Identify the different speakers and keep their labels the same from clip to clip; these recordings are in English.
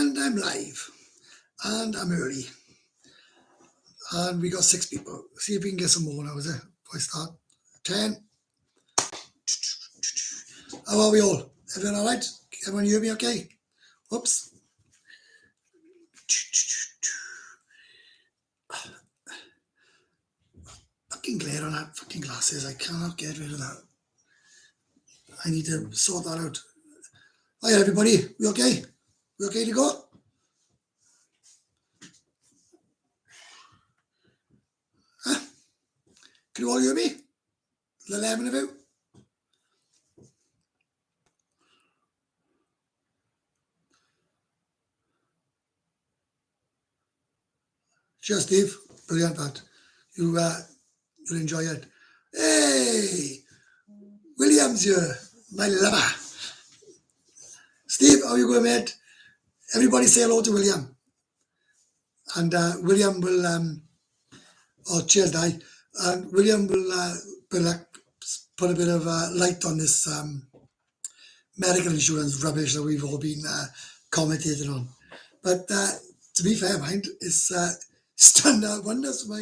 Speaker 1: And I'm live. And I'm early. And we got 6 people. See if we can get some more now, is it? Before I start. 10. How are we all? Everyone all right? Everyone hear me okay? Whoops. Fucking glare on that fucking glasses. I cannot get rid of that. I need to sort that out. Hi everybody. We okay? We okay to go? Huh? Can you all hear me? The 11 of you? Cheers, Steve. Brilliant that. You'll enjoy it. Hey! William's here. My lover. Steve, how you going, mate? Everybody say hello to William. And William will, cheers, Di. And William will put a bit of light on this medical insurance rubbish that we've all been commentating on. But to be fair, mind, it's done wonders for my.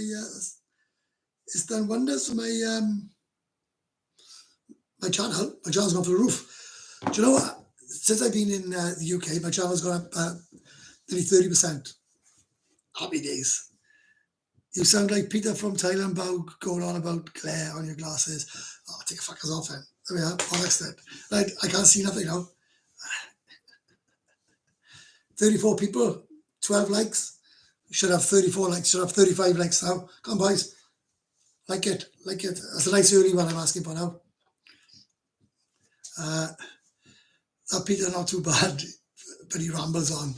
Speaker 1: It's done wonders for my my channel. My channel's gone through the roof. Do you know what? Since I've been in the UK, my channel's gone up nearly 30%. Happy days. You sound like Peter from Thailand going on about glare on your glasses. Oh, take a fuckers off then. There we are. Bollocks then. Right, I can't see nothing now. 34 people, 12 likes. Should have 34 likes, should have 35 likes now. Come on, boys. Like it. That's a nice early one I'm asking for now. That Peter, not too bad, but he rambles on.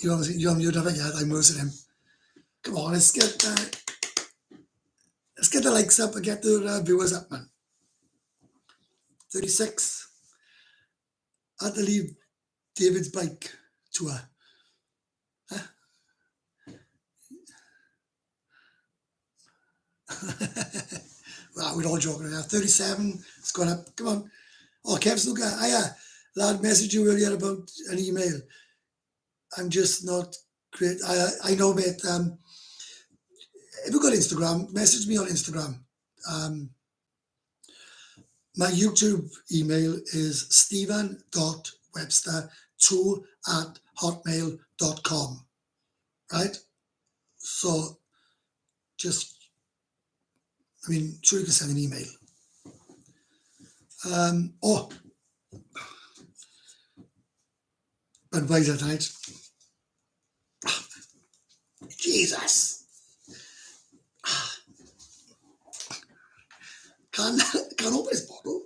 Speaker 1: You're never yet. I'm worse than him. Come on, let's get the likes up and get the viewers up, man. 36. I had to leave David's bike tour. Huh? Well, we're all joking now. 37. It's gone up. Come on. Oh, Kev's look at. Lad messaged you earlier about an email. I'm just not great. I know, mate. If you've got Instagram, message me on Instagram. My YouTube email is stephen.webster2@hotmail.com. Right? So just, sure you can send an email. Advisor tonight. Jesus. Can't open this bottle.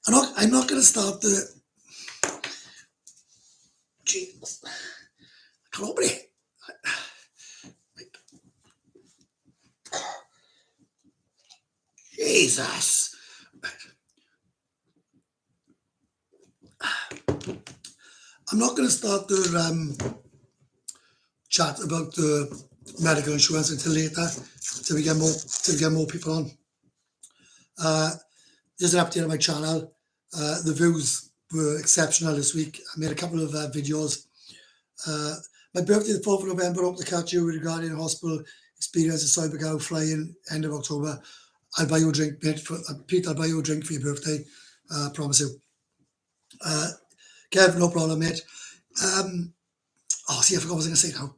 Speaker 1: I'm not going to start the. Jesus. I can't open it. Jesus. I'm not going to start the chat about the medical insurance until later, till we get more people on. Just an update on my channel. The views were exceptional this week. I made a couple of videos. My birthday, the 4th of November, hope to catch you regarding hospital experience in Cybergo flying end of October. I'll buy you a drink, mate. Pete, I'll buy you a drink for your birthday. Promise you. Kev, no problem, mate. See, I forgot what I was going to say now.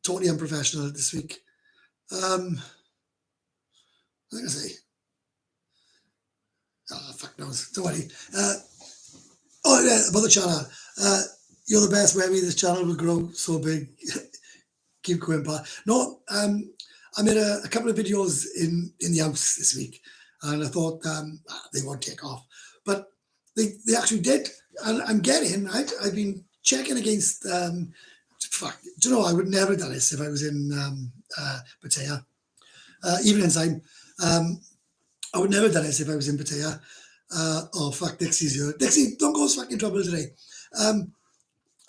Speaker 1: Totally unprofessional this week. What was I going to say? Oh, fuck knows. Don't worry. About the channel. You're the best, Webby. This channel will grow so big. Keep going by. No, I made a couple of videos in the house this week, and I thought they won't take off. But they actually did. And I'm getting, right? I've been checking against, do you know, I would never have done this if I was in Pattaya. Even inside, I would never have done this if I was in Pattaya. Dixie's here. Dixie, don't cause fucking trouble today.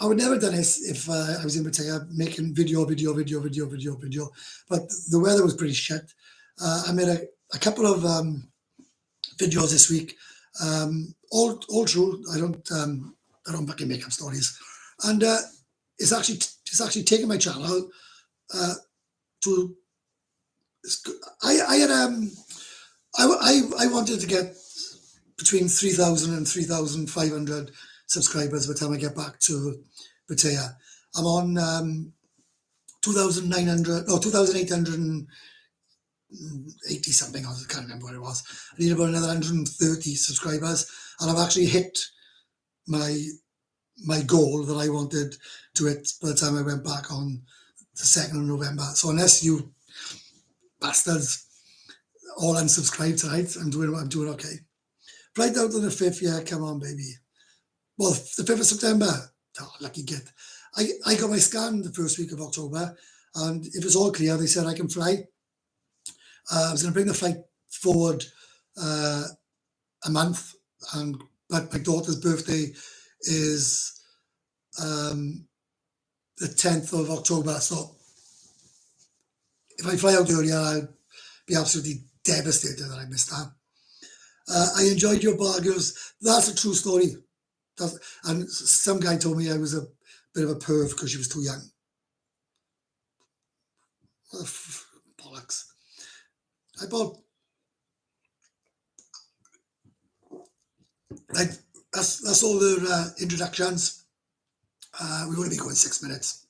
Speaker 1: I would never have done this if I was in Pattaya making video. But the weather was pretty shit. I made a couple of videos this week. All true. I don't fucking make up stories, and it's actually taken my channel to. I had I wanted to get between 3,000 and 3,500 subscribers by the time I get back to Pattaya. I'm on 2,900, no, 2,880 something. I can't remember what it was. I need about another 130 subscribers, and I've actually hit my goal that I wanted to hit by the time I went back on the 2nd of November. So unless you bastards all unsubscribe tonight, I'm doing okay. Right out on the 5th, yeah, come on, baby. Well, the 5th of September, oh, lucky git. I got my scan the first week of October, and if it's all clear, they said I can fly. I was going to bring the flight forward a month, but my daughter's birthday is the 10th of October, so if I fly out earlier, I'll be absolutely devastated that I missed that. I enjoyed your burgers. That's a true story. And some guy told me I was a bit of a perv because she was too young. Bollocks. I bought. That's all the introductions. We're going to be going 6 minutes.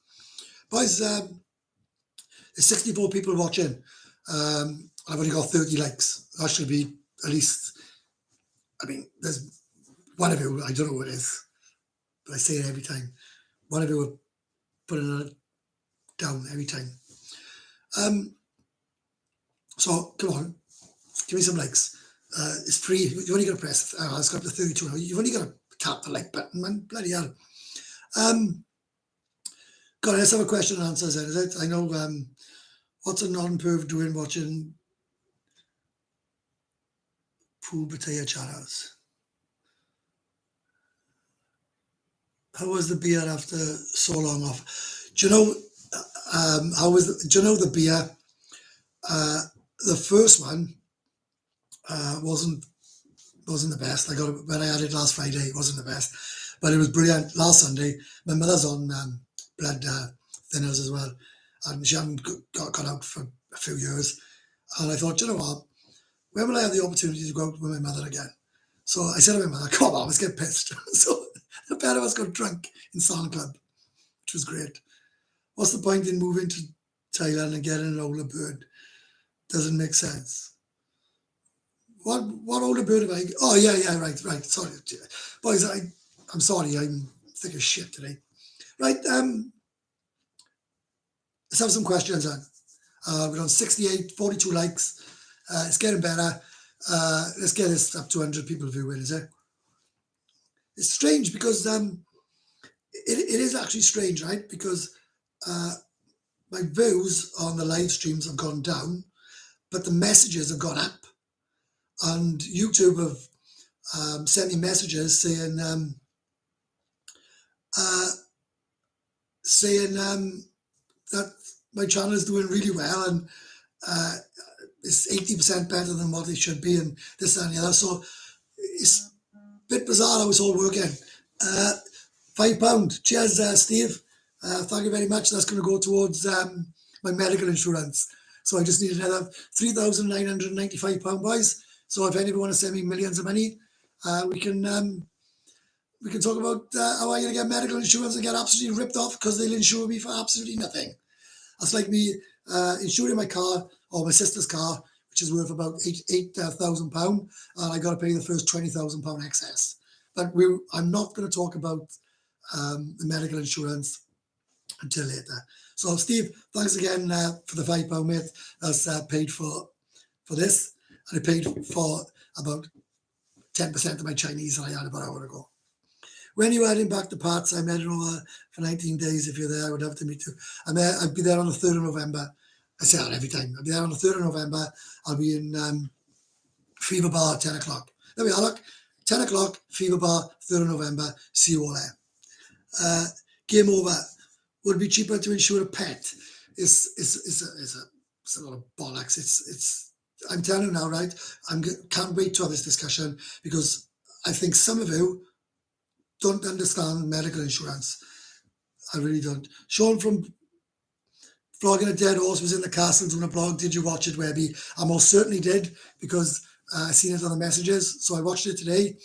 Speaker 1: Boys, there's 64 people watching. I've only got 30 likes. That should be at least, I mean, there's one of you, I don't know who it is, but I say it every time. One of you will put it down every time. So come on, give me some likes. It's free. You only got to press. It's got up to 32 now. You've only got to tap the like button, man. Bloody hell. God, let's have a question and answers then, is it? I know. What's a non-perv doing watching Pool Pattaya channels? How was the beer after so long off? Do you know? Do you know the beer? The first one wasn't the best. I got it when I had it last Friday. It wasn't the best, but it was brilliant. Last Sunday, my mother's on blood thinners as well, and she hadn't got out for a few years. And I thought, you know what? When will I have the opportunity to go out with my mother again? So I said to my mother, "Come on, let's get pissed." So the pair of us got drunk in Sand Club, which was great. What's the point in moving to Thailand and getting an older bird? Doesn't make sense. What older bird have I? Oh yeah, right. Sorry, boys. I'm sorry. I'm thick as shit today. Right. Let's have some questions then. We're on 68, 42 likes. It's getting better. Let's get this up to 100 people viewing. Is it? It's strange because it is actually strange, right? Because my views on the live streams have gone down, but the messages have gone up. And YouTube have sent me messages saying that my channel is doing really well and it's 80% better than what it should be, and this and the other. So it's a bit bizarre how it's all working. £5. Cheers, Steve. Thank you very much. That's going to go towards my medical insurance. So I just need another £3,995, boys. So if anyone wants to send me millions of money, we can talk about how I'm going to get medical insurance and get absolutely ripped off because they'll insure me for absolutely nothing. That's like me insuring my car or my sister's car, which is worth about £8,000, and I got to pay the first £20,000 excess. But I'm not going to talk about the medical insurance until later. So Steve, thanks again for the £5, mate. That's paid for this, and I paid for about 10% of my Chinese that I had about an hour ago. When are you heading back to Pats? I'm heading over for 19 days. If you're there, I would love to meet you. I'll be there on the 3rd of November. I say that every time. I'll be there on the 3rd of November. I'll be in Fever Bar at 10 o'clock. There we are, look. 10 o'clock, Fever Bar, 3rd of November. See you all there. Game over. Would it be cheaper to insure a pet? It's a lot of bollocks. I'm telling you now, right? Can't wait to have this discussion because I think some of you don't understand medical insurance. I really don't. Sean from Flogging a Dead Horse was in the castle doing a blog. Did you watch it, Webby? I most certainly did, because I seen it on the messages, so I watched it today.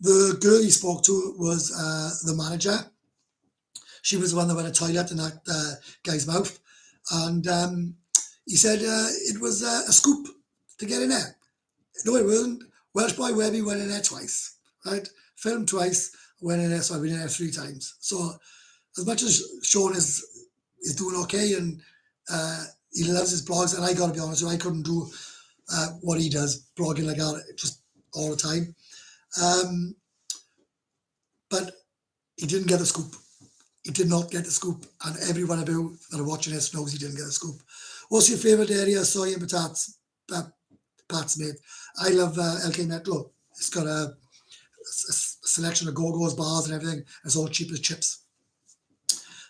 Speaker 1: The girl he spoke to was the manager. She was the one that went to the toilet in that guy's mouth, and he said it was a scoop to get in there. No, it wasn't. Welsh boy Webby went in there twice, right? Filmed twice, went in there, so I've been in there 3 times. So as much as Sean is doing okay, and he loves his blogs, and I got to be honest with you, I couldn't do what he does, blogging like that just all the time. But he didn't get the scoop. He did not get the scoop, and everyone about that are watching this knows he didn't get the scoop. What's your favourite area? Soy and Pat's mate. I love LK Metro. It's got a selection of Go-Go's, bars and everything. And it's all cheap as chips.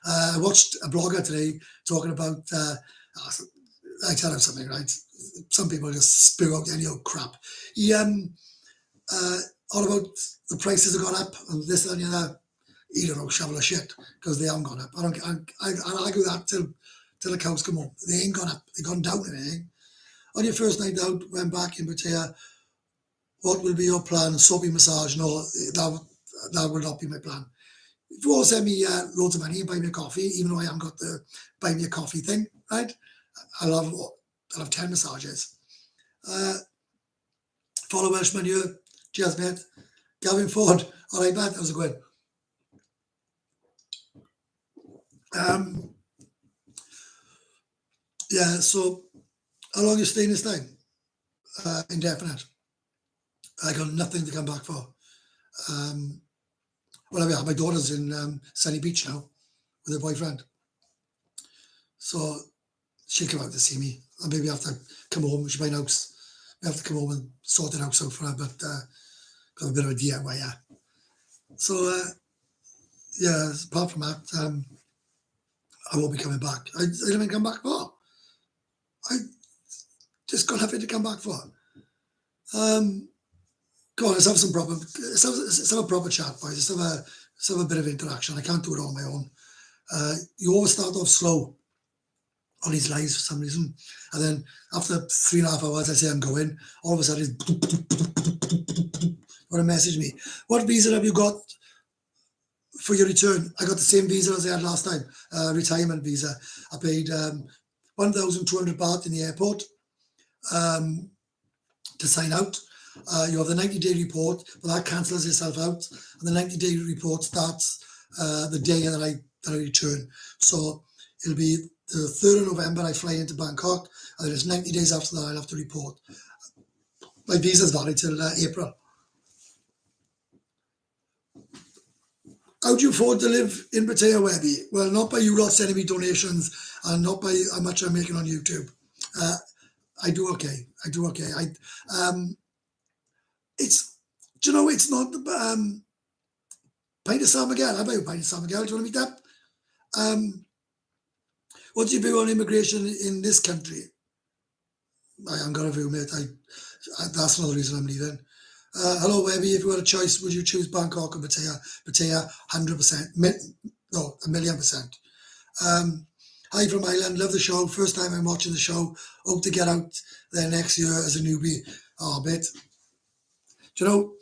Speaker 1: I watched a blogger today talking about, I tell him something, right? Some people just spew out any old crap. He, all about the prices have gone up and this and the other. He don't know, shovel of shit, because they haven't gone up. I'll argue that till the cows come home. They ain't gone up. They've gone down in anything. On your first night out, went back in Pattaya, what will be your plan? Soapy massage? No, that will not be my plan. If you all send me loads of money and buy me a coffee, even though I haven't got the buy me a coffee thing, right? I'll have 10 massages. Follow Welshman here. Cheers, mate. Gavin Ford. All right, mate. How's it going? Yeah, so how long are you staying this time? Indefinite. I got nothing to come back for. Well, my daughter's in Sunny Beach now with her boyfriend. So she'll come out to see me. And maybe have to come home. She'll buy an house. I have to come home and sort it out so for her, but got a bit of a DIY, yeah. So, yeah, apart from that, I won't be coming back. I didn't come back for. I just got nothing to come back for. Go on, let's have some proper, let's have a proper chat, boys. Let's have a bit of interaction. I can't do it on my own. You always start off slow on these lives for some reason, and then after 3.5 hours, I say I'm going. All of a sudden, want to message me. What visa have you got for your return? I got the same visa as I had last time, retirement visa. I paid 1,200 baht in the airport to sign out. You have the 90-day report, but that cancels itself out, and the 90-day report starts the day that I return. So it'll be the 3rd of November I fly into Bangkok, and then it's 90 days after that I'll have to report. My visa's valid till April. How do you afford to live in Pattaya, Webby? Well, not by you lot sending me donations, and not by how much I'm making on YouTube. I do okay. It's, do you know, it's not the pint of San Miguel. I buy a pint of San Miguel. Do you want to meet that? What's your view on immigration in this country? I haven't got a view, mate. That's another reason I'm leaving. Hello, Webby. If you had a choice, would you choose Bangkok or Pattaya? Pattaya, 100%. No, 1,000,000%. Hi from Ireland. Love the show. First time I'm watching the show. Hope to get out there next year as a newbie. Oh, mate. Do you know,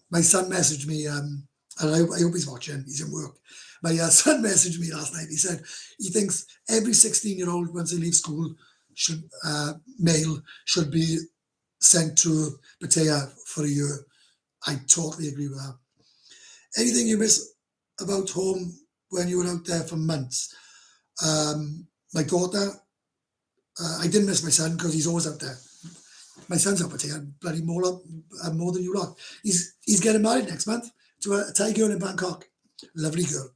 Speaker 1: my son messaged me, and I hope he's watching. He's in work. My son messaged me last night. He said he thinks every 16-year-old, once they leave school, male should be sent to Pattaya for a year. I totally agree with that. Anything you miss about home when you were out there for months? My daughter, I didn't miss my son because he's always out there. My son's up Pattaya, bloody more than you lot. He's getting married next month to a Thai girl in Bangkok. Lovely girl.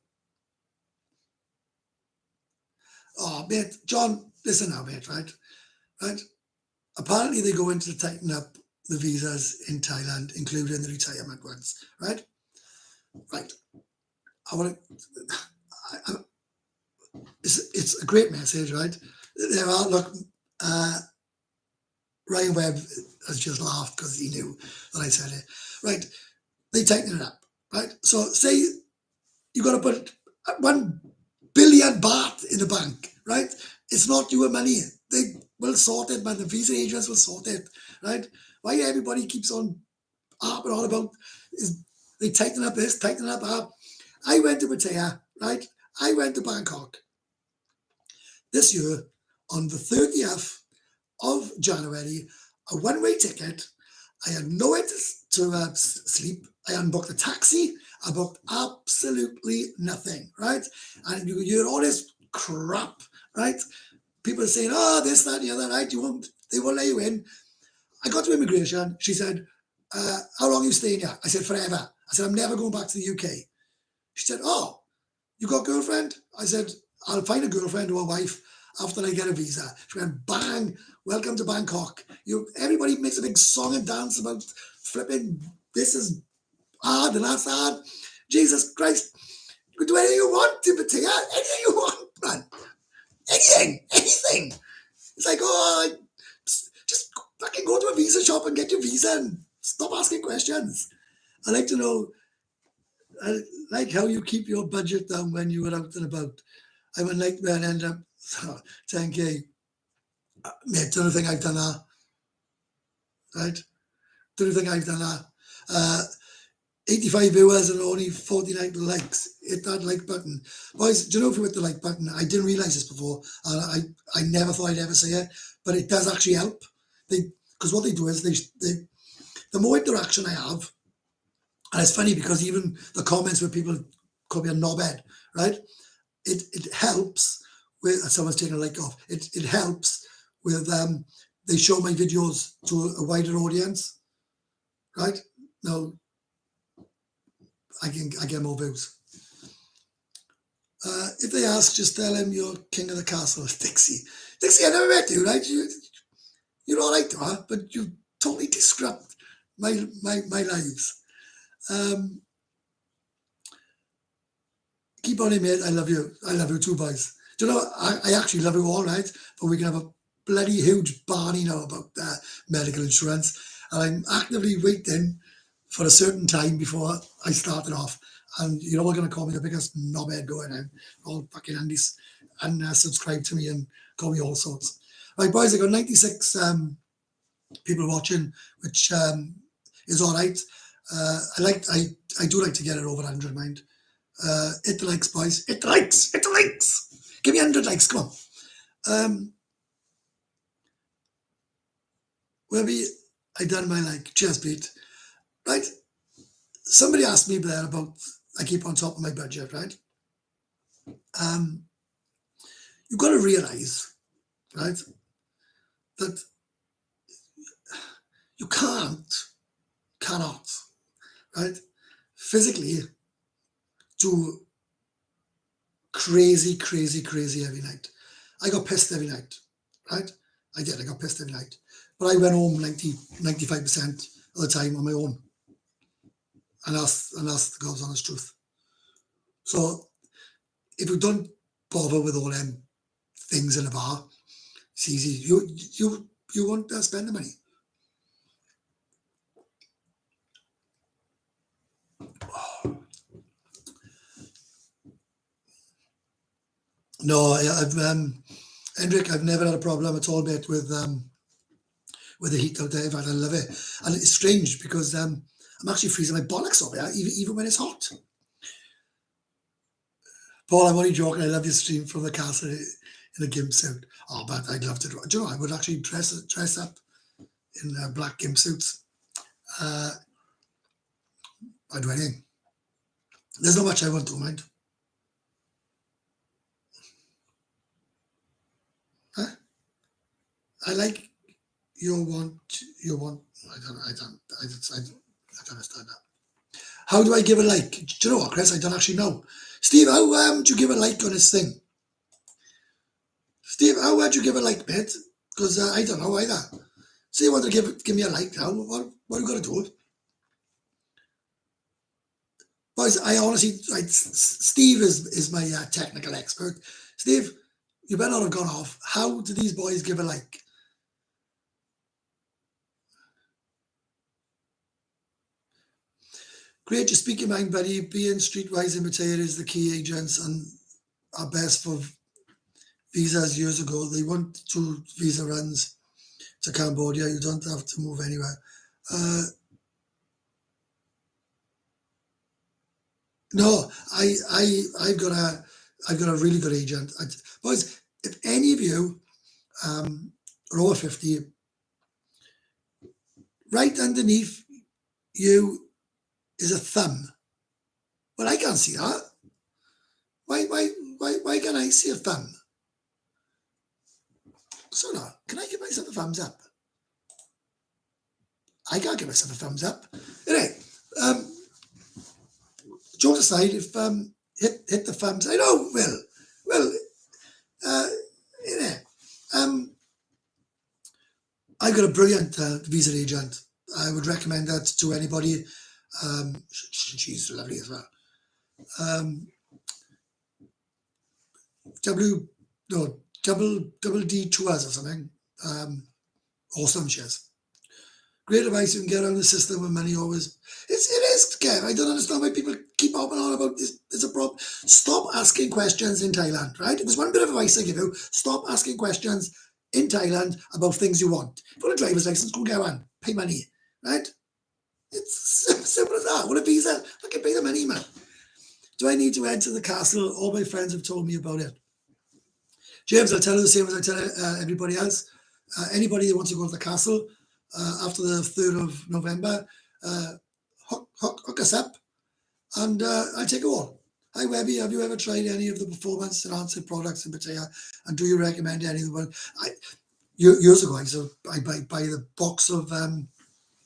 Speaker 1: Oh, mate, John, listen now, mate, right? Apparently they go into tighten up the visas in Thailand, including the retirement ones, right? Right. It's a great message, right? There are, look, Ryan Webb has just laughed because he knew that I said it. Right, they tighten it up. Right, so say you got to put 1 billion baht in the bank. Right, it's not your money. They will sort it, man. The visa agents will sort it. Right, why everybody keeps on harping on about is they tighten up this, tighten up that. I went to Pattaya. Right, I went to Bangkok this year on the 30th of January, a one-way ticket. I had nowhere to sleep. I hadn't booked a taxi. I booked absolutely nothing, right? And you hear all this crap, right? People are saying, oh, this, that, and the other, right? They won't let you in. I got to immigration. She said, how long are you staying here? I said, forever. I said, I'm never going back to the UK. She said, oh, you got a girlfriend? I said, I'll find a girlfriend or a wife after I get a visa. She went, bang, welcome to Bangkok. Everybody makes a big song and dance about flipping, this is hard and that's hard. Jesus Christ, you can do anything you want to Pattaya, anything you want, man. Anything. It's like, oh, just fucking go to a visa shop and get your visa and stop asking questions. I like to know, I like how you keep your budget down when you were out and about. I would like when I end up 10k. Mate, don't think I've done that, right? Don't think I've done that. 85 viewers and only 49 likes. Hit that like button. Boys, do you know if you hit the like button? I didn't realize this before. I never thought I'd ever say it, but it does actually help. Because what they do is the more interaction I have, and it's funny because even the comments where people call me a knobhead, right? It helps with someone's taking a like off. It helps with they show my videos to a wider audience, right? Now I get more views. If they ask, just tell him you're king of the castle, Dixie. Dixie, I never met you, right? You're all right to her, but you totally disrupt my lives. Keep on it, mate. I love you. I love you too, boys. Do you know, I actually love you all, right? But we can have a bloody huge barney now about medical insurance. And I'm actively waiting for a certain time before I start it off. And you're all going to call me the biggest knobhead going out. All fucking Andy's and subscribe to me and call me all sorts. Right, boys, I got 96 people watching, which is all right. I do like to get it over 100, mind. Hit the likes, boys. Hit the likes. Hit the likes. Give me 100 likes. Come on. Maybe I done my like. Cheers, Pete. Right. Somebody asked me there about I keep on top of my budget, right? You've got to realize, right, that you cannot, right, physically do crazy every night. I got pissed every night, right? I got pissed every night. But I went home 95% of the time on my own. And that's the God's honest truth. So if you don't bother with all them things in a bar, it's easy. You won't spend the money. No, I've Hendrik, I've never had a problem at all, mate, with the heat out there. In fact, I love it, and it's strange because I'm actually freezing my bollocks off, yeah, even when it's hot. Paul, I'm only joking. I love your stream from the castle in a gimp suit. Oh, but I'd love to do. Do you know, I would actually dress up in black gimp suits. I'd do anything. There's not much I won't do, mind. Huh? I like your want. I don't understand that. How do I give a like? Do you know what, Chris? I don't actually know. Steve, how do you give a like on this thing? Steve, how would you give a like, mate? Because I don't know either. Say you want to give me a like now. What are you going to do? Boys, I honestly, Steve is my technical expert. Steve, you better not have gone off. How do these boys give a like? Great to speak your mind, buddy. Being streetwise in Pattaya is the key agents and are best for visas years ago. They want 2 visa runs to Cambodia. You don't have to move anywhere. No, I've got a really good agent. Boys, if any of you are over 50, right underneath you is a thumb. Well, I can't see that. Why can't I see a thumb? So now, can I give myself a thumbs up? I can't give myself a thumbs up. Anyway, jokes aside, if hit the thumbs, I know, well, I've got a brilliant visa agent. I would recommend that to anybody. She's lovely as well. Double D tours or something. Awesome, she is. Great advice. You can get around the system with money always. It is, Kev. I don't understand why people keep hopping on about this. It's a problem. Stop asking questions in Thailand, right? If there's one bit of advice I give you, stop asking questions in Thailand about things you want. If you want a driver's license, go get one. Pay money, right? It's simple as that. Want a visa? I can pay the money, man. Do I need to head to the castle? All my friends have told me about it. James, I'll tell you the same as I tell everybody else. Anybody that wants to go to the castle after the 3rd of November, hook us up and I'll take a walk. Hi, Webby. Have you ever tried any of the performance enhancing products in Pattaya? And do you recommend any of them? Years ago, I buy the box of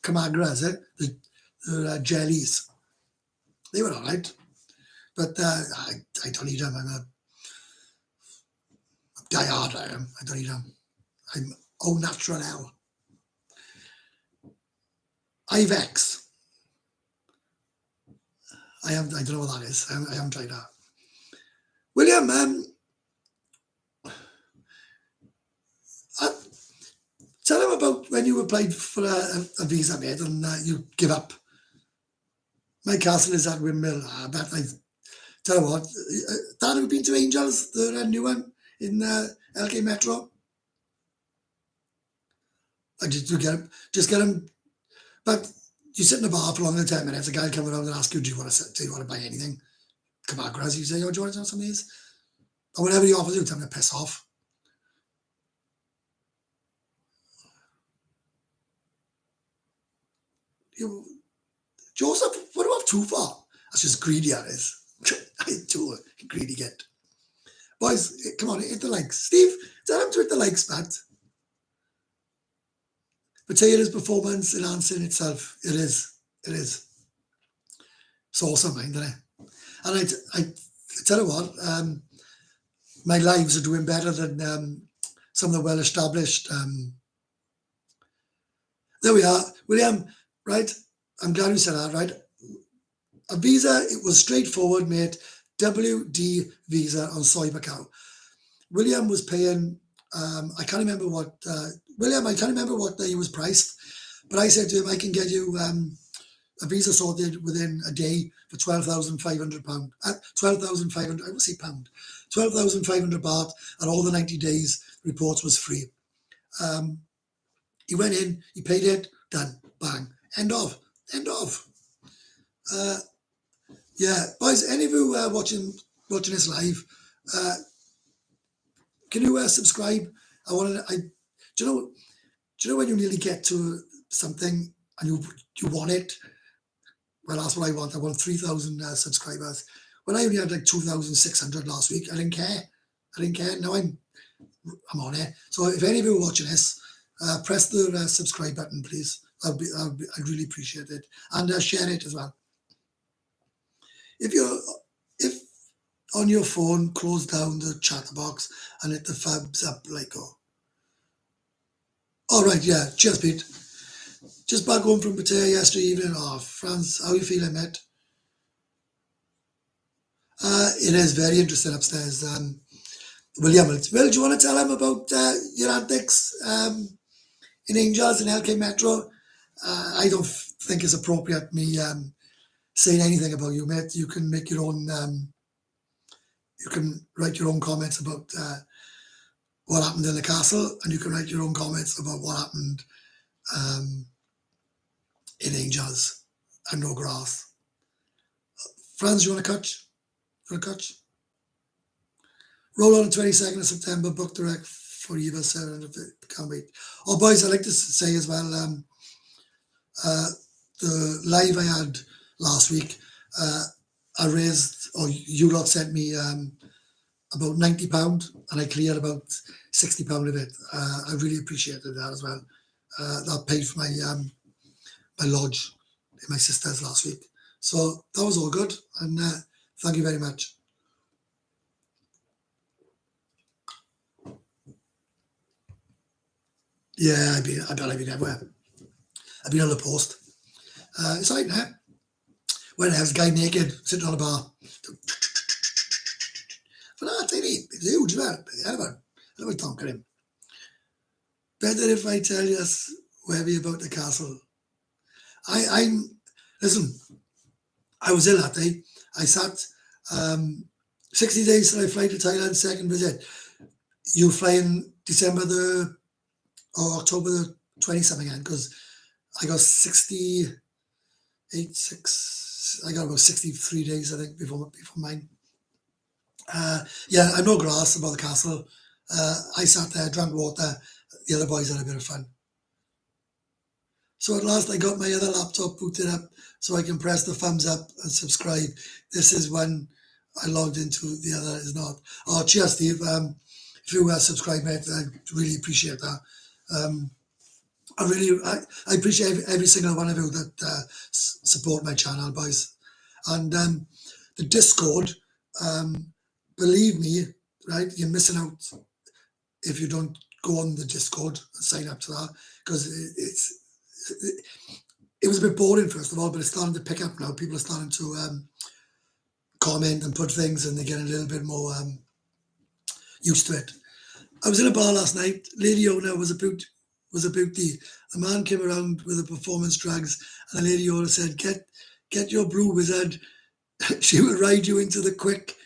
Speaker 1: Camagras, the jellies. They were all right. But I don't eat them. I'm a diehard, I am. I don't eat them. I'm au naturel. Ivex. I don't know what that is. I haven't tried that. William, tell him about when you applied for a visa, mate, and you give up. My castle is at Windmill. I bet tell you what, Dan, have you been to Angels, the new one in LK Metro? I just get him. But you sit in a bar for longer than 10 minutes, a guy will come around and ask you, do you want to buy anything? Come on, Graz, you say, oh, do you want to know some of these? Or whatever he offers you, tell him to piss off. Joseph, what do I have 2 for? That's just greedy, that is. I do a greedy get. Boys, come on, hit the likes. Steve, tell him to hit the likes, Pat. Pattaya's performance enhancing itself. It is. It's awesome, isn't it? And I tell you what, my lives are doing better than some of the well-established. There we are, William. Right, I'm glad you said that. Right, a visa. It was straightforward, mate. WD visa on Soy Macau. William was paying. I can't remember what. William, I can't remember what he was priced, but I said to him, I can get you a visa sorted within a day for £12,500. 12,500. I will say pound. 12,500 baht, and all the 90 days reports was free. He went in, he paid it, done, bang, end of. Yeah, boys, any of you watching this live, can you subscribe? Do you know when you nearly get to something and you want it? Well, that's what I want. I want 3,000 subscribers. Well, I only had like 2,600 last week. I didn't care. Now I'm on it. So if any of you are watching this, press the subscribe button, please. I'd really appreciate it, and share it as well. If on your phone, close down the chat box and hit the thumbs up like go. All right, yeah. Cheers, Pete. Just back home from Pattaya yesterday evening. Oh, Franz, how are you feeling, mate? It is very interesting upstairs. William, do you want to tell him about your antics in Angels and LK Metro? I don't think it's appropriate me saying anything about you, mate. You can make your own. You can write your own comments about what happened in the castle, and you can write your own comments about what happened in Angels and No Grass. Franz, you want to catch? You want to catch? Roll on the 22nd of September, book direct for Eva 700. Can't wait. Oh, boys, I'd like to say as well, the live I had last week, I raised, or you lot sent me about £90 and I cleared about £60 of it. I really appreciated that as well. That paid for my my lodge in my sister's last week. So that was all good, and thank you very much. Yeah, I bet I've been everywhere. I've been on the post. It's all right now. When there's a guy naked sitting on a bar. But I tell you, it's huge, man. I never talk to him. Better if I tell you webby about the castle. Listen, I was ill that day. I sat 60 days till I fly to Thailand, second visit. You fly in December or October the 20-something again, because I got 68, I got about 63 days, I think, before mine. Yeah, I know grass about the castle. I sat there, drank water. The other boys had a bit of fun. So at last I got my other laptop booted up so I can press the thumbs up and subscribe. This is when I logged into, the other is not. Oh, cheers, Steve. If you subscribe, mate, I really appreciate that. I appreciate every single one of you that support my channel, boys. And the Discord, believe me, right, you're missing out if you don't go on the Discord and sign up to that, because it was a bit boring, first of all, but it's starting to pick up now. People are starting to comment and put things, and they're getting a little bit more used to it. I was in a bar last night. Lady owner was a beauty. A man came around with a performance drugs, and the lady owner said, "Get your brew wizard. She will ride you into the quick."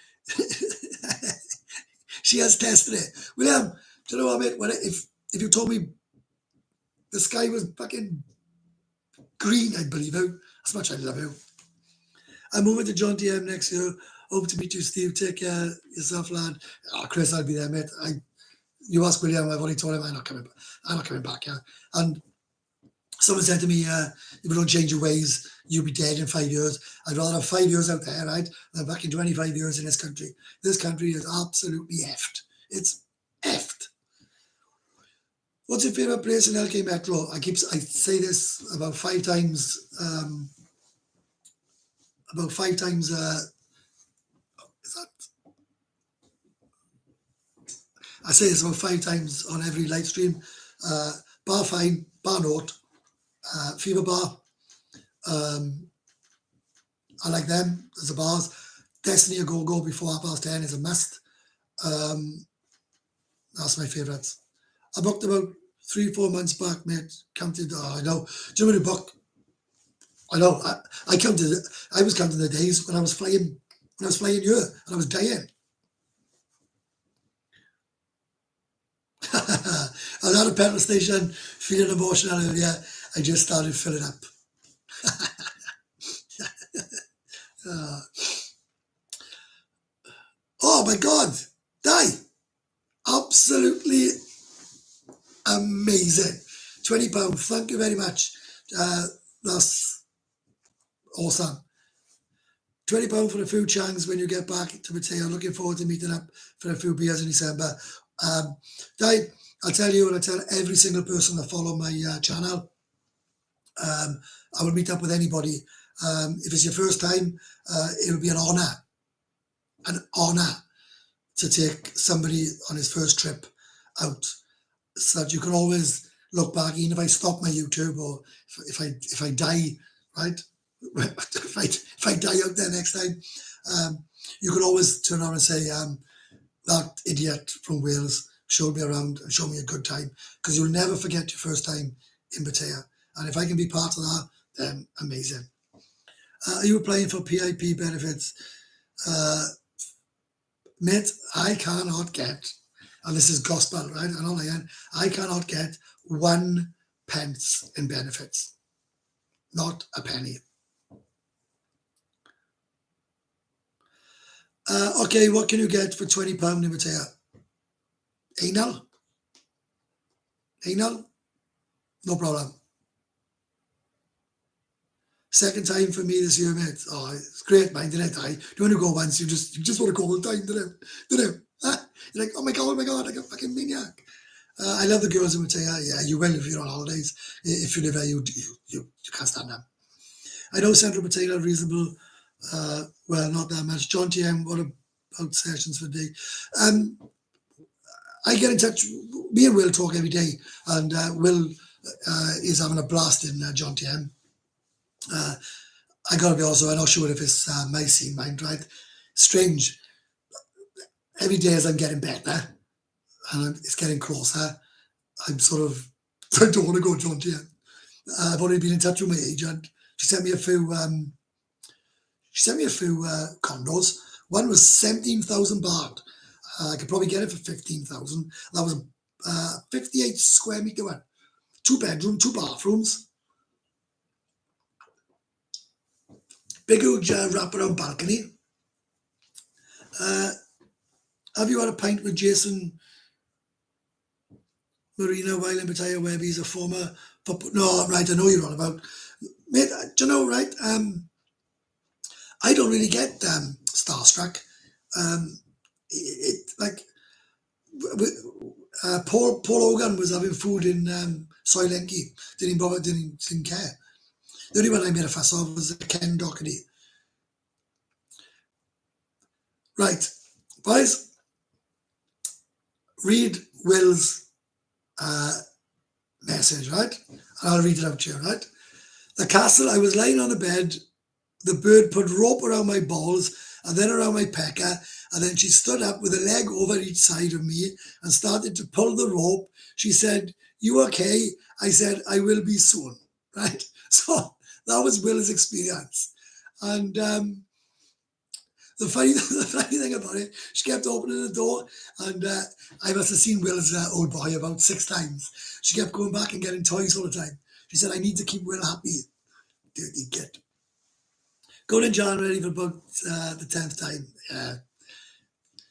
Speaker 1: She has tested it. William, do you know what, mate? If you told me the sky was fucking green, I'd believe you. As much I love you. I'm moving to John TM next year. Hope to meet you, Steve. Take care of yourself, lad. Oh, Chris, I'll be there, mate. You ask William, I've already told him I'm not coming back, yeah. And someone said to me, if you don't change your ways, you'll be dead in 5 years. I'd rather have 5 years out there, right, than back in 25 years in this country. This country is absolutely effed. It's effed. What's your favourite place in LK Metro? I say this about 5 times. I say this about 5 times on every live stream. Bar Fine, Bar Note, Fever Bar. I like them as the bars. Destiny a Go before 10:30 is a must. That's my favourites. I booked about 3-4 months back, mate. Counted. Oh, I know. Do you know when you book? I know. I counted. I was counting the days when I was flying. When I was flying here, and I was dying. I was at a petrol station, feeling emotional earlier. I just started filling up. Oh my God, absolutely amazing. £20, thank you very much. That's awesome. £20 for the food changs when you get back to Pattaya. Looking forward to meeting up for a few beers in December. I'll tell you, and I tell every single person that follow my channel, I will meet up with anybody. If it's your first time, it'll be an honour to take somebody on his first trip out, so that you can always look back, even if I stop my YouTube, or if I die, right? if I die out there next time, you can always turn around and say, that idiot from Wales showed me around and showed me a good time, because you'll never forget your first time in Pattaya. And if I can be part of that, then amazing. Are you applying for PIP benefits? Mate, I cannot get, and this is gospel, right? And all I cannot get 1 pence in benefits, not a penny. Okay, what can you get for £20 in Pattaya? Anal? Anal? No problem. Second time for me this year, mate. Oh, it's great, man, didn't it? You want to go once, you just want to go all the time, didn't you? Huh? You're like, oh my god, like a fucking maniac. I love the girls in Pattaya. Yeah, you will if you're on holidays. If you live there, you can't stand them. I know Central Pattaya are reasonable. Well, not that much. John TM, what about sessions for the day? I get in touch. Me and Will talk every day, and Will is having a blast in John TM. I gotta be also, I'm not sure if it's my scene mind, right? Strange. Every day as I'm getting better and it's getting closer, I'm sort of, I don't want to go John TM. I've already been in touch with my agent. She sent me a few condos. One was 17,000 baht. I could probably get it for 15,000. That was 58 square meter one. 2 bedroom, 2 bathrooms. Big huge wraparound balcony. Have you had a pint with Jason Marina while in Pattaya, where he's a former football? No, right, I know you're on about. Mate, do you know, right? I don't really get starstruck. Like Paul Hogan was having food in Soy Lenki. Didn't care. The only one I made a fuss of was Ken Doherty. Right, boys, read Will's message, right? And I'll read it out to you, right? The castle, I was lying on a bed. The bird put rope around my balls and then around my pecker, and then she stood up with a leg over each side of me and started to pull the rope. She said, "You okay?" I said, "I will be soon," right? So that was Will's experience. And the funny thing about it, she kept opening the door, and I must have seen Will's old boy about 6 times. She kept going back and getting toys all the time. She said, "I need to keep Will happy." Dirty kid. Going in January for about the 10th time.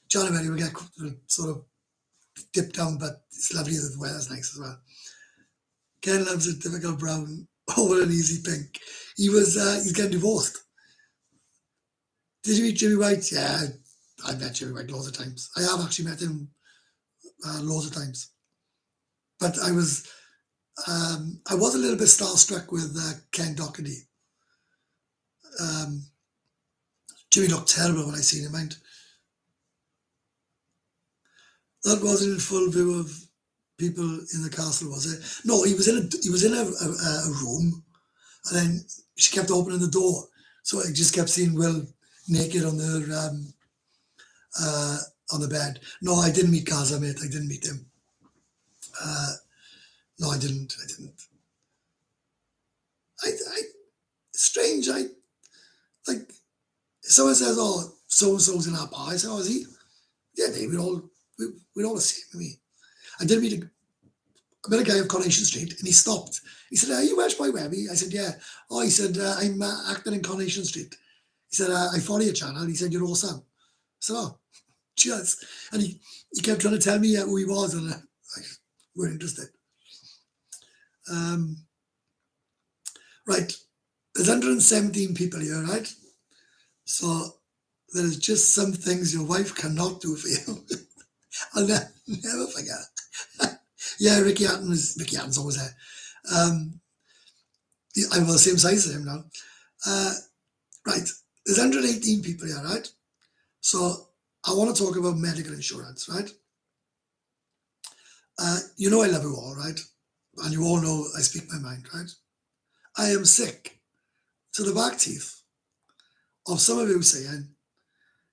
Speaker 1: January we'll sort of dip down, but it's lovely. The weather's nice as well. Ken loves a typical brown over an easy pink. He's getting divorced. Did you meet Jimmy White? Yeah, I met Jimmy White loads of times. I have actually met him loads of times. But I was a little bit starstruck with Ken Doherty. Jimmy looked terrible when I seen him, mind. That wasn't in full view of people in the castle, was it? No, he was in a room, and then she kept opening the door, so I just kept seeing Will naked on the bed. No, I didn't meet Gaza, mate. I didn't meet him. No, I didn't. Strange. Like someone says, "Oh, so and so's in our bar." I said, "Oh, is he?" Yeah, we're all the same with me. I did meet I met a guy on Coronation Street, and he stopped. He said, "Are you Welsh Boy Webby?" I said, "Yeah." Oh, he said, "I'm acting in Coronation Street." He said, "I follow your channel." He said, "You're awesome." I said, "Oh, cheers." And he kept trying to tell me who he was, and I weren't interested. Right, there's 117 people here, right? So there's just some things your wife cannot do for you. I'll never forget. Yeah, Ricky Hatton's always there. I'm the same size as him now. Right, there's 118 people here, right? So I want to talk about medical insurance, right? You know I love you all, right? And you all know I speak my mind, right? I am sick to the back teeth of some of you saying,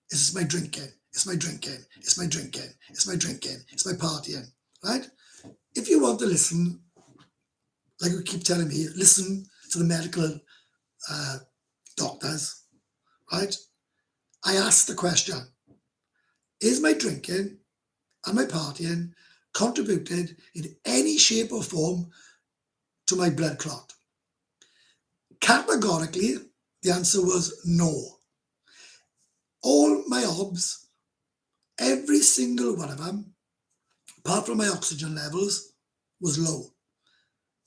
Speaker 1: "This is my drinking, it's my drinking, it's my drinking, it's my drinking, it's my partying," right? If you want to listen, like you keep telling me, listen to the medical doctors, right? I asked the question, is my drinking and my partying contributed in any shape or form to my blood clot? Categorically, the answer was no. All my obs, every single one of them, apart from my oxygen levels, was low.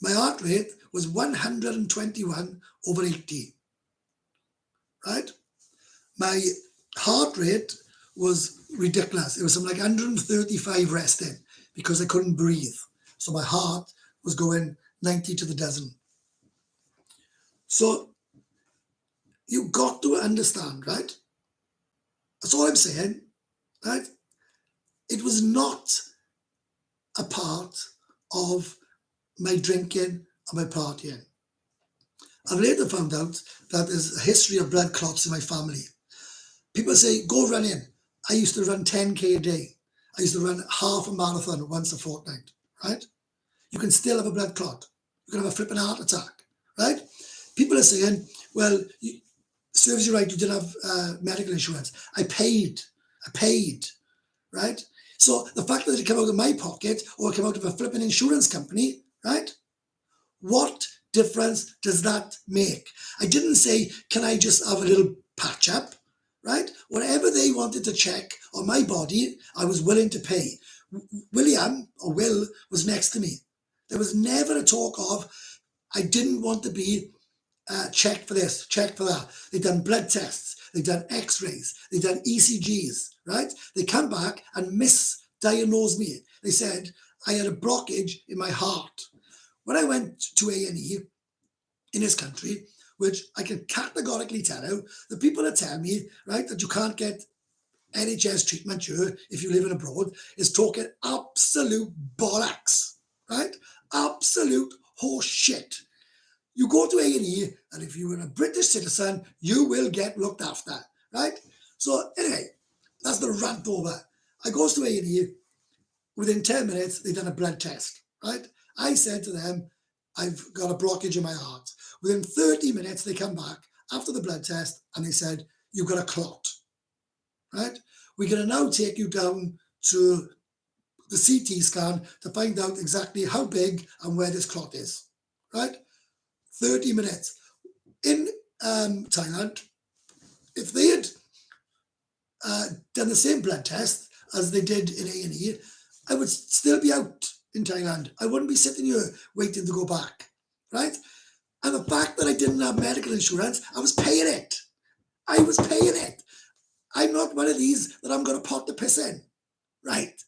Speaker 1: My heart rate was 121/80, right? My heart rate was ridiculous. It was something like 135 resting because I couldn't breathe. So my heart was going 90 to the dozen. So you got to understand, right? That's all I'm saying, right? It was not a part of my drinking and my partying. I've later found out that there's a history of blood clots in my family. People say, go running. I used to run 10K a day. I used to run half a marathon once a fortnight, right? You can still have a blood clot. You can have a flipping heart attack, right? People are saying, well, serves you right, you didn't have medical insurance. I paid, right? So the fact that it came out of my pocket or it came out of a flipping insurance company, right? What difference does that make? I didn't say, can I just have a little patch up, right? Whatever they wanted to check on my body, I was willing to pay. William, or Will, was next to me. There was never a talk of, I didn't want to be checked for this, checked for that. They've done blood tests, they've done x-rays, they've done ECGs, right? They come back and misdiagnosed me. They said I had a blockage in my heart. When I went to A&E in this country, which I can categorically tell you, the people that tell me, right, that you can't get NHS treatment here if you live in abroad is talking absolute bollocks, right? Absolute horse shit. You go to A&E, and if you are a British citizen, you will get looked after, right? So anyway, that's the rant over. I goes to A&E. Within 10 minutes, they've done a blood test, right? I said to them, I've got a blockage in my heart. Within 30 minutes, they come back after the blood test, and they said, you've got a clot, right? We're going to now take you down to the CT scan to find out exactly how big and where this clot is, right? 30 minutes. In Thailand, if they had done the same blood test as they did in A&E, I would still be out in Thailand. I wouldn't be sitting here waiting to go back, right? And the fact that I didn't have medical insurance, I was paying it. I was paying it. I'm not one of these that I'm going to pot the piss in, right?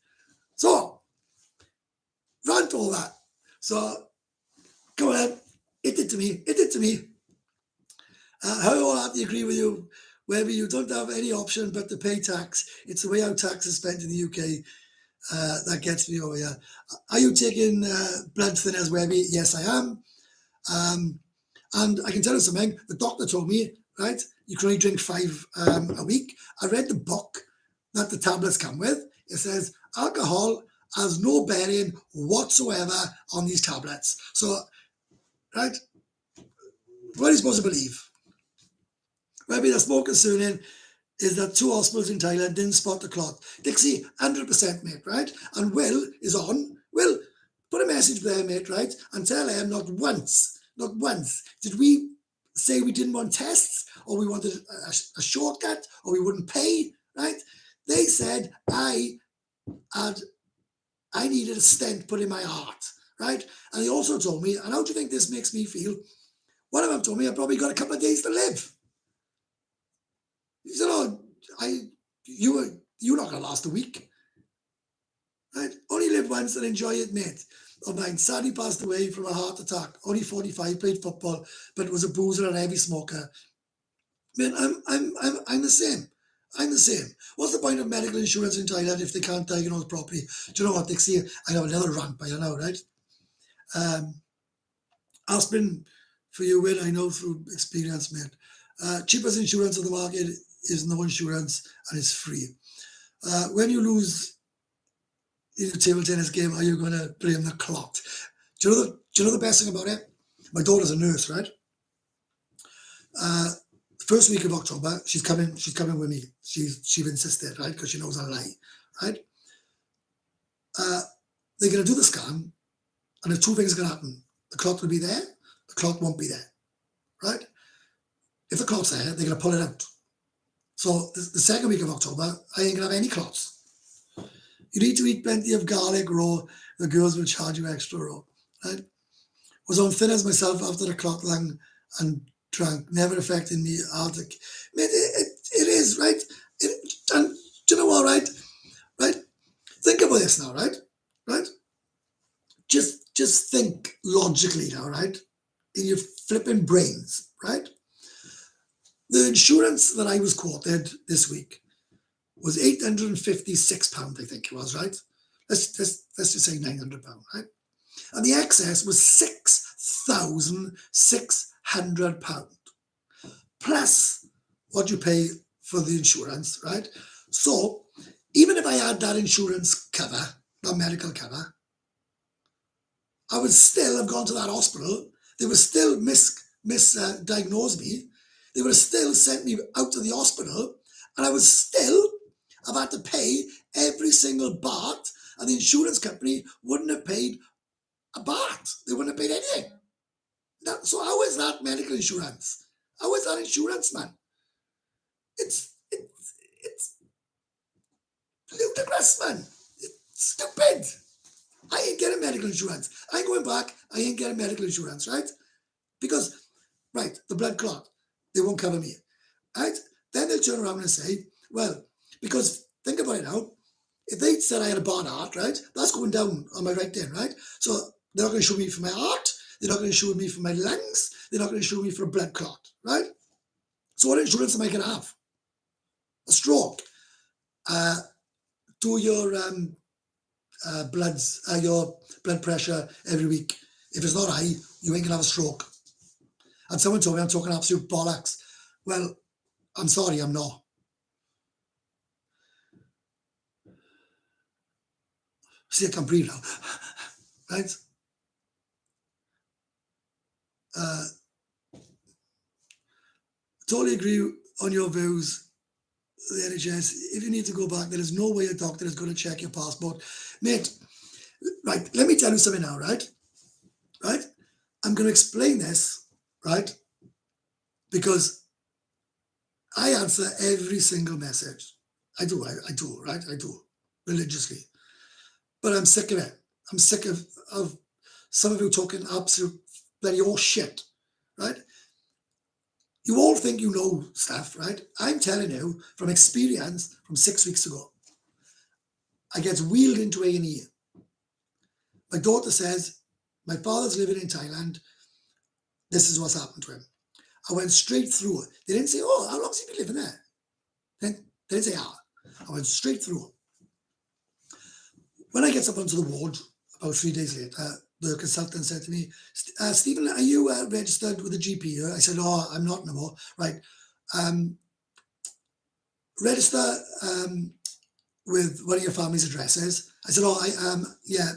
Speaker 1: So, rant all that. So, go ahead. It did to me. I wholeheartedly agree with you. Wherever you don't have any option but to pay tax, it's the way how tax is spent in the UK that gets me over here. Are you taking blood thinners, Webby? Yes, I am. And I can tell you something. The doctor told me, right, you can only drink 5 a week. I read the book that the tablets come with. It says alcohol has no bearing whatsoever on these tablets. So, right, what are you supposed to believe? Maybe that's more concerning is that 2 hospitals in Thailand didn't spot the clot. Dixie, 100%, mate, right? And Will is on. Will, put a message there, mate, right? And tell him not once did we say we didn't want tests or we wanted a shortcut or we wouldn't pay, right? They said I needed a stent put in my heart, right? And they also told me, and how do you think this makes me feel? One of them told me I probably got a couple of days to live. He said, oh, you're not going to last a week. Right? Only live once and enjoy it, mate. Of mine sadly passed away from a heart attack. Only 45, played football, but was a boozer and a heavy smoker. Man, I'm the same. I'm the same. What's the point of medical insurance in Thailand if they can't diagnose properly? Do you know what, Dixie? I have another rant by you now, right? Aspirin for you, Will, I know through experience, mate. Cheapest insurance on the market is no insurance and it's free. When you lose in a table tennis game, are you going to blame the clot? Do you know the best thing about it? My daughter's a nurse, right? first week of October, she's coming with me. She've insisted, right? Because she knows I lie, right? They're going to do the scan, and there's two things going to happen. The clot will be there, the clot won't be there, right? If the clot's there, they're going to pull it out. So the second week of October, I ain't going to have any clots. You need to eat plenty of garlic raw. The girls will charge you extra raw, right? Was on thin as myself after the clot lung and drank, never affected me. It is, right? And do you know what, right? Right? Think about this now, right? Right? Just think logically now, right? In your flipping brains, right? The insurance that I was quoted this week was £856, I think it was, right? Let's just say £900, right? And the excess was £6,600 plus what you pay for the insurance, right? So even if I had that insurance cover, that medical cover, I would still have gone to that hospital. They would still misdiagnose me. They would have still sent me out to the hospital, and I would still have had to pay every single baht, and the insurance company wouldn't have paid a baht. They wouldn't have paid anything. So how is that medical insurance? How is that insurance, man? It's ludicrous, man. It's stupid. I ain't getting medical insurance. I ain't going back. I ain't getting medical insurance, right? Because, right, the blood clot, they won't cover me, right? Then they'll turn around and say, well, because think about it now. If they said I had a bad heart, right, that's going down on my right then, right? So they're not going to show me for my heart. They're not going to show me for my lungs. They're not going to show me for a blood clot, right? So what insurance am I going to have? A stroke. Do your your blood pressure every week. If it's not high, you ain't gonna have a stroke. And someone told me I'm talking absolute bollocks. Well, I'm sorry, I'm not. See, I can breathe now, right? Totally agree on your views. The NHS, if you need to go back, there is no way a doctor is going to check your passport, mate. Right, let me tell you something now, right? Right, I'm going to explain this, right? Because I answer every single message. I do, right? I do, religiously. But I'm sick of it. I'm sick of some of you talking absolute bloody horse shit, right? You all think you know stuff, right? I'm telling you from experience from 6 weeks ago. I get wheeled into A&E. My daughter says, my father's living in Thailand. This is what's happened to him. I went straight through it. They didn't say, oh, how long's he been living there? They didn't say, ah. I went straight through it. When I get up onto the ward, about 3 days later, the consultant said to me, Stephen, are you registered with the GP? I said, oh, I'm not no more. Right. Register with one of your family's addresses. I said, oh, yeah,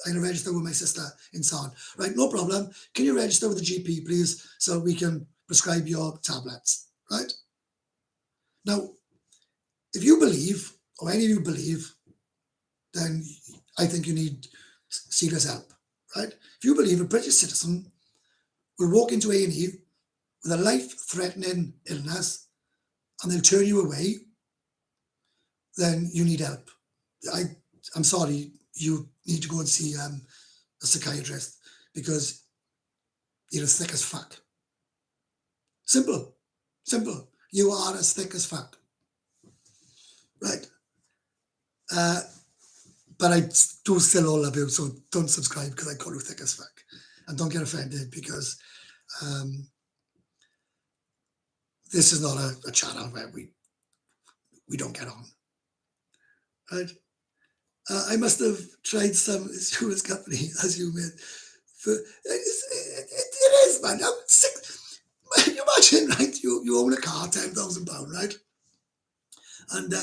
Speaker 1: I'm going to register with my sister in San. Right, no problem. Can you register with the GP, please, so we can prescribe your tablets, right? Now, if you believe, or any of you believe, then I think you need serious help, right? If you believe a British citizen will walk into A&E with a life-threatening illness and they'll turn you away, then you need help. I'm sorry, you need to go and see a psychiatrist because you're as thick as fuck. Simple. You are as thick as fuck. Right. But I do still all love you, so don't subscribe because I call you thick as fuck. And don't get offended because this is not a channel where we don't get on. Right? I must have tried some insurance company, as you meant. It is, man. I'm sick. You imagine, right? You own a car, £10,000, right? And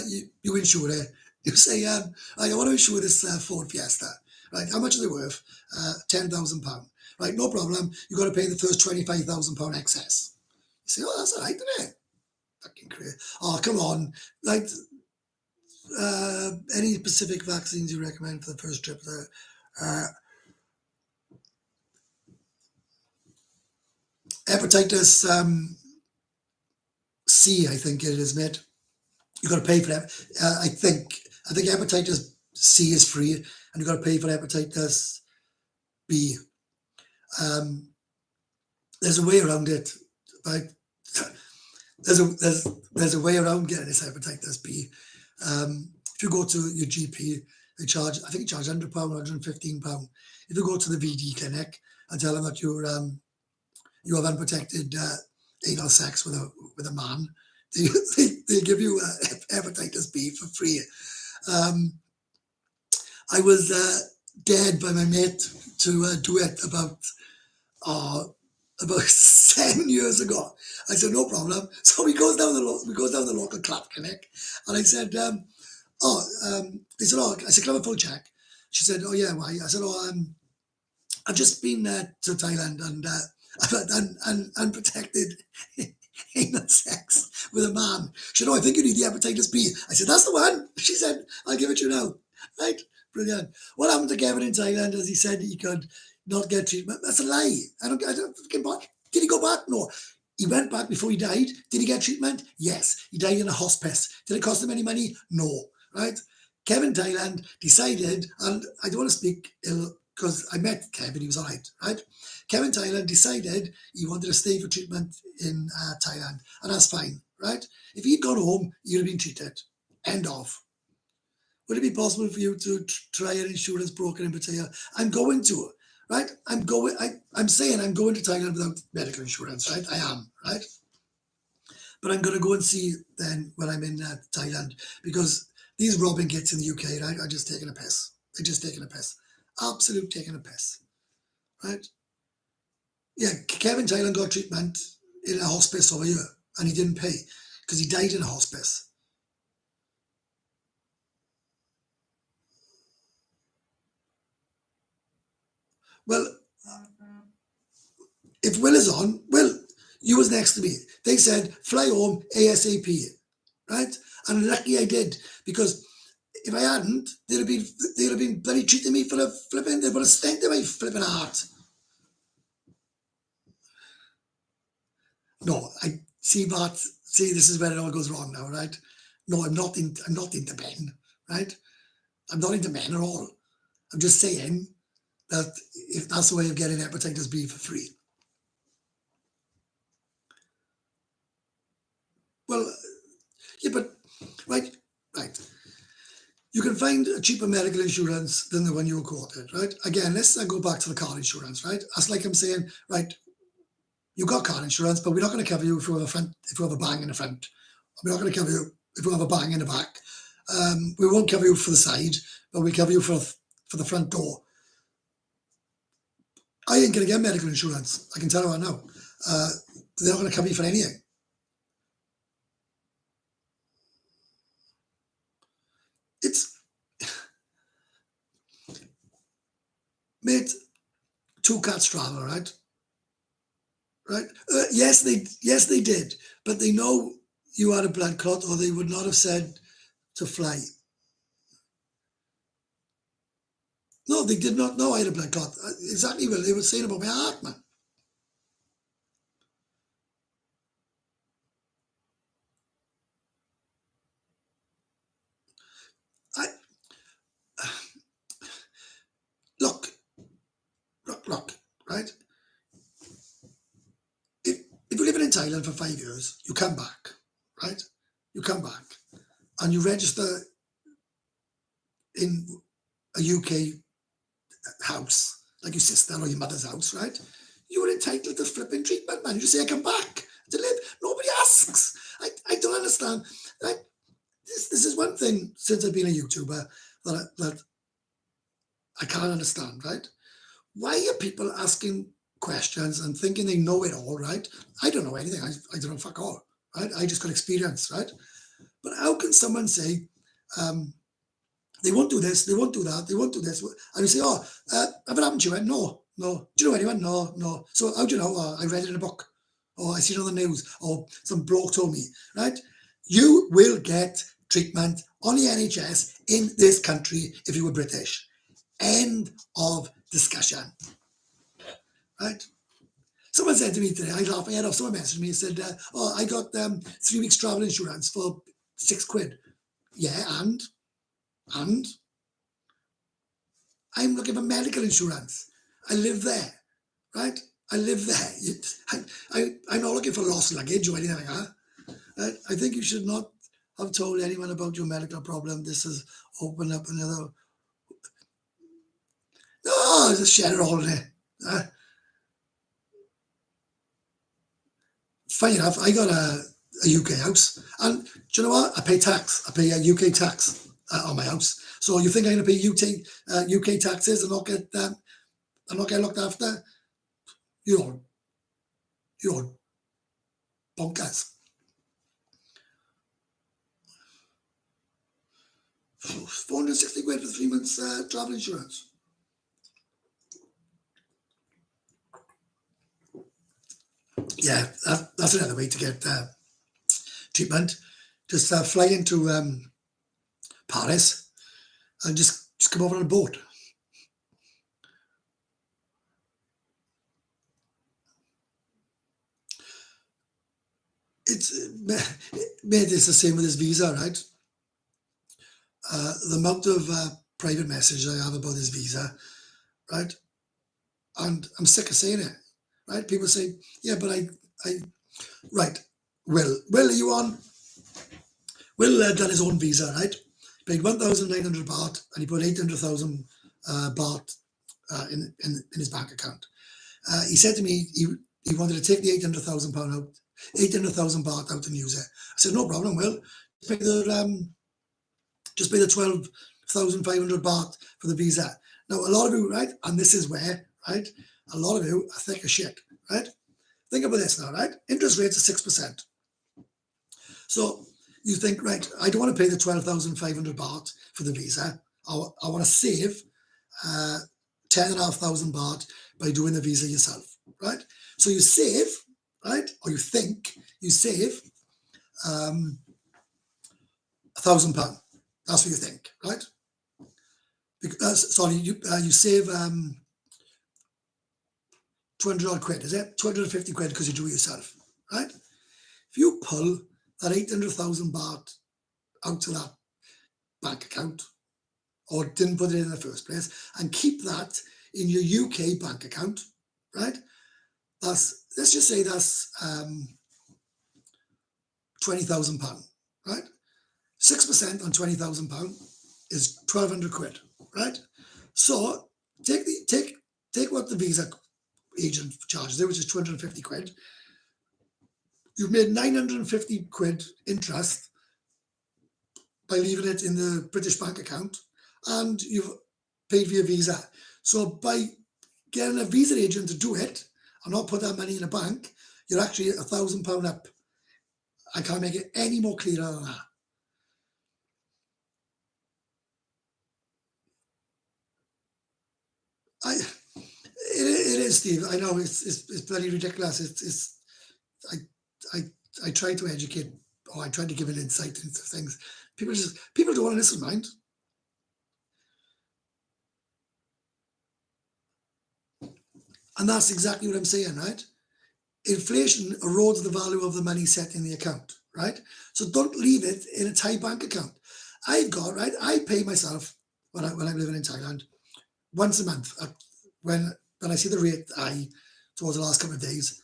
Speaker 1: you insure it. You say, I want to insure this Ford Fiesta. Right? How much are they worth? £10,000. Right? No problem. You've got to pay the first £25,000 excess. You say, oh, that's all right, isn't it? fucking crazy. Oh, come on. Like, any specific vaccines you recommend for the first trip there? Hepatitis C, I think it is, mate. You got to pay for that. I think hepatitis C is free, and you got to pay for hepatitis B. There's a way around it, right? There's a way around getting this hepatitis B. If you go to your GP, they charge, I think, £100, £115. If you go to the VD clinic and tell them that you have unprotected anal sex with a man, they give you hepatitis B for free. I was dared by my mate to do it about 7 years ago. I said, no problem. So we goes down the local club clinic, and I said, they said, I said, can I have a full check? She said, oh yeah, why? I said, I've just been to Thailand, and I've had unprotected anal sex with a man. She said, oh, I think you need the hepatitis B. I said, that's the one. She said, I'll give it to you now. Right? Brilliant. What happened to Kevin in Thailand, as he said he could not get treatment? That's a lie. I don't get back. Did he go back? No. He went back before he died. Did he get treatment? Yes. He died in a hospice. Did it cost him any money? No. Right? Kevin Thailand decided, and I don't want to speak ill because I met Kevin, he was all right? Kevin Thailand decided he wanted to stay for treatment in Thailand, and that's fine, right? If he'd gone home, he'd have been treated. End of. Would it be possible for you to try an insurance broker in Pattaya? I'm going to, right? I'm saying I'm going to Thailand without medical insurance, right? I am, right? But I'm going to go and see then when I'm in Thailand, because these robbing kits in the UK, right, are just taking a piss. They're just taking a piss. Absolute taking a piss, right? Yeah, Kevin Thailand got treatment in a hospice over here, and he didn't pay because he died in a hospice. Well, if Will is on, Will, you was next to me. They said, fly home ASAP, right? And lucky I did, because if I hadn't, they'd have been bloody treating me for the flipping, they would have stank to my flipping heart. No, I see that. See, this is where it all goes wrong now, right? No, I'm not into men, right? I'm not into men at all. I'm just saying that if that's the way of getting hepatitis B for free. Well, yeah, but right. You can find a cheaper medical insurance than the one you were quoted, right? Again, let's go back to the car insurance, right? That's like I'm saying, right, you got car insurance, but we're not going to cover you if you have a bang in the front. We're not going to cover you if you have a bang in the back. We won't cover you for the side, but we'll cover you for the front door. I ain't going to get medical insurance. I can tell you right now. They're not going to cover you for anything. It's, mate, 2 cats travel, right? Right? Yes, they did, but they know you had a blood clot, or they would not have said to fly. No, they did not know I had a blood clot. Exactly what they were saying about my heart, man. I look, right? If you're living in Thailand for 5 years, you come back, right? You come back and you register in a UK house, like your sister or your mother's house, right? You are entitled to flipping treatment, man. You just say, I come back to live. Nobody asks. I don't understand. Like, this is one thing since I've been a YouTuber that I can't understand, right? Why are people asking questions and thinking they know it all, right? I don't know anything. I don't know fuck all, right? I just got experience, right? But how can someone say, they won't do this, they won't do that, they won't do this? And you say, oh, have it happened to you? No. Do you know anyone? No. So how do you know? I read it in a book. or I seen it on the news, or some bloke told me, right? You will get treatment on the NHS in this country if you were British. End of discussion, right? Someone said to me today, I laughed my head off, someone messaged me and said, oh, I got 3 weeks travel insurance for £6. Yeah, and I'm looking for medical insurance. I live there, right? I live there. I'm not looking for lost luggage or anything like that. Right? I think you should not have told anyone about your medical problem. This has opened up another. No, just share it all there. Funny enough, I got a UK house, and do you know what? I pay tax. I pay a UK tax on my house. So you think I'm going to pay UK taxes and not get looked after? You're bonkers. 460 quid for 3 months travel insurance. Yeah, that's another way to get treatment. Just fly into Paris and just come over on a boat. It's mate, it's the same with this visa, right? The amount of private message I have about this visa, right? And I'm sick of saying it, right? People say, yeah, but I right. Will, are you on? Will done his own visa, right? He paid 1,900 baht and he put 800,000 baht in his bank account. He said to me he wanted to take the 800,000 pound out, 800,000 baht out and use it. I said, no problem, Will. Just pay the 12,500 baht for the visa. Now, a lot of you, right, and this is where, right, a lot of you are thick as shit, right? Think about this now, right? Interest rates are 6%. So you think, right, I don't want to pay the 12,500 baht for the visa. I want to save 10,500 baht by doing the visa yourself, right? So you save, right, or you think you save £1,000. That's what you think, right? Because, sorry, you save 200 odd quid, is it? 250 quid because you do it yourself, right? If you pull that 800,000 baht out of that bank account, or didn't put it in the first place, and keep that in your UK bank account, right? Let's just say that's £20,000, right? 6% on £20,000 is 1,200 quid, right? So take what the visa agent charges there, which is 250 quid. You've made 950 quid interest by leaving it in the British bank account, and you've paid for your visa. So by getting a visa agent to do it and not put that money in a bank, you're actually £1,000 up. I can't make it any more clearer than that. It is, Steve. I know it's bloody ridiculous. I try to educate, or I try to give an insight into things. People don't want to listen, mind. And that's exactly what I'm saying, right? Inflation erodes the value of the money set in the account, right? So don't leave it in a Thai bank account. I've got, right, I pay myself when I'm living in Thailand once a month. When I see the rate towards the last couple of days,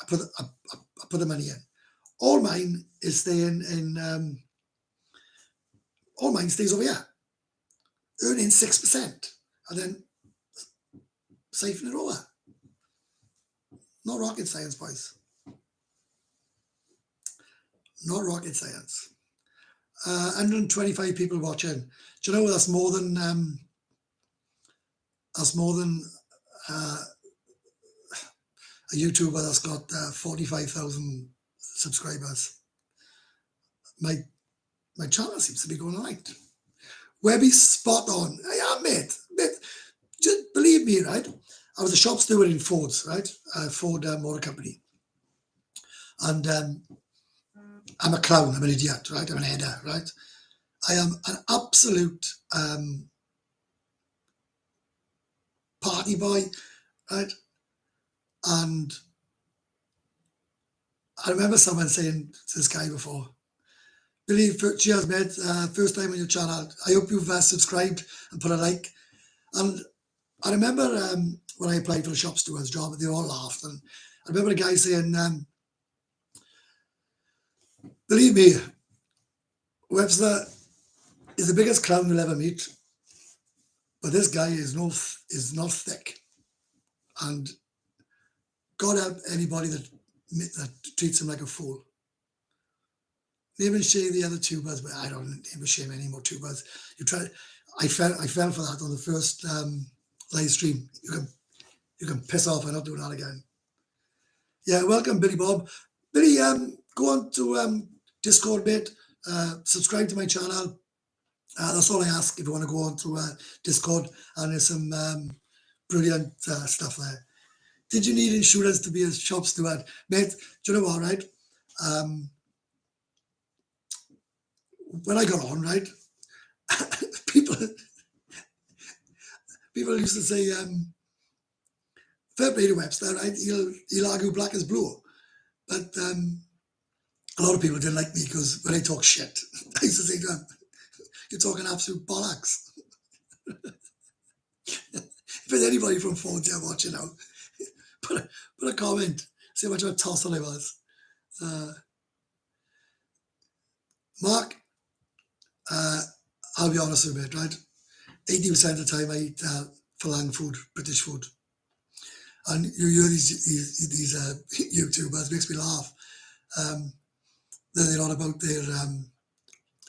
Speaker 1: I put the money in. All mine is staying in. All mine stays over here, earning 6%, and then siphon it over. Not rocket science, boys. Not rocket science. 125 people watching. Do you know that's more than a YouTuber that's got 45,000 subscribers. My channel seems to be going right. Webby's spot on. I am, mate. Just believe me, right? I was a shop steward in Ford's, right? Ford Motor Company. And I'm a clown, I'm an idiot, right? I'm an header, right? I am an absolute party boy, right? And I remember someone saying to this guy before, Billy, cheers, mate. First time on your channel. I hope you've subscribed and put a like. And I remember when I applied for the shop steward's job, they all laughed. And I remember a guy saying, believe me, Webster is the biggest clown you'll ever meet, but this guy is not thick. And God help anybody that treats him like a fool. Name and shame the other tubers, but I don't name and shame any more tubers. I fell for that on the first live stream. You can piss off. I'm not doing that again. Yeah, welcome, Billy Bob. Billy, go on to Discord, mate. Subscribe to my channel. That's all I ask if you want to go on to Discord, and there's some brilliant stuff there. Did you need insurance to be a shop steward? Mate, do you know what, right? When I got on, right, people used to say, fair play to Webster, right? He'll argue black is blue. But a lot of people didn't like me because when I talk shit, I used to say to them, you're talking absolute bollocks. If there's anybody from phones there watching now, put a comment, see how much of a tosser I was. Mark, I'll be honest with you, right? 80% of the time I eat Falang food, British food. And you hear these YouTubers, makes me laugh. They're on about their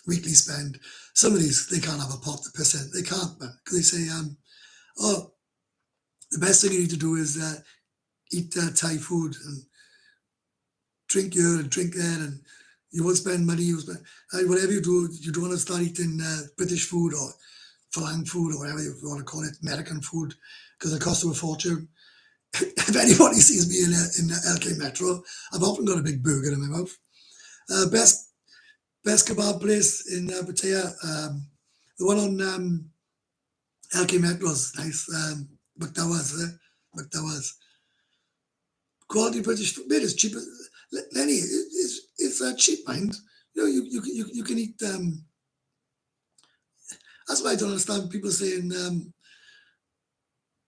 Speaker 1: weekly spend. Some of these, they can't have a pot to piss in. They can't, man. Because they say, oh, the best thing you need to do is eat Thai food and drink here and drink there, and you won't spend money. You spend whatever you do. You don't want to start eating British food or Falang food or whatever you want to call it, American food, because it costs you a fortune. If anybody sees me in LK Metro, I've often got a big burger in my mouth. Best kebab place in Pattaya, the one on LK Metro is nice. McDowell's. Quality British food, mate, is cheap. Lenny, it's cheap, mind. You know, you can eat. That's why I don't understand people saying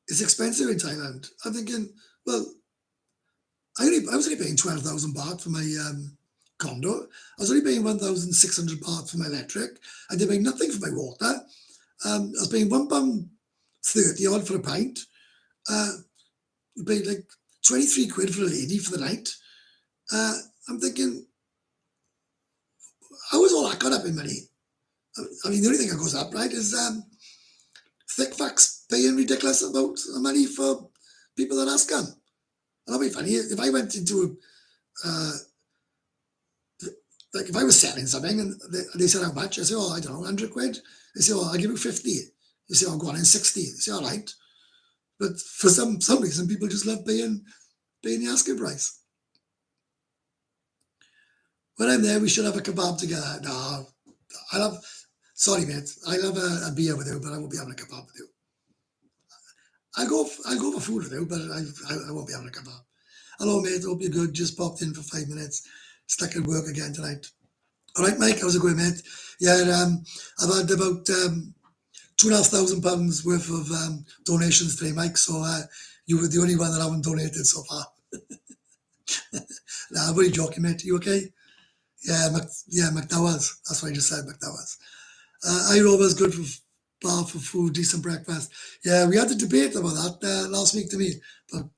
Speaker 1: it's expensive in Thailand. I'm thinking, well, I was only paying 12,000 baht for my condo. I was only paying 1,600 baht for my electric. I did pay nothing for my water. I was paying £1.30 odd for a pint. You paid like 23 quid for a lady for the night. I'm thinking, how is all that gone up in money? I mean, the only thing that goes up, right, is thick fucks paying ridiculous amounts of money for people that ask them. And that'd be funny if I went into like if I was selling something and they said how much, I say, oh, I don't know, 100 quid. They say, oh, I'll give you 50. You say, oh, go on in 60. They say, all right. But for some reason, people just love paying the asking price. When I'm there, we should have a kebab together. No, sorry, mate. I love a beer with you, but I won't be having a kebab with you. I'll go for food with you, but I won't be having a kebab. Hello, mate. Hope you're good. Just popped in for 5 minutes. Stuck at work again tonight. All right, Mike. How's it going, mate? Yeah, I've had about £2,500 worth of donations today, Mike. So you were the only one that I haven't donated so far. Nah, I'm really joking, mate. You okay? Yeah, McDowell's. That's what I just said, McDowell's. iRover's good for bar for food, decent breakfast. Yeah, we had a debate about that last week to me, about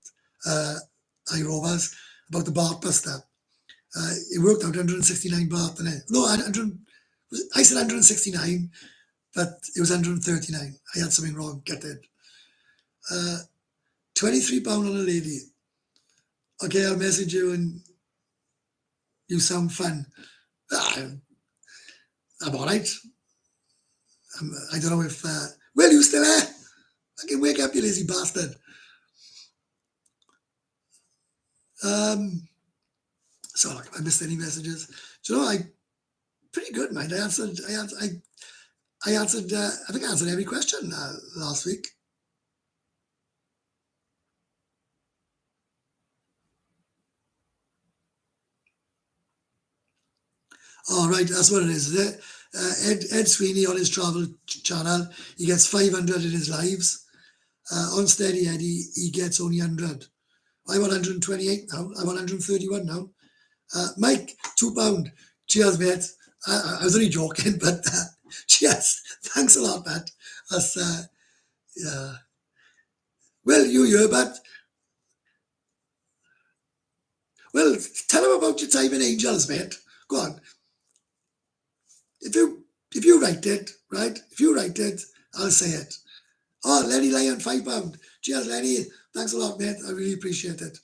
Speaker 1: iRover's, about the baht buster. It worked out 169 baht, didn't it? No, I said 169, but it was 139. I had something wrong, get it. £23 on a lady. Okay, I'll message you and you sound fun. I'm all right. I don't know if... Will you still there? I can wake up, you lazy bastard. So like, if I missed any messages, do you know, I pretty good, mate. I answered. I think I answered every question last week. All right, that's what it is it? Ed Sweeney on his travel channel, he gets 500 in his lives. On Steady Eddie, he gets only 100. I'm 128 now. I'm 131 now. Mike, £2. Cheers, mate. I was only joking, but cheers. Thanks a lot, Matt. That's, yeah. Well, but well, tell him about your time in Angels, mate. Go on. If you write it, right? If you write it, I'll say it. Oh, Lenny Lyon, £5. Cheers, Lenny. Thanks a lot, mate. I really appreciate it.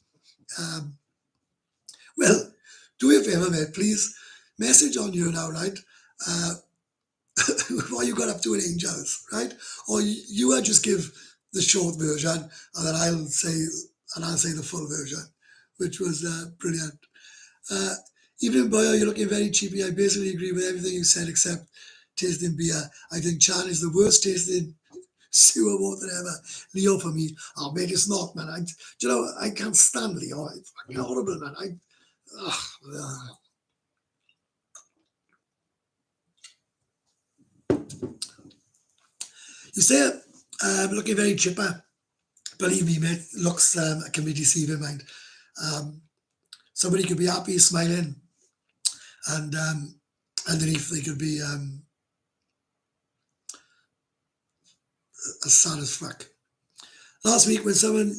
Speaker 1: Well, do me a favor, mate, please. Message on you now, right? What you got up to in Angels, right? Or you will just give the short version, and then I'll say the full version, which was brilliant. Evening boy, you're looking very cheapy. I basically agree with everything you said except tasting beer. I think Chan is the worst tasting sewer water ever. Leo for me. Oh, mate, it's not, man. Do you know, I can't stand Leo. It's fucking horrible, man. You say looking very chipper. Believe me, mate, looks can be deceiving, mind. Somebody could be happy, smiling, and underneath they could be as sad as fuck. Last week when someone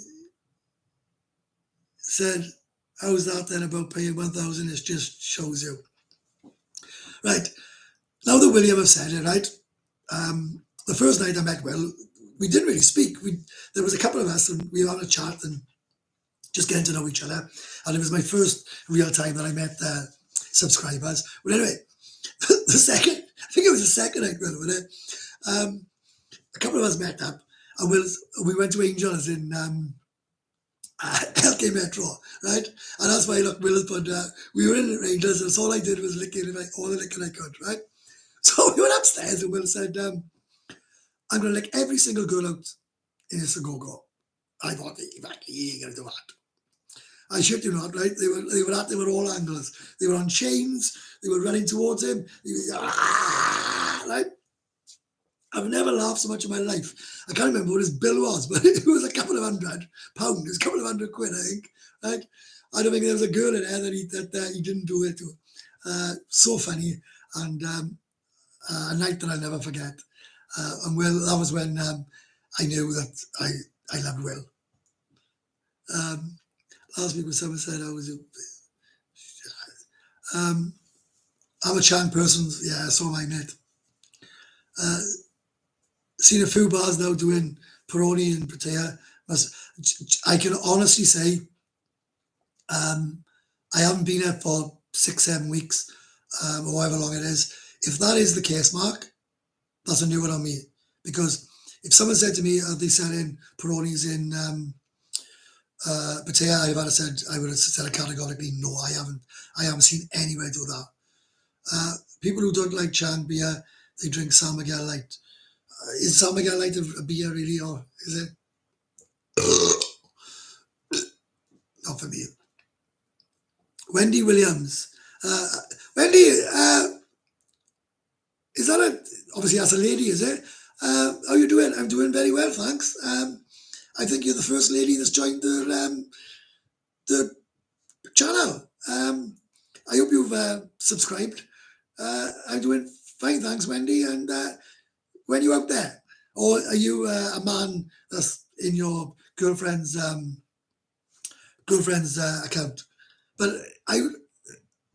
Speaker 1: said, how's that then about paying 1,000? It just shows you. Right, now that William have said it, right, the first night I met Will, we didn't really speak. There was a couple of us and we were on a chat and just getting to know each other. And it was my first real time that I met the subscribers. But anyway, I think it was the second night, wasn't it? A couple of us met up and we went to Angels in LK Metro, right? And that's why, look, Will put, we were in Angels and so all I did was licking all the licking I could, right? So we went upstairs and Will said, I'm going to lick every single girl out in this go-go. I thought, you ain't going to do that. I shit you not, right? They were all angles. They were on chains. They were running towards him. Right? I've never laughed so much in my life. I can't remember what his bill was, but it was a couple of £100. It was a couple of £100, I think. Right? I don't think there was a girl in there that he didn't do it to. So funny, and a night that I'll never forget. And Will, that was when I knew that I loved Will. Last week when someone said I was I'm a Chan person, yeah, so am I, mate. Seen a few bars now doing Peroni and Pattaya. I can honestly say I haven't been here for 6-7 weeks or however long it is. If that is the case, Mark, that's a new one on me. Because if someone said to me, are they selling Peronis in Pattaya, I would have said categorically, no, I haven't. I haven't seen anywhere do that. People who don't like Chang beer, they drink San Miguel Light. Is San Miguel Light a beer really, or is it? Not for me. Wendy Williams. Wendy, is that obviously that's a lady, is it? How are you doing? I'm doing very well, thanks. I think you're the first lady that's joined the channel. I hope you've subscribed. I'm doing fine, thanks, Wendy. And when are you out there? Or are you a man that's in your girlfriend's account? But do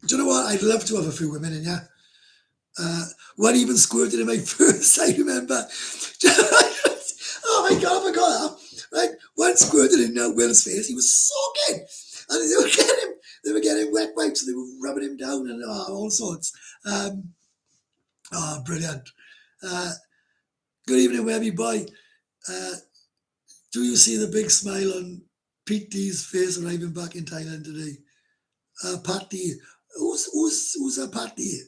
Speaker 1: you know what? I'd love to have a few women in, yeah. One even squirted in my first, I remember. Oh my God, I forgot that. Right? One squirted in Will's face. He was soaking. And they were getting wet wipes and they were rubbing him down and all sorts. Brilliant. Good evening, Webby boy. Do you see the big smile on Pete D's face arriving back in Thailand today? Patty. Who's a Patty?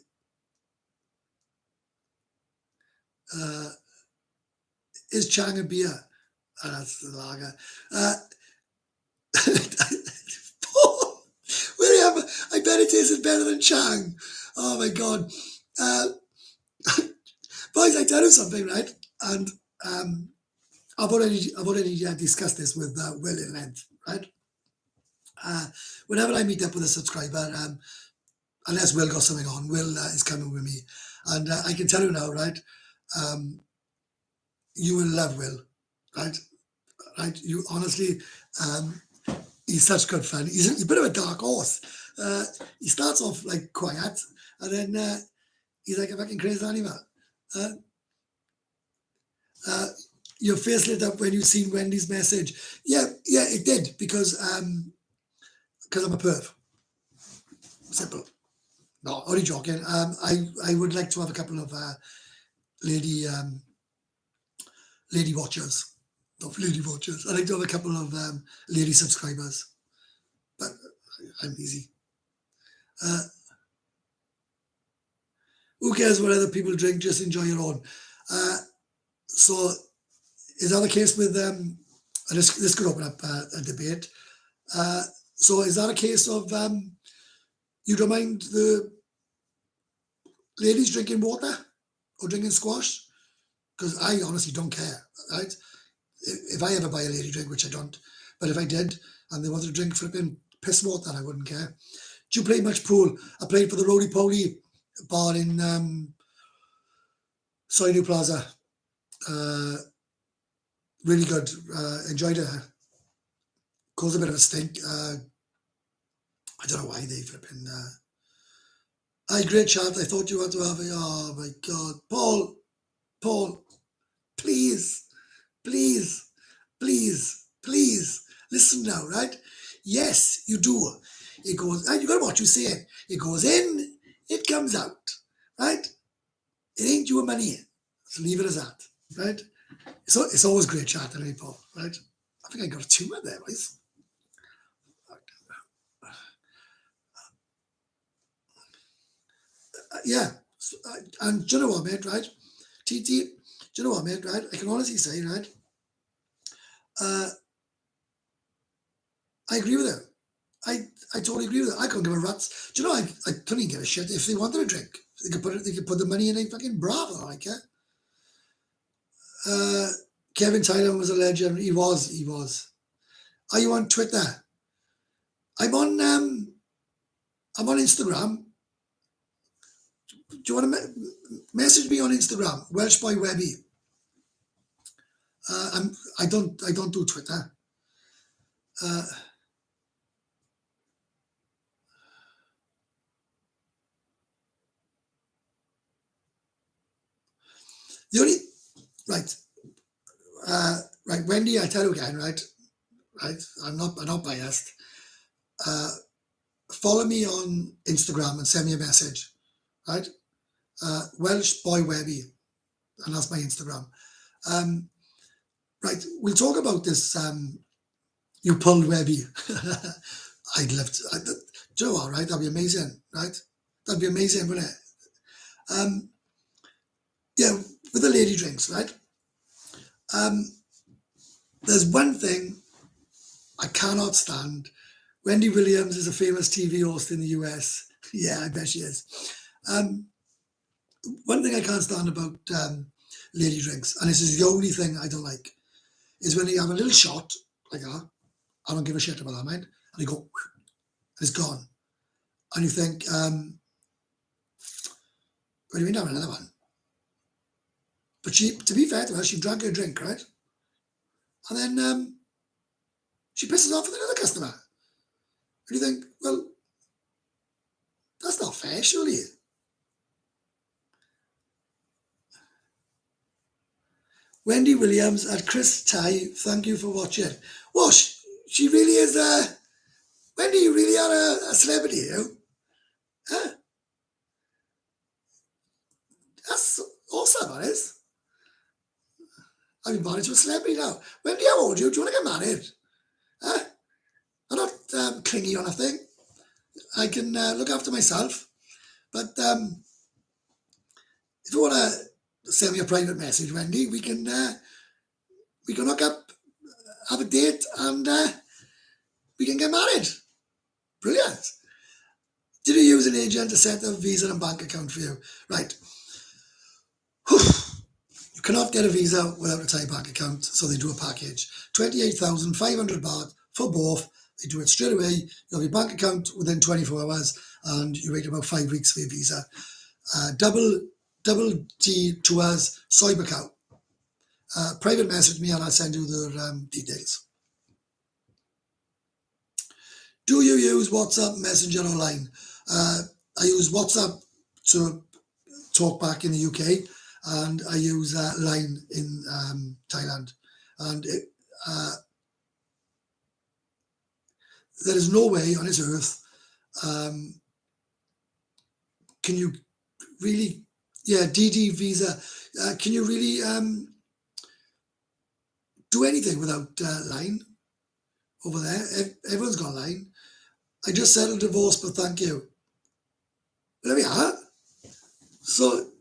Speaker 1: Is Chang a beer? That's the lager. William, I bet it tasted better than Chang. Oh my god. Uh, boys, I tell you something, right? And I've already discussed this with Will in length, right? Whenever I meet up with a subscriber, unless Will got something on, Will is coming with me, and I can tell you now, right? Um, you will love Will, right? Right? You honestly, um, he's such good fun. He's a bit of a dark horse. He starts off like quiet, and then he's like a fucking crazy animal. Uh, uh, your face lit up when you seen Wendy's message. Yeah, it did because I'm a perv. Simple. No, only joking. I would like to have a couple of lady lady watchers. Not lady watchers. I'd like to have a couple of lady subscribers, but I'm easy. Who cares what other people drink? Just enjoy your own. So is that the case with this could open up a debate. So is that a case of you don't mind the ladies drinking water or drinking squash? Because I honestly don't care, right? If I ever buy a lady drink, which I don't, but if I did and they wanted to drink flipping piss water, I wouldn't care. Do you play much pool? I played for the Roly Poly bar in Soy New Plaza. Really good. Enjoyed it. Caused a bit of a stink. I don't know why they flipping. Great chat. I thought you had to have it. Oh my god, Paul, please, please, please, listen now, right? Yes, you do. It goes, and you got to watch you say it. It goes in, it comes out, right? It ain't your money. So leave it as that, right? So it's always great chat, anyway, Paul, right? I think I got a tumor there, right? Yeah, and do you know what, mate, right? TT, do you know what, mate, right? I can honestly say, right? I agree with it. I totally agree with it. I couldn't give a rat's. Do you know, I couldn't even give a shit if they wanted a drink. They could put the money in a fucking Bravo, I care. Kevin Tyler was a legend. He was. Are you on Twitter? I'm on Instagram. Do you want to message me on Instagram? Welsh Boy Webby. I don't do Twitter. The only right, right, Wendy. I tell you again, right. I'm not biased. Follow me on Instagram and send me a message, right? Welsh Boy Webby, and that's my Instagram. Right, we'll talk about this. You pulled Webby. I'd love to. Do you know what, right? That'd be amazing, right? That'd be amazing, wouldn't it? Yeah, with the lady drinks, right? There's one thing I cannot stand. Wendy Williams is a famous TV host in the US. Yeah, I bet she is. One thing I can't stand about lady drinks, and this is the only thing I don't like, is when you have a little shot like that. I don't give a shit about that, mate. And you go, and it's gone. And you think, what do you mean have another one? But she, to be fair to her, she drank her drink, right? And then she pisses off with another customer. And you think, well, that's not fair, surely. Wendy Williams at Chris Ty, thank you for watching. Well, she really is Wendy, you really are a celebrity, you know? Huh? That's awesome, that is. I've been married to a celebrity now. Wendy, how old are you? Do you want to get married? Huh? I'm not clingy or nothing. I can look after myself. But if you want to send me a private message, Wendy, we can hook up, have a date, and we can get married. Brilliant. Did you use an agent to set up a visa and bank account for you? Right. You cannot get a visa without a Thai bank account, so they do a package. 28,500 baht for both. They do it straight away. You have your bank account within 24 hours, and you wait about 5 weeks for your visa. Double T tours, Cybercow. Private message me and I'll send you the details. Do you use WhatsApp, Messenger, or Line? I use WhatsApp to talk back in the UK, and I use Line in Thailand. And there is no way on this earth can you really, DD visa, can you really do anything without Line over there? Everyone's got Line. I just settled divorce, but thank you. There we are. So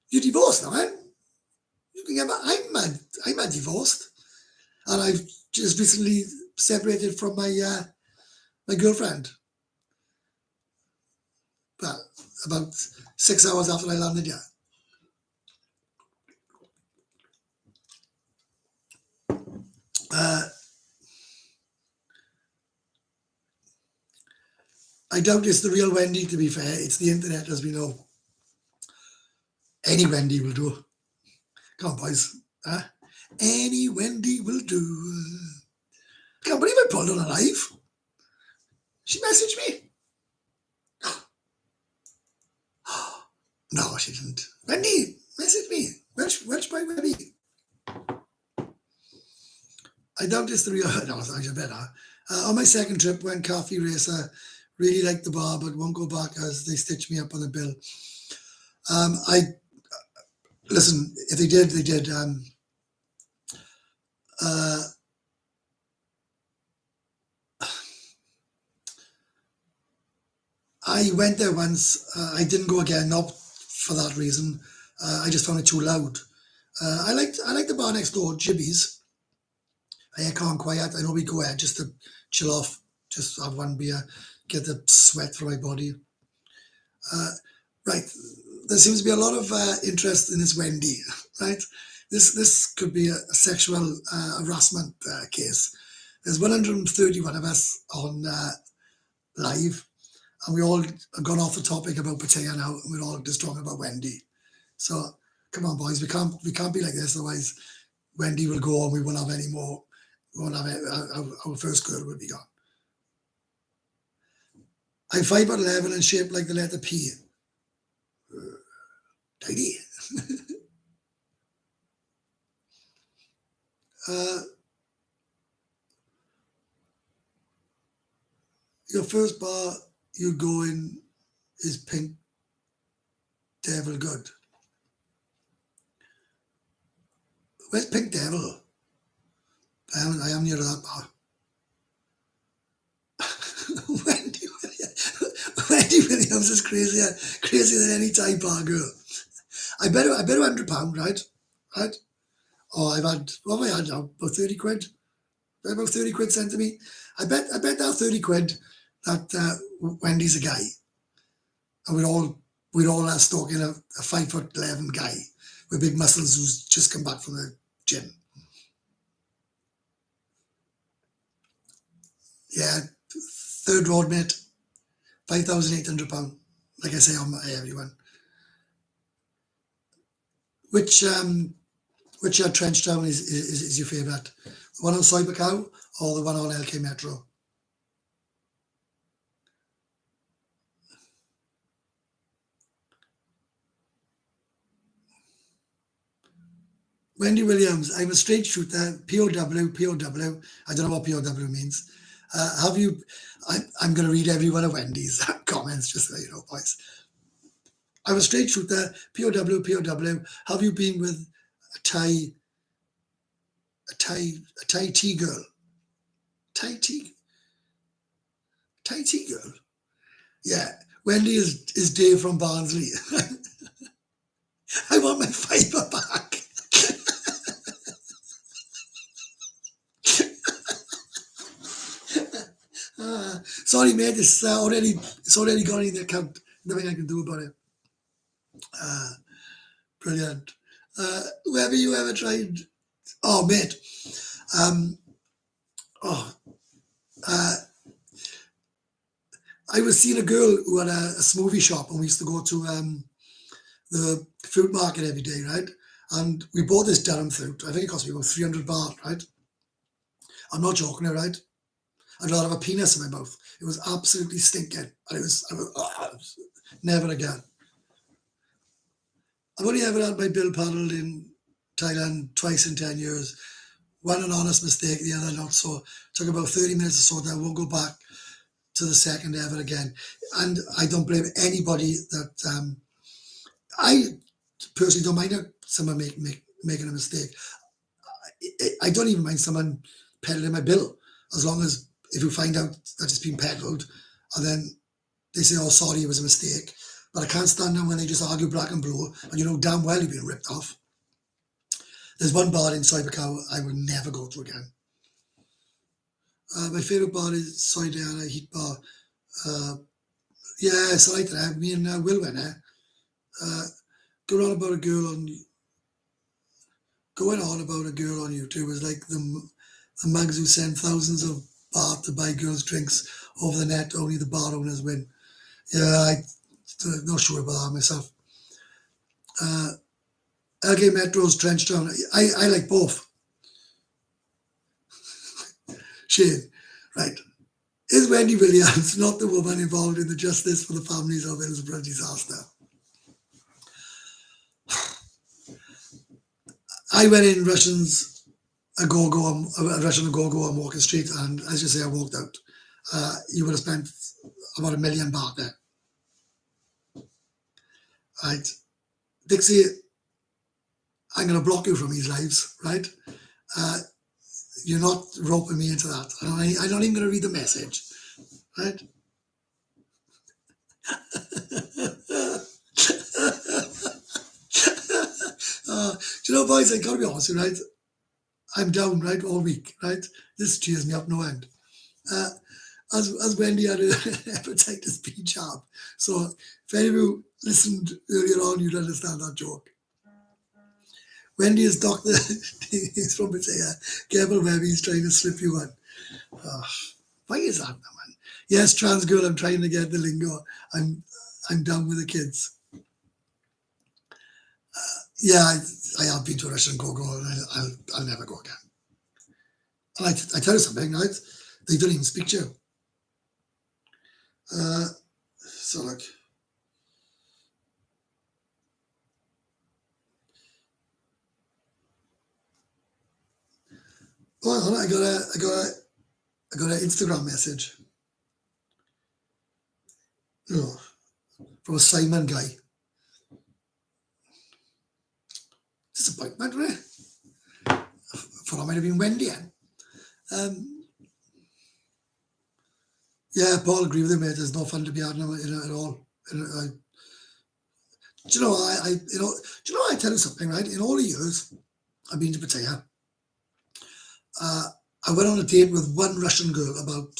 Speaker 1: you're divorced now, eh? You can get back. I'm a divorced, and I've just recently separated from my my girlfriend. Well, about 6 hours after I landed here. I doubt it's the real Wendy, to be fair. It's the internet, as we know. Any Wendy will do. Come on, boys. Huh? Any Wendy will do. I can't believe I pulled her alive. She messaged me. No, she didn't. Wendy, message me. Welsh by Wendy. I doubt it's the real. No, I better. On my second trip, went coffee racer. Really liked the bar, but won't go back as they stitched me up on the bill. Listen. If they did, they did. I went there once. I didn't go again, not for that reason. I just found it too loud. I liked the bar next door, Jibby's. Aircon quiet. I know we go there just to chill off, just have one beer, get the sweat from my body. Right. There seems to be a lot of interest in this Wendy, right? This could be a sexual harassment case. There's 131 of us on live, and we all have gone off the topic about Pattaya now, and we're all just talking about Wendy. So come on, boys, we can't be like this, otherwise Wendy will go on. We won't have any more. We won't have our first girl will be gone. I'm 5'11" and shaped like the letter P. Tidy. Your first bar you go in is Pink Devil Good. Where's Pink Devil? I am near that bar. Wendy Williams is crazier than any Thai bar girl. I bet £100, right? Right? Oh, what have I had now? About 30 quid? About 30 quid sent to me. I bet that 30 quid that Wendy's a guy. And we're all stalking a 5'11" guy with big muscles who's just come back from the gym. Yeah, third road, mate. £5,800. Like I say on everyone. Which trench town is your favourite? The one on Cybercow or the one on LK Metro? Wendy Williams, I'm a straight shooter, POW. I don't know what POW means. Have you, I'm going to read every one of Wendy's comments, just so you know, boys. I'm a straight shooter, POW. Have you been with a Thai tea girl? Thai tea girl? Yeah, Wendy is Dave from Barnsley. I want my fiver back. Sorry, mate. It's already gone in the account. Nothing I can do about it. Brilliant. Whoever you ever tried. Oh, mate. Um, oh, uh, I was seeing a girl who had a smoothie shop, and we used to go to the fruit market every day, right? And we bought this Durham fruit. I think it cost me about 300 baht, right? I'm not joking, right? I'd rather have a penis in my mouth. It was absolutely stinking. And never again. I've only ever had my bill paddled in Thailand twice in 10 years. One an honest mistake, the other not so. It took about 30 minutes to sort that. I won't go back to the second ever again. And I don't blame anybody that I personally don't mind someone making a mistake. I don't even mind someone peddling my bill, as long as if you find out that it's been peddled, and then they say, "Oh, sorry, it was a mistake." But I can't stand them when they just argue black and blue, and you know damn well you've been ripped off. There's one bar in Cybercow I will never go to again. My favourite bar is Soy Diana Heat Bar. Yeah, it's like that. Me and Will went there. Going on about a girl on YouTube is like the mugs who send thousands of baht to buy girls drinks over the net. Only the bar owners win. Yeah, I'm not sure about that myself. LK Metro's Trenchtown. I like both. Shane, right. Is Wendy Williams not the woman involved in the justice for the families of Hillsborough disaster? I went in Russians a Russian go-go on Walking Street, and as you say, I walked out. You would have spent about $1 million baht there. Right. Dixie, I'm going to block you from these lives, right? You're not roping me into that. I'm not even going to read the message, right? Do you know, boys, I got to be honest with you, right? I'm down, right, all week, right? This cheers me up no end. As Wendy had an hepatitis B jab. So if any of you listened earlier on, you'd understand that joke. Wendy is doctor. He's from Pattaya. Careful, baby, he's trying to slip you one. Why is that, man? Yes, trans girl, I'm trying to get the lingo. I'm done with the kids. Yeah, I have been to a Russian go-go, and I'll never go again. And I tell you something, right? They don't even speak to you. So look. Oh, I got an Instagram message. Oh, from a Simon guy. Disappointment, right? I thought I might have been Wendy. Yeah, Paul, agree with him, mate. There's no fun to be had in it at all. Do you know, I tell you something, right? In all the years I've been to Pattaya, I went on a date with one Russian girl about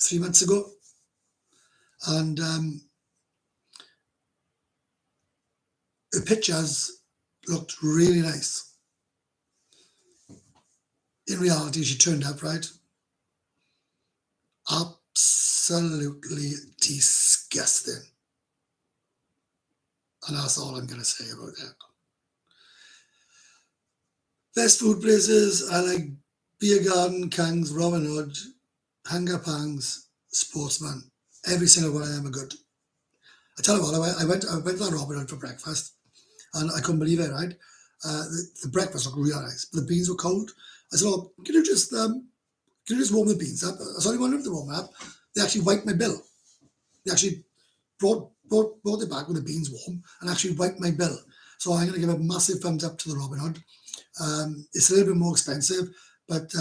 Speaker 1: 3 months ago. And her pictures looked really nice. In reality, she turned up, right? Absolutely disgusting. And that's all I'm going to say about that. Best food places, I like Beer Garden, Kang's, Robin Hood, Hunger Pangs, Sportsman. Every single one of them are good. I tell you what, I went to that Robin Hood for breakfast, and I couldn't believe it, right? The breakfast looked really nice, but the beans were cold. I said, "Oh, can you just warm the beans up?" I only wanted them to warm up. They actually wiped my bill. They actually brought it back with the beans warm and actually wiped my bill. So I'm going to give a massive thumbs up to the Robin Hood. It's a little bit more expensive, but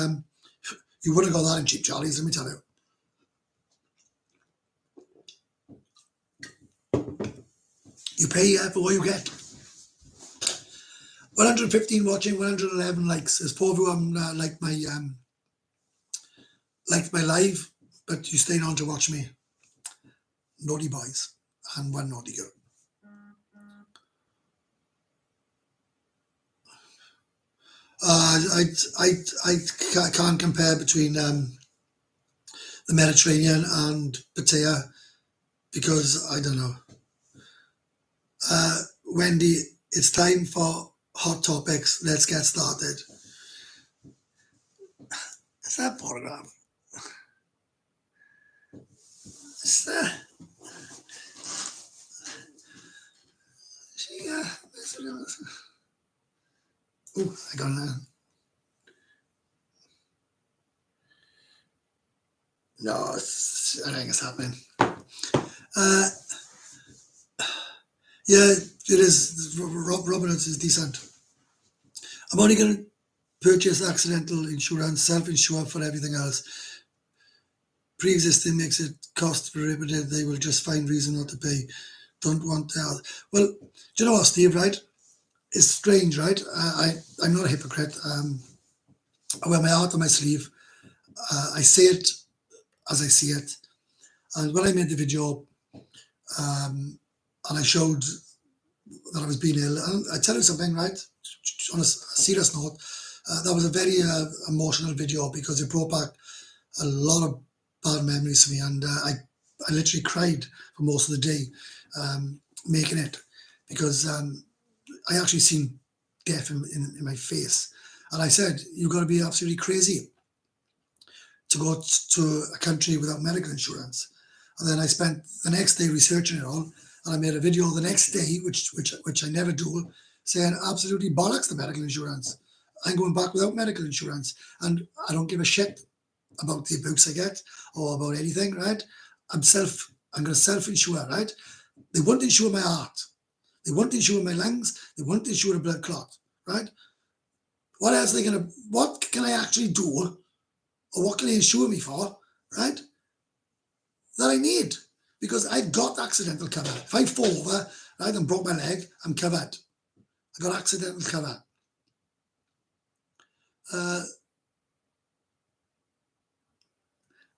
Speaker 1: you wouldn't have got that in Cheap Charlie's, let me tell you. You pay for what you get. 115 watching, 111 likes. There's 4 of you liked my live, but you stayed on to watch me. Naughty boys and 1 naughty girl. I can't compare between the Mediterranean and Pattaya because I don't know. Wendy, it's time for hot topics. Let's get started. Is that photograph? Is that? Oh, I got it. No, I think it's happening. Yeah, it is. Robin Hood is decent. I'm only going to purchase accidental insurance, self-insure for everything else. Pre-existing makes it cost prohibitive. They will just find reason not to pay. Don't want to. Well, do you know what, Steve, right? It's strange, right? I'm not a hypocrite. I wear my heart on my sleeve. I say it as I see it. And when I made the video and I showed that I was being ill, and I tell you something, right? On a serious note, that was a very emotional video because it brought back a lot of bad memories for me, and I literally cried for most of the day making it because I actually seen death in my face, and I said, "You've got to be absolutely crazy to go to a country without medical insurance." And then I spent the next day researching it all, and I made a video the next day, which I never do, saying absolutely bollocks the medical insurance. I'm going back without medical insurance, and I don't give a shit about the abuse I get or about anything, right? I'm going to self-insure, right? They won't insure my heart. They won't insure my lungs. They won't insure a blood clot, right? What else are they going to, what can I actually do, or what can they insure me for, right? That I need, because I've got accidental cover. If I fall over, right, and broke my leg, I'm covered. I got accidental cover.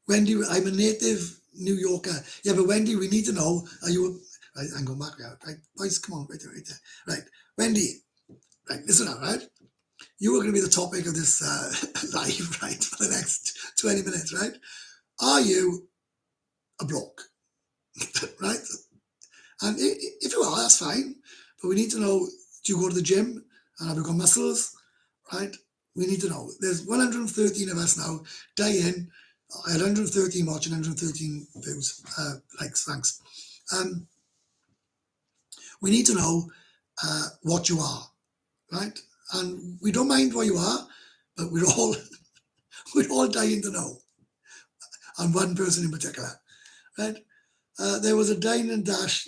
Speaker 1: Wendy, I'm a native New Yorker. Yeah, but Wendy, we need to know, are you, right, I'm going back out, right? Boys, come on, right there. Right, Wendy, right, listen up, right? You are going to be the topic of this live, right, for the next 20 minutes, right? Are you a bloke, right? And if you are, that's fine. But we need to know, do you go to the gym and have you got muscles, right? We need to know. There's 113 of us now. Day in, I had 113 watching, 113 views, likes, thanks. We need to know what you are, right? And we don't mind what you are, but we're all dying to know. And one person in particular, right? There was a dine and dash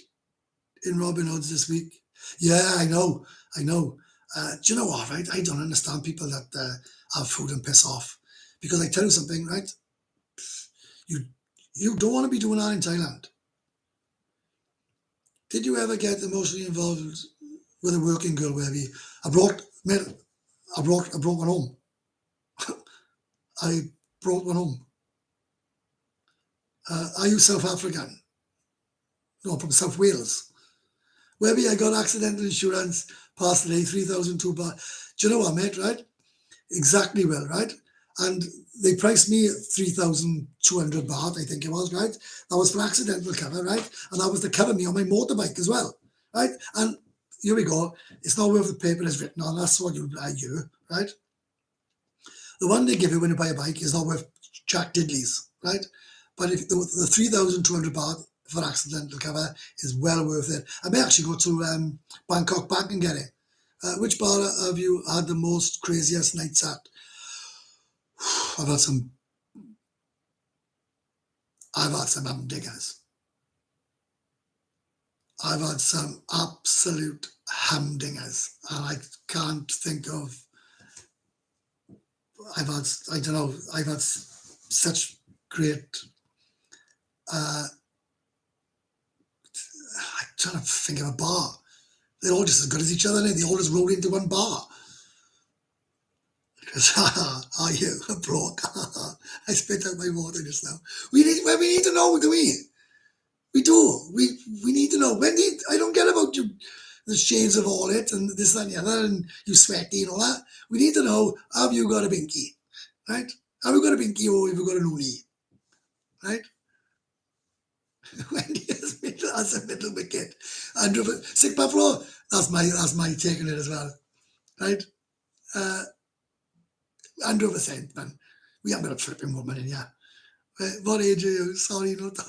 Speaker 1: in Robin Hood's this week. Yeah, I know. Do you know what, right? I don't understand people that have food and piss off. Because I tell you something, right? You don't want to be doing that in Thailand. Did you ever get emotionally involved with a working girl where I brought one home. I brought one home. Are you South African? No, from South Wales. Where I got accidental insurance past the day, 3,002 baht. Do you know what, mate, right? Exactly well, right? And they priced me 3,200 baht, I think it was, right? That was for accidental cover, right? And that was to cover me on my motorbike as well, right? And here we go. It's not worth the paper it's written on. That's what you right? The one they give you when you buy a bike is not worth Jack Diddley's, right? But if the 3,200 baht for accidental cover is well worth it. I may actually go to Bangkok Bank and get it. Which bar have you had the most craziest nights at? I've had some humdingers. I've had some absolute humdingers, and I can't think of. I've had such great. I trying to think of a bar. They're all just as good as each other, and they all just roll into one bar. Because, are you a broke? I spit out my water just now. We need to know, do we? We do. We need to know. I don't get about you, the shades of all it and this and the other, and you sweaty and all that. We need to know, have you got a binky? Right? Have you got a binky or have you got a loony? Right? Wendy has a middle wicket. Andrew, sick buffalo, that's my take on it as well. Right? 100%, man. We haven't got a flipping woman in here. What age are you? Sorry, not the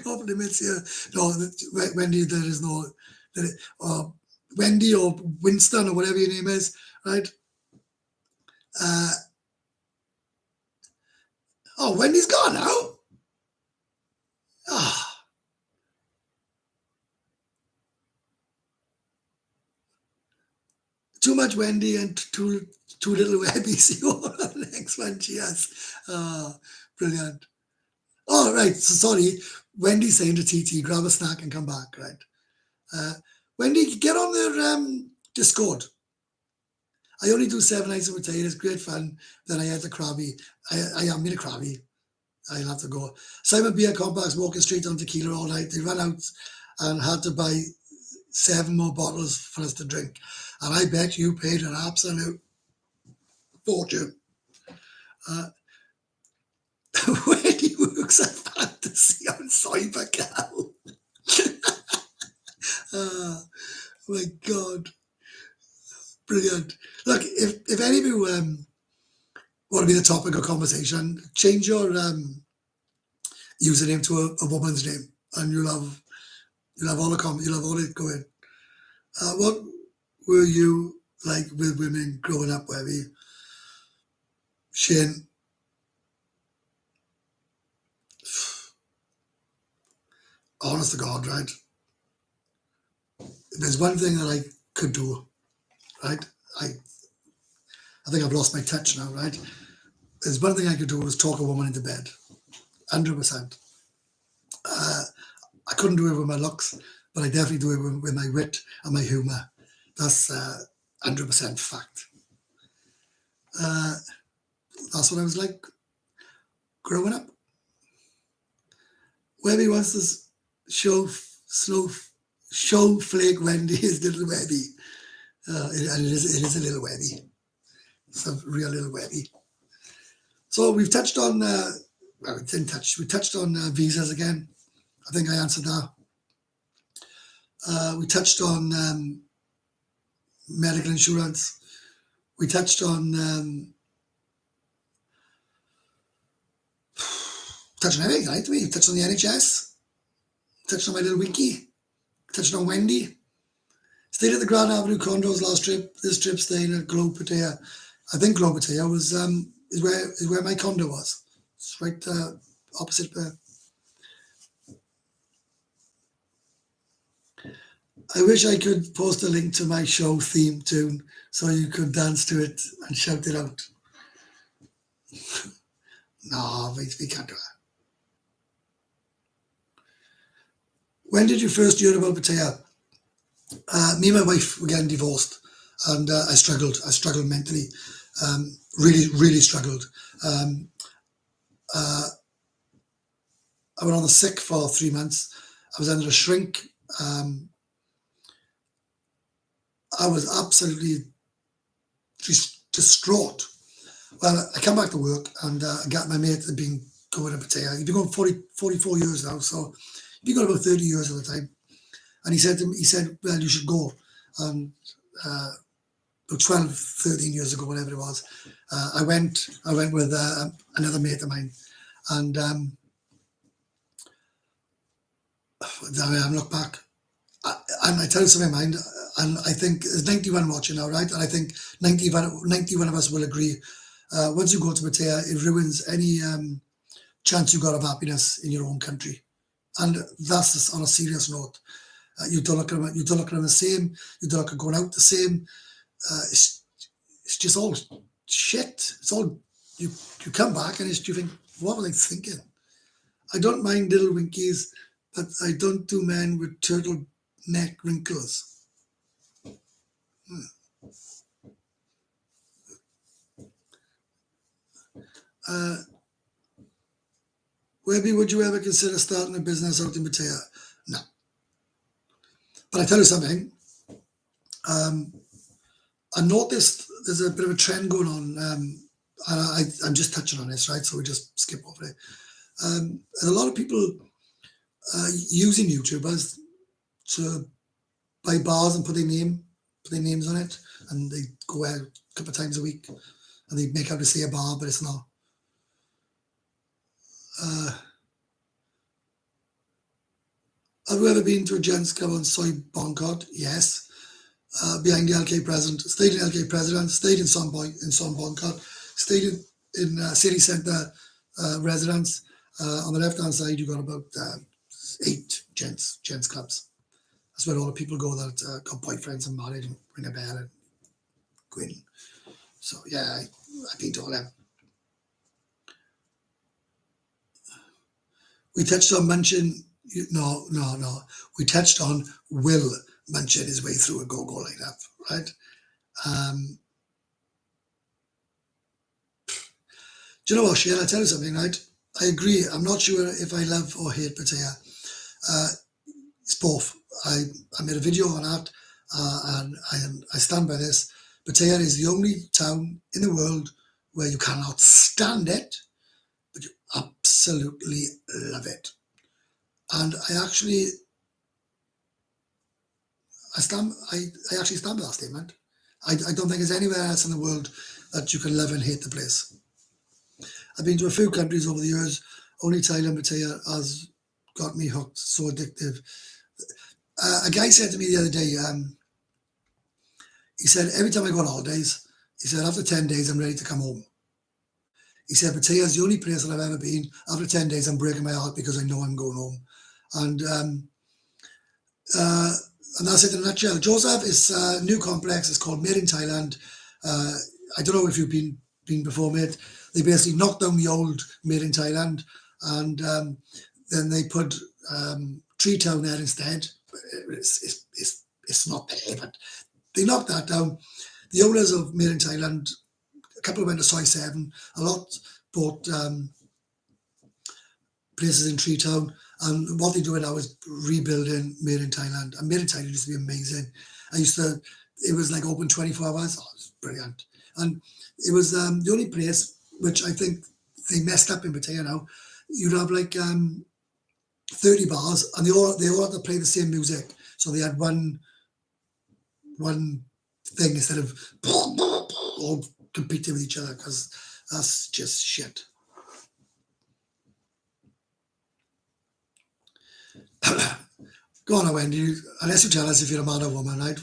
Speaker 1: off limits here. No, Wendy, there is no, Wendy or Winston or whatever your name is, right? Oh, Wendy's gone now. Ah, too much Wendy and too little Webby. See what the next one she has. Brilliant. Oh, right. So sorry. Wendy's saying to TT, grab a snack and come back, right? Wendy, get on the Discord. I only do 7 nights of potatoes. Great fun. Then I had the crabby. I am in a crabby. I'll have to go. Simon Beer Compacts walking straight on tequila all night. They ran out and had to buy 7 more bottles for us to drink. And I bet you paid an absolute fortune. When he works a fantasy on Cybercow. Oh my God. Brilliant. Look, if any of you want to be the topic of conversation, change your username to a woman's name, and you'll have all the comments, you'll have all it going. What were you like with women growing up, Webby? Shane? Honest to God, right? If there's one thing that I could do, right? I think I've lost my touch now, right? There's one thing I could do was talk a woman into bed, 100%. I couldn't do it with my looks, but I definitely do it with my wit and my humour. That's 100% fact. That's what I was like growing up. Webby wants to show flake Wendy his little Webby. And it is a little Webby. It's a real little Webby. So we've touched on, we touched on visas again. I think I answered that. We touched on medical insurance. We touched on everything, right? We touched on the NHS. Touched on my little Winky. Touched on Wendy. Stayed at the Grand Avenue condos last trip. This trip staying at Globe Pattaya. I think Globe Pattaya was is where my condo was. It's right opposite there. I wish I could post a link to my show theme tune so you could dance to it and shout it out. No, we can't do that. When did you first hear about Pattaya? Me and my wife were getting divorced, and I struggled. I struggled mentally, really struggled. I went on the sick for 3 months. I was under a shrink. I was absolutely distraught. Well, I come back to work and I got my mate that had been going to Pattaya. He'd been going 44 years now, so he'd been going about 30 years at the time. And he said to me, well, you should go. And about 12, 13 years ago, whatever it was, I went with another mate of mine. And I look back, and I tell you something in mind, and I think there's 91 watching now, right? And I think 91 of us will agree. Once you go to Pattaya, it ruins any chance you got of happiness in your own country. And that's just on a serious note. You don't look at them. You don't look at them the same. You don't look at going out the same. It's just all shit. It's all you come back and you think, what were they thinking? I don't mind little winkies, but I don't do men with turtle neck wrinkles. Webby, would you ever consider starting a business out in Pattaya? No. But I tell you something, I noticed there's a bit of a trend going on. I'm just touching on this, right? So we just skip over it. A lot of people using YouTubers to buy bars and put their names on it, and they go out a couple of times a week, and they make out to say a bar, but it's not. Have you ever been to a gents club on Soy Boncott? Yes. Behind the LK President, stayed in LK President, stayed in Son Boncott, stayed in city centre residence. On the left hand side, you got about 8 gents clubs. That's where all the people go that got boyfriends and married and ring a bell and go in. So yeah, I've been to all them. We touched on Munchin. No. We touched on Will Munchin his way through a go-go like that, right? Do you know what, Shane? I'll tell you something, right? I agree. I'm not sure if I love or hate Pattaya. It's both. I made a video on that, and I stand by this. Pattaya is the only town in the world where you cannot stand it, but you absolutely love it. And I actually stand by that statement. I don't think there's anywhere else in the world that you can love and hate the place. I've been to a few countries over the years. Only Thailand, Pattaya has got me hooked. So addictive. A guy said to me the other day, he said, every time I go on holidays, he said, after 10 days, I'm ready to come home. He said, Pattaya is the only place that I've ever been. After 10 days, I'm breaking my heart because I know I'm going home. And that's it in a nutshell. Joseph is a new complex. It's called Made in Thailand. I don't know if you've been before, mate. They basically knocked down the old Made in Thailand, and then they put Tree Town there instead. It's not there, but they knocked that down. The owners of Made in Thailand, a couple went to Soy 7, a lot bought places in Tree Town, and what they're doing now is rebuilding Made in Thailand. And Made in Thailand used to be amazing. It was like open 24 hours. Oh, it was brilliant. And it was the only place which I think they messed up in Pattaya now. You'd have like 30 bars, and they all had to play the same music. So they had one thing instead of all competing with each other, because that's just shit. Go on, Wendy. Unless you tell us if you're a man or woman, right?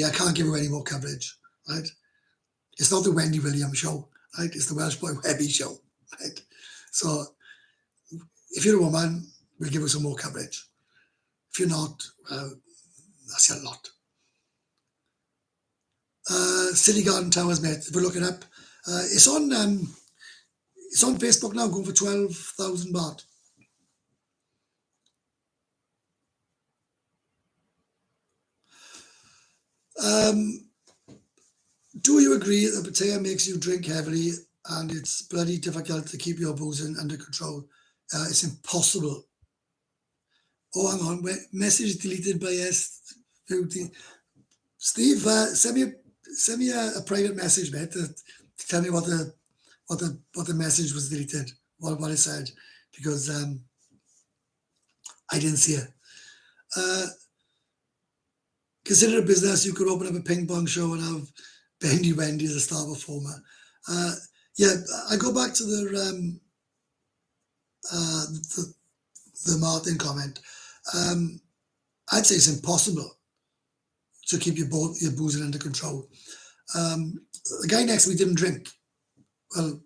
Speaker 1: I can't give you any more coverage, right? It's not the Wendy Williams show, right? It's the Welsh Boy Webby show, right? So if you're a woman, we'll give you some more coverage. If you're not, well, that's your lot. City Garden Towers, mate. If we look it up, it's on Facebook now, going for 12,000 baht. Do you agree that Pattaya makes you drink heavily and it's bloody difficult to keep your boozing under control? It's impossible. Oh, hang on. Message deleted by S. Steve, send me a private message, mate, to tell me what the message was deleted, what it said, because I didn't see it. Consider a business. You could open up a ping pong show and have Bendy Wendy as a star performer. Yeah, I go back to the Martin comment. I'd say it's impossible to keep your boozing under control. The guy next to me didn't drink. Well,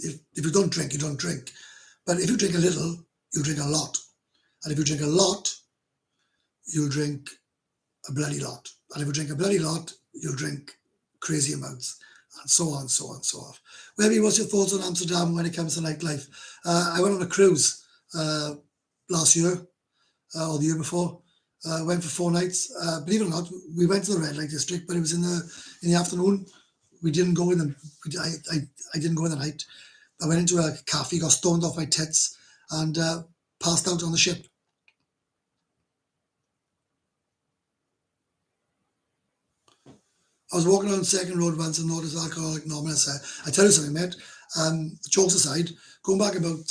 Speaker 1: if you don't drink, you don't drink. But if you drink a little, you'll drink a lot. And if you drink a lot, you'll drink a bloody lot. And if you drink a bloody lot, you'll drink crazy amounts, and so on, so on, so on. Webby, what's your thoughts on Amsterdam when it comes to nightlife? I went on a cruise last year. or the year before. Went for 4 nights. Believe it or not, we went to the red light district, but it was in the afternoon. We didn't go in the. I didn't go in the night. I went into a cafe, got stoned off my tits, and passed out on the ship. I was walking on Second Road once and noticed Alcoholic Anonymous. I tell you something, mate. Jokes aside, going back about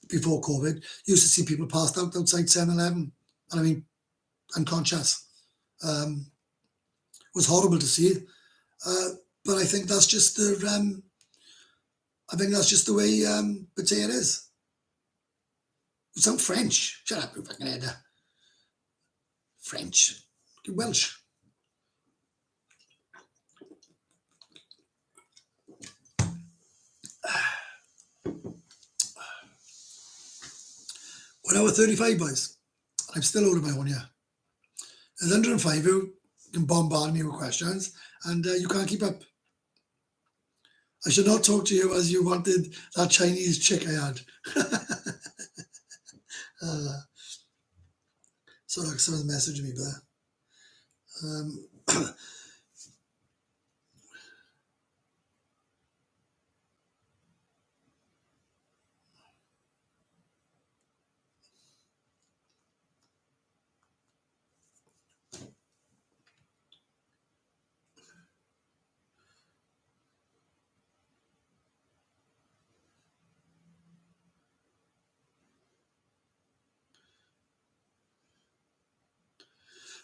Speaker 1: before COVID, used to see people passed out outside 7-Eleven, and I mean, unconscious. It was horrible to see, but I think that's just the. I think that's just the way Pattaya is. You sound French. Shut up, you fucking head. French. You're Welsh. When I was 35, boys, I'm still holding my own, yeah. There's 105 who can bombard me with questions, and you can't keep up. I should not talk to you as you wanted that Chinese chick I had. Sorry, someone's messaging me there.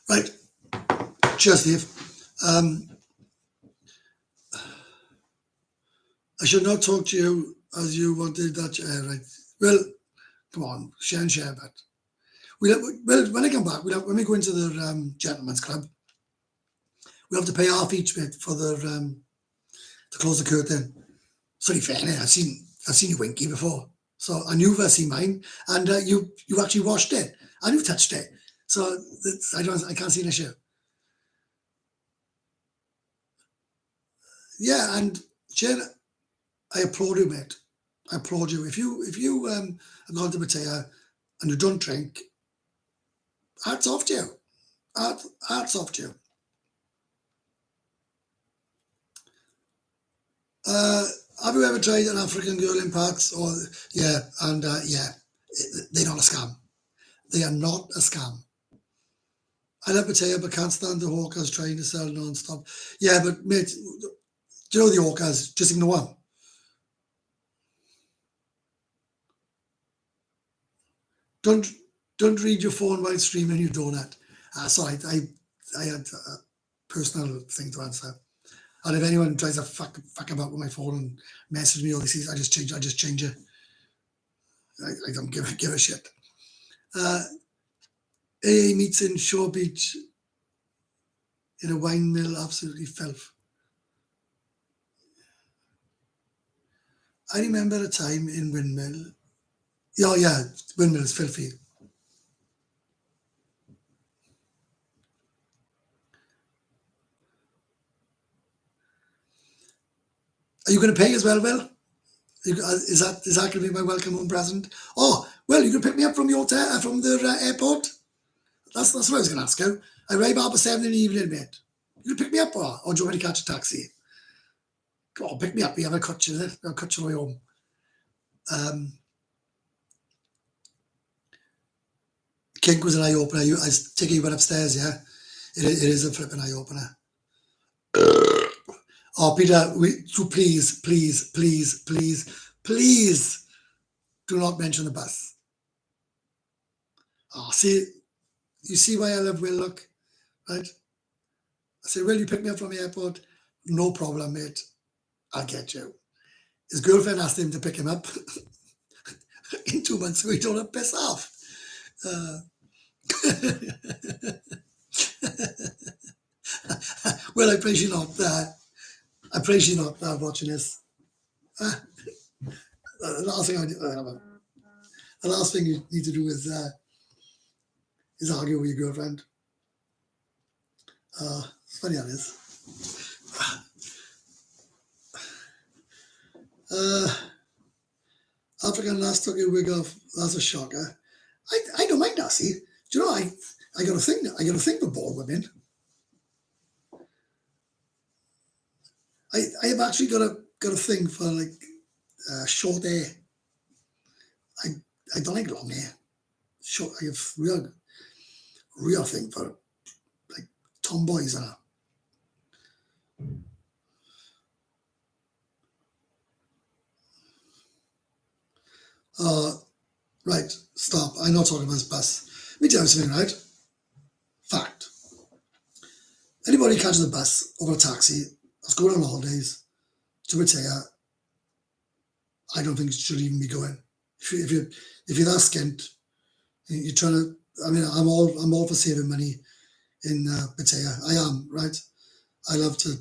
Speaker 1: Right. Cheers, Steve. I should not talk to you as you wanted that. Right. Well, come on, share, but well, when I come back, when we go into the gentleman's club, we have to pay half each bit for the to close the curtain. Sorry, fair, I've seen you winky before, so I knew you've seen mine, and you actually washed it and you touched it, so I can't see an issue. Yeah, and Jen, I applaud you, mate. I applaud you. If you have gone to Pattaya and you don't drink, hats off to you. Hats off to you. Have you ever tried an African girl in parts? Or yeah, and yeah, they're not a scam. They are not a scam. I love Pattaya, but can't stand the hawkers trying to sell non-stop. Yeah, but mate, do you know the hawkers? Just ignore them. Don't read your phone while streaming your donut. Sorry, I had a personal thing to answer. And if anyone tries to fuck about with my phone and message me all this, I just change it. I don't give a shit. AA meets in Shore Beach in a wine mill, absolutely filth. I remember a time in Windmill. Oh yeah, Windmill is filthy. Are you going to pay as well, Will? Is that going to be my welcome home present? Oh, well, you can pick me up from the hotel, from the airport. That's what I was going to ask you. I arrive half 7 in the evening, mate. You can pick me up, or do you want me to catch a taxi? Come on, pick me up. We have a cut you. I'll cut you way home. Kink was an eye opener. I take it you went upstairs, yeah. It is a flipping eye opener. Oh, Peter, please do not mention the bus. Oh, see, you see why I love Will, look, right? I said, Will, you pick me up from the airport? No problem, mate. I'll get you. His girlfriend asked him to pick him up in 2 months, so he told her, piss off. Well, I pray she's not. I pray she's not watching this. The last thing you need to do is argue with your girlfriend. It's funny how it is. African lass took your wig off. That's a shocker. I don't mind that, see. Do you know, I got a thing for bald women. I have actually got a thing for like short hair. I I don't like long hair. Short. I have real thing for like tomboys and that. Right, stop. I'm not talking about this bus. Let me tell you something, right? Fact. Anybody catches a bus or a taxi that's going on holidays to Pattaya, I don't think it should even be going. If you're that skint, you're trying to. I mean, I'm all for saving money in Pattaya. I am, right. I love to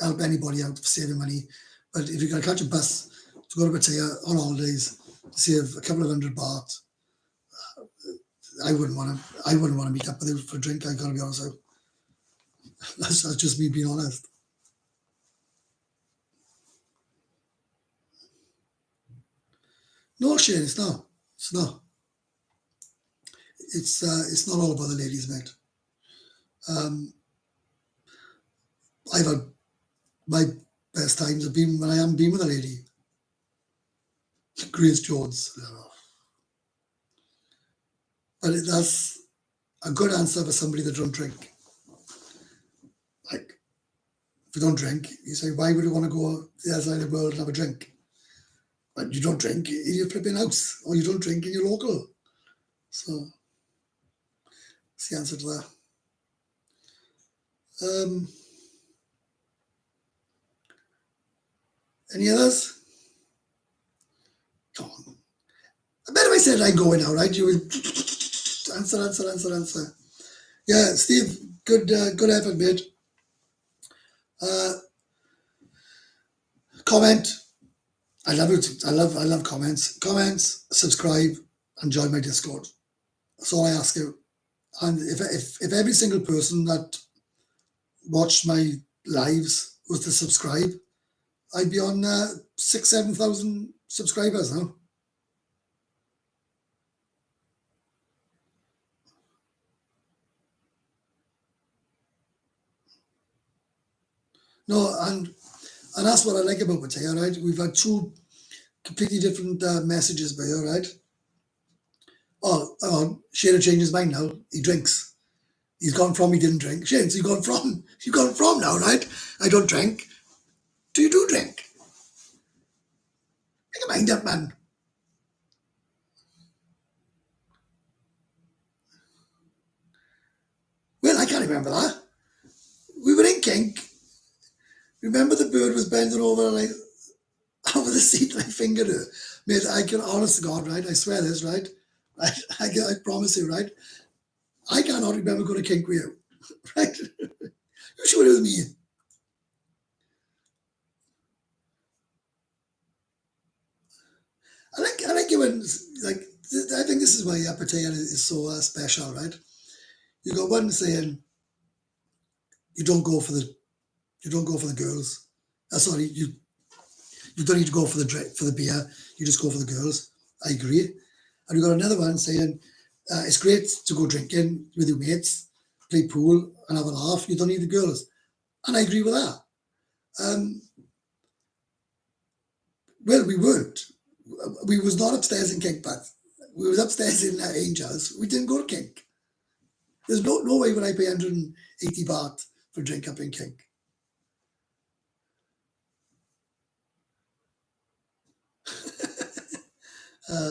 Speaker 1: help anybody out for saving money. But if you're going to catch a bus to go to Pattaya on holidays to save a couple of $100, I wouldn't want to. I wouldn't want to meet up with you for a drink. I got to be honest with you. That's just me being honest. No, Shane, it's not. It's not. It's not all about the ladies, mate. Um, I've had my best times have been when I haven't been with a lady. Grace Jones. But that's a good answer for somebody that don't drink. Like, if you don't drink, you say, why would you want to go to the other side of the world and have a drink? But you don't drink in your flipping house, or you don't drink in your local. So that's the answer to that. Any others? Come on. I bet if I said I'm going now, right? You would answer. Yeah, Steve, good effort, mate. Comment. I love it. I love comments. Comments, subscribe, and join my Discord. That's all I ask you. And if every single person that watched my lives was to subscribe, I'd be on 6,000-7,000 subscribers now. No, and that's what I like about Pattaya, right? We've had two completely different messages by here, right? Oh, Shane changed his mind now. He drinks. He's gone from he didn't drink. Shane, so you've gone from now, right? I don't drink. Do you do drink? Make your mind up, man. Well, I can't remember that. We were in kink. Remember the bird was bending over and over the seat and I fingered her. Mate, I can, honest to God, right? I swear this, right? I promise you, right? I cannot remember going to kink with you, right? You sure it was me? I like you when, like, I think this is why Pattaya is so special, right? You got one saying you don't go for the girls. Sorry, you don't need to go for the beer. You just go for the girls. I agree. And you got another one saying it's great to go drinking with your mates, play pool, and have a laugh. You don't need the girls, and I agree with that. Well, we weren't. We was not upstairs in Kink, but we was upstairs in Angels. We didn't go to Kink. There's no way would I pay 180 baht for a drink up in Kink.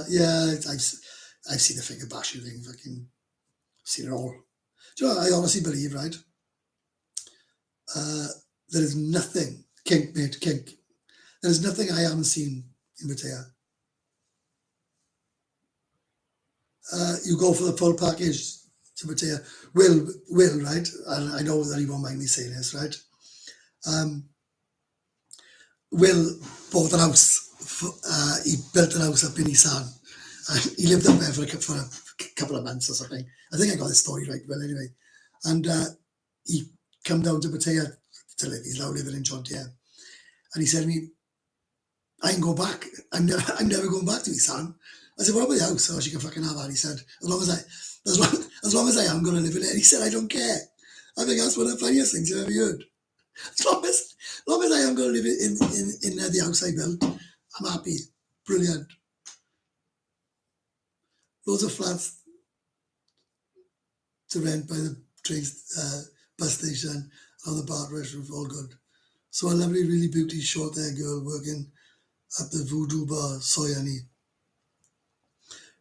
Speaker 1: Yeah, I've seen the finger bashing thing. Fucking seen it all. Do you know, I honestly believe, right? There is nothing Kink, mate, Kink. There is nothing I haven't seen in Pattaya. You go for the full package to Pattaya. Will, right? And I know that he won't mind me saying this, right? Will bought an house. He built an house up in Isan. He lived up there for a couple of months or something. I think I got the story right, well, anyway. And he come down to Pattaya to live. He's now living in Jodhpur. And he said to me, I can go back. I'm never going back to Isan. I said, what about the house? Oh, she can fucking have that. He said, as long as I am going to live in it. He said, I don't care. I think that's one of the funniest things you've ever heard. As long as I am going to live in the house I built, I'm happy. Brilliant. Loads of flats to rent by the train, bus station, and the bar restaurant, all good. So a lovely, really beauty short hair girl working at the Voodoo Bar, Soy Honey.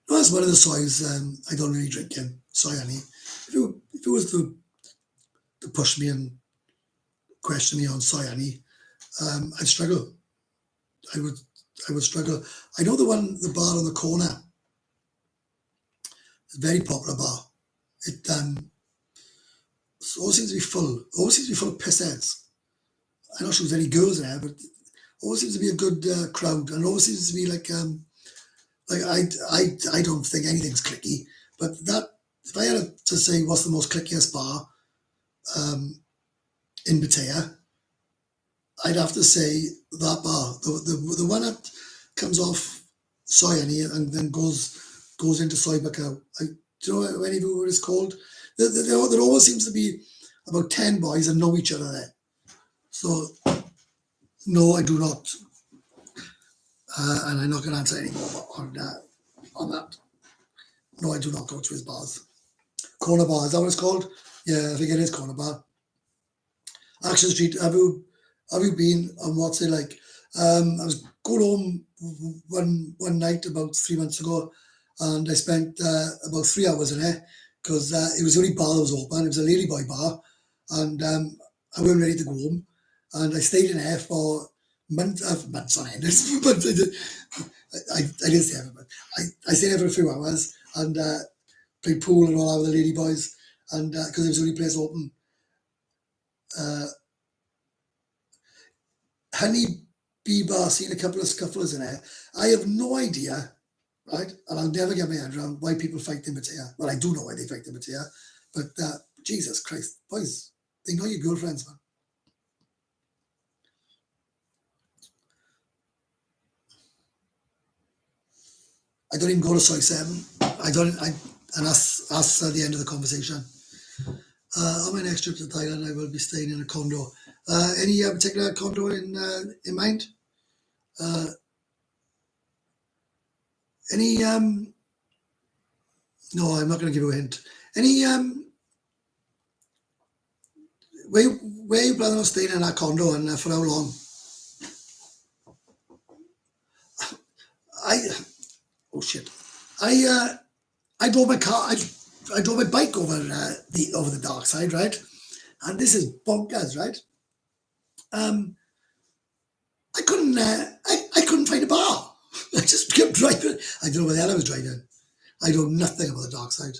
Speaker 1: No, that's one of the soys I don't really drink in, soy honey. If it was to push me and question me on soy honey, I'd struggle. I would struggle. I know the bar on the corner, is a very popular bar. It always seems to be full. Always seems to be full of pissheads. I'm not sure there's any girls in there, but always seems to be a good crowd, and always seems to be like I don't think anything's clicky, but that if I had to say what's the most clickiest bar in Pattaya, I'd have to say that bar, the one that comes off Soy Honey and then goes into Soy Bacau. Do you know any of what it's called? There always seems to be about 10 boys that know each other there. So no, I do not, and I'm not going to answer any more on that. No, I do not go to his bars. Corner Bar, is that what it's called? Yeah, I think it is Corner Bar. Action Street, have you been, and what's it like? I was going home one night about 3 months ago, and I spent about 3 hours in there because it was the only bar that was open. It was a ladyboy bar, and I wasn't ready to go home, and I stayed in there for months on end. But I didn't stay there, but I stayed there for a few hours and played pool and all that with the ladyboys, and because it was the only place open. Honey Bee Bar, seen a couple of scuffles in there. I have no idea, right? And I'll never get my head around why people fight in Pattaya. Well, I do know why they fight in Pattaya, but Jesus Christ, boys, they know your girlfriends, man. I don't even go to Soy 7. And that's the end of the conversation. On my next trip to Thailand, I will be staying in a condo. Any particular condo in mind? Any no, I'm not going to give you a hint. Any where you planning on staying in that condo, and for how long? Oh shit! I drove my car. I drove my bike over the dark side, right? And this is bonkers, right? I couldn't find a bar. I just kept driving. I don't know where the hell I was driving. I know nothing about the dark side.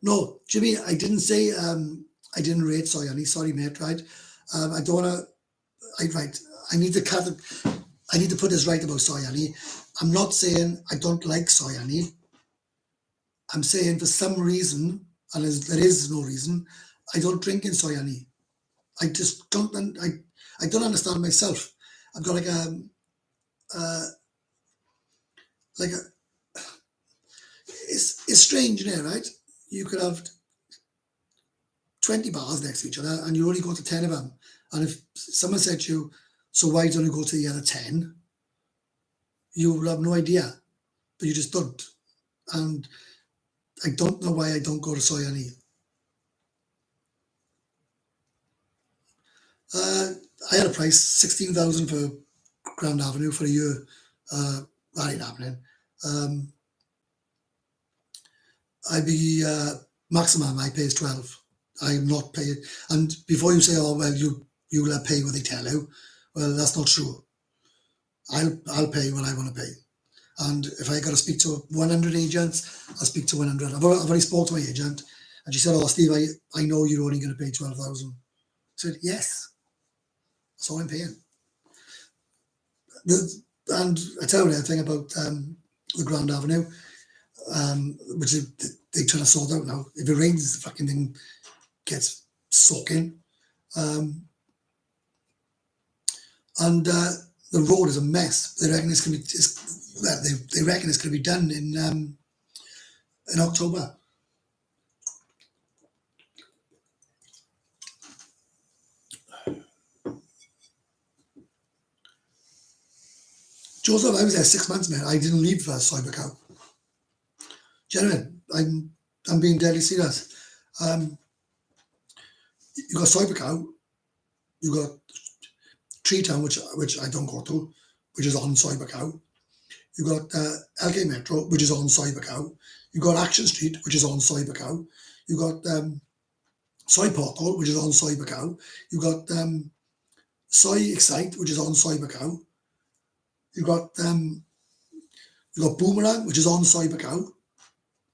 Speaker 1: No, Jimmy, I didn't say I didn't rate soy honey. Sorry, mate. Right? I don't want to. Right. I need to cut. I need to put this right about soy honey. I'm not saying I don't like soy honey. I'm saying for some reason, and there is no reason, I don't drink in soy honey. I just don't. I don't understand myself. I've got like it's strange, you know, right? You could have 20 bars next to each other and you only go to 10 of them. And if someone said to you, so why don't you go to the other 10? You will have no idea, but you just don't. And I don't know why I don't go to soy honey. I had a price, 16,000 for Grand Avenue for a year. That ain't happening. I'd be maximum I pay is 12. I'm not paying. And before you say, oh well, you'll pay what they tell you. Well, that's not true. I'll pay what I want to pay. And if I got to speak to 100 agents, I'll speak to 100. I've already spoke to my agent, and she said, "Oh, Steve, I know you're only going to pay 12,000." I said, "Yes, that's all I'm paying." And I tell you the thing about the Grand Avenue, which they're trying to sort out now. If it rains, the fucking thing gets soaking. And the road is a mess. They reckon it's going to be, they reckon it's going to be done in October. Joseph, I was there 6 months, man. I didn't leave Soybecow. Genuine. I'm being deadly serious. You got Soybecow, you got Treetown, which I don't go to, which is on Soybecow. You got LK Metro, which is on Soybecow. You got Action Street, which is on Soybecow. You got Soy Portal, which is on Soybecow. You got Soy Excite, which is on Soybecow. You got Boomerang, which is on Soybecow.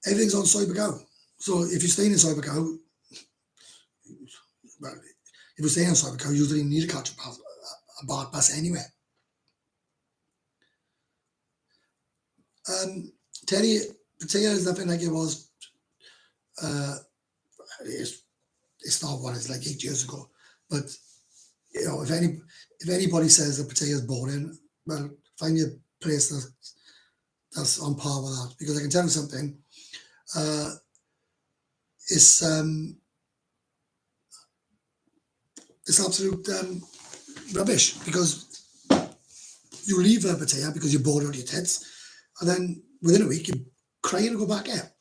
Speaker 1: Everything's on Soybecow. So if you're staying in Soybecow, well, if you're staying in Soybecow, you don't even need to catch a BART bus anyway. Terry, Pattaya is nothing like it was. It's not what it's like 8 years ago. But you know, if anybody says that Pattaya is boring, well, find you a place that's on par with that. Because I can tell you something. It's absolute rubbish, because you leave Pattaya because you're bored out of your tits, and then within a week you're crying to go back here.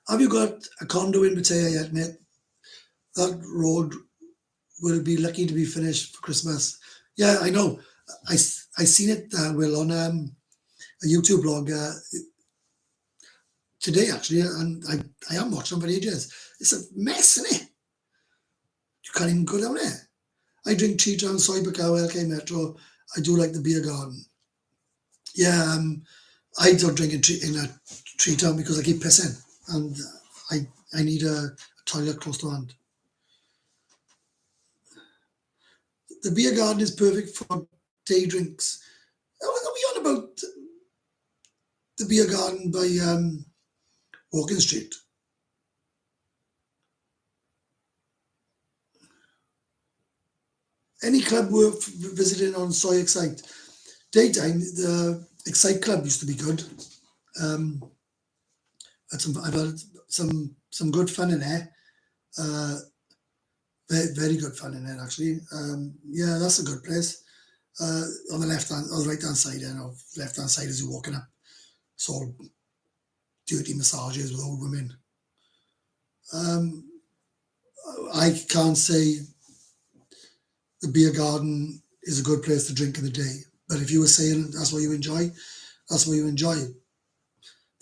Speaker 1: Have you got a condo in Pattaya yet, mate? That road will be lucky to be finished for Christmas. Yeah, I know. I seen it, Will, on a YouTube blog today, actually, and I haven't watched them for ages. It's a mess, isn't it? You can't even go down there. I drink Treetown, Soybecow, LK Metro. I do like the beer garden. Yeah, I don't drink in Treetown because I keep pissing, and I need a toilet close to hand. The beer garden is perfect for day drinks. Are we on about the beer garden by Walking Street? Any club worth visiting on Soy Excite? Daytime, the Excite Club used to be good. I've had some good fun in there. Very, very good fun in there, actually. Yeah, that's a good place. On the left hand, or the right hand side, left hand side as you're walking up. It's all dirty massages with old women. I can't say the beer garden is a good place to drink in the day, but if you were saying that's what you enjoy, that's what you enjoy.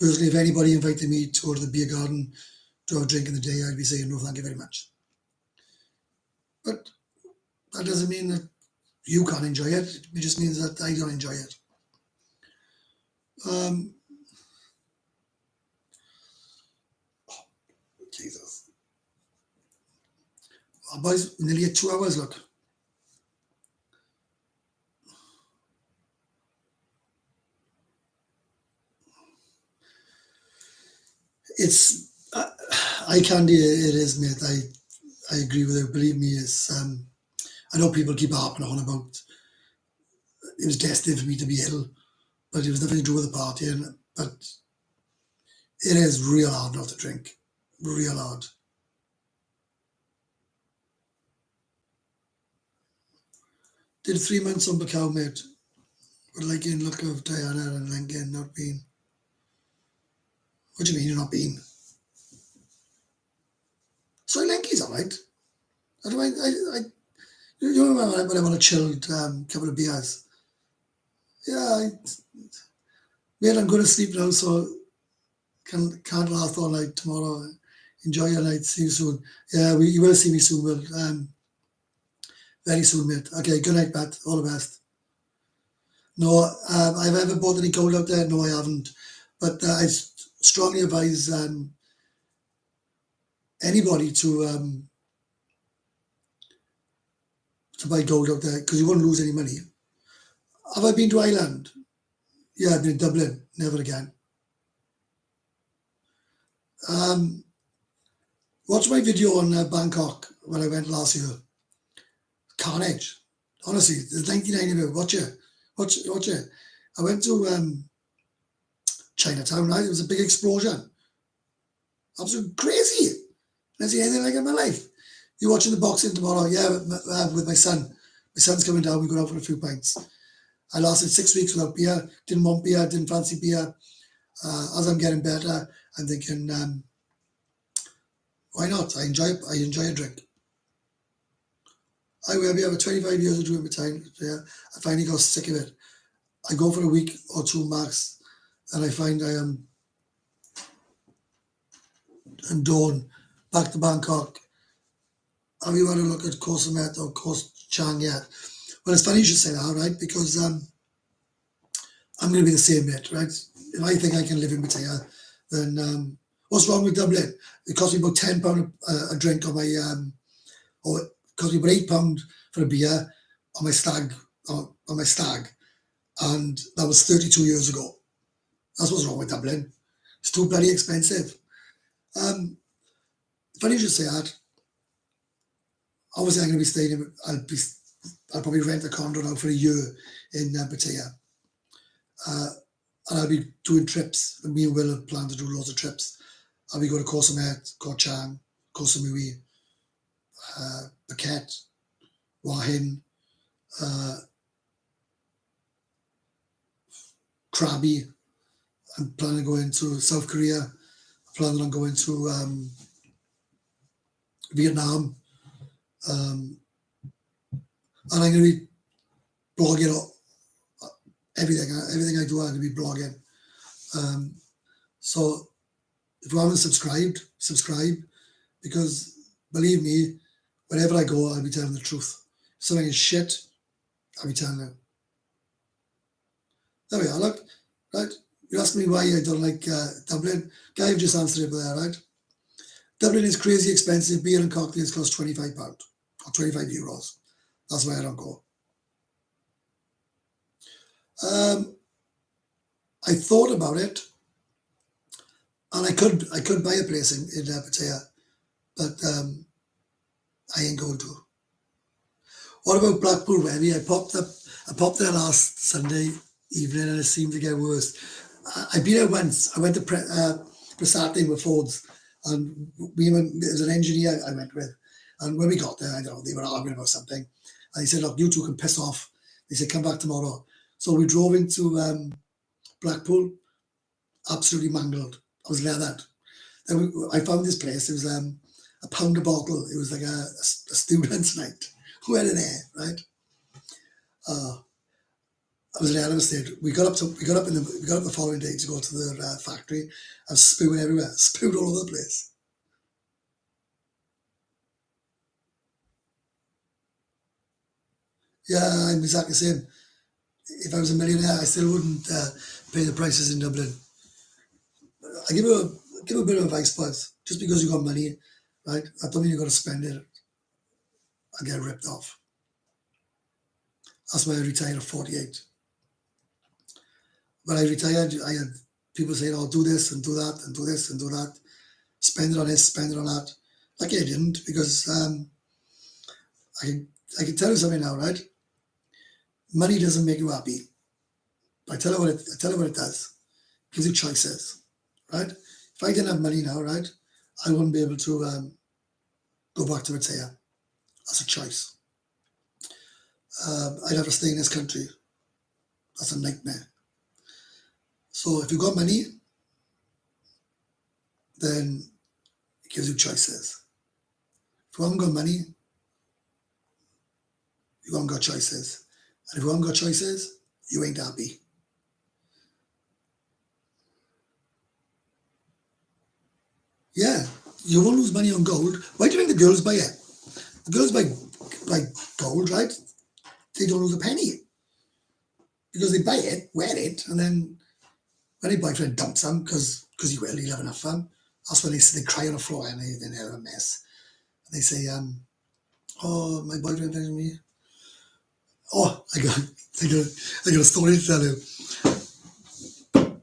Speaker 1: Personally, if anybody invited me to go to the beer garden to have a drink in the day, I'd be saying no, thank you very much. But that doesn't mean that you can't enjoy it. It just means that I don't enjoy it. Jesus. Oh, boys, nearly at 2 hours, look. It's, I can't, it is, mate. I agree with it. Believe me, it's, I know people keep harping on about it was destined for me to be ill, but it was nothing to do with the partying. But it is real hard not to drink. Real hard. Did 3 months on Macau, mate. But like in look of Diana and Lincoln not being. What do you mean you're not being? Soy Lenky's alright. I don't mind. You know when I want a chilled couple of beers. Yeah, mate, I'm going to sleep now, so can't last all night tomorrow. Enjoy your night. See you soon. Yeah, you will see me soon, Will. Very soon, mate. Okay, good night, Pat. All the best. No, I've ever bought any gold out there? No, I haven't. But I strongly advise anybody to buy gold out there, because you won't lose any money. Have I been to Ireland? Yeah, I've been in Dublin. Never again. Watch my video on Bangkok when I went last year. Carnage. Honestly, there's 99 of it. Watch it. I went to Chinatown, right? It was a big explosion. Absolutely crazy. Never seen anything like it in my life. You watching the boxing tomorrow? Yeah, with my son. My son's coming down. We go out for a few pints. I lasted 6 weeks without beer. Didn't want beer. Didn't fancy beer. As I'm getting better, I'm thinking, why not? I enjoy a drink. I will be over 25 years of doing my time. Yeah, I finally got sick of it. I go for a week or two max, and I find I'm done. Back to Bangkok. Have you had a look at Koh Samet or Koh Chang yet? Well, it's funny you should say that, right? Because I'm going to be the same mate, right? If I think I can live in Pattaya, then what's wrong with Dublin? It cost me about £10 a drink on my, or it cost me about £8 for a beer on my stag, and that was 32 years ago. That's what's wrong with Dublin. It's too bloody expensive. Funny you should say that. Obviously, I'm going to be staying in. I'll probably rent a condo now for a year in Pattaya. And I'll be doing trips. And me and Will have planned to do loads of trips. I'll be going to Koh Samet, Koh Chang, Koh Samui, Phuket, Hua Hin, Krabi. I'm planning on going to South Korea. I'm planning on going to Vietnam. And I'm going to be blogging everything I do. I'm going to be blogging. So if you haven't subscribed, subscribe, because believe me, wherever I go, I'll be telling the truth. If something is shit, I'll be telling it. There we are, look, right? You asked me why I don't like Dublin. Guy, you've just answered it there, right? Dublin is crazy expensive. Beer and cocktails cost £25 or €25. That's why I don't go. I thought about it, and I could buy a place in Pattaya, but I ain't going to. What about Blackpool Webby? I popped there last Sunday evening, and it seemed to get worse. I've been there once. I went to Prasati with Fords, and there was an engineer I went with, and when we got there, I don't know, they were arguing about something, and he said, "Look, you two can piss off." They said, "Come back tomorrow." So we drove into Blackpool, absolutely mangled. I was like that. Then I found this place. It was a pound a bottle. It was like a student's night. Who had it there, right? I was devastated. We got up the following day to go to the factory. I was spewing everywhere, spewed all over the place. Yeah, I'm exactly the same. If I was a millionaire, I still wouldn't pay the prices in Dublin. I give a bit of advice, but just because you got money, right? I don't mean you got to spend it and get ripped off. That's why I retired at 48. When I retired, I had people saying, "Oh, do this and do that and do this and do that. Spend it on this, spend it on that." Like I didn't, because I can tell you something now, right? Money doesn't make you happy. I tell you what it does. It gives you choices, right? If I didn't have money now, right, I wouldn't be able to go back to Pattaya. That's a choice. I'd have to stay in this country. That's a nightmare. So if you got money, then it gives you choices. If you haven't got money, you haven't got choices. And if you haven't got choices, you ain't happy. Yeah, you won't lose money on gold. Why do you think the girls buy it? The girls buy gold, right? They don't lose a penny because they buy it, wear it, and then when their boyfriend dumps them because he will, he'll have enough fun. That's when they cry on the floor and they have a mess. And they say, "Oh, my boyfriend finished me." Oh, I got a story to tell you.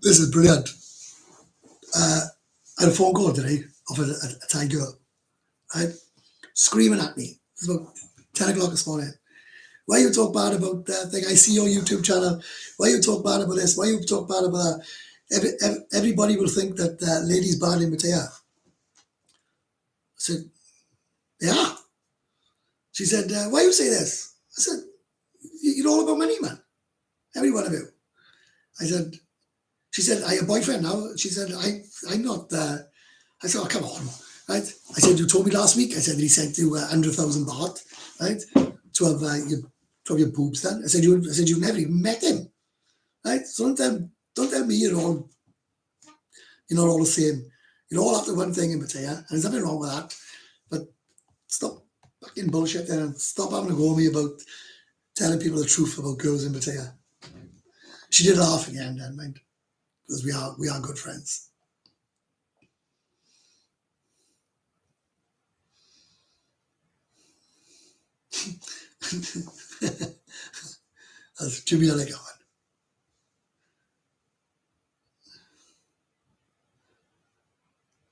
Speaker 1: This is brilliant. I had a phone call today of a Thai girl, right? Screaming at me. It was about 10 o'clock this morning. Why you talk bad about that thing? I see your YouTube channel. Why you talk bad about this? Why you talk bad about that? Everybody will think that lady's bad in Pattaya. I said, yeah. She said, why you say this? I said, you're all about money, man. Every one of you. I said, she said, I have a boyfriend now. She said, I'm not, I said, oh, come on, right? I said, you told me last week. I said that he sent you 100,000 baht, right? To have your boobs done. I said, you've never even met him, right? So don't tell me you're not all the same. You're all after one thing in Pattaya, and there's nothing wrong with that. But stop fucking bullshit and stop having a go at me about telling people the truth about girls in Pattaya. She did laugh again, then, mind, because we are good friends. That's Jimmy like one.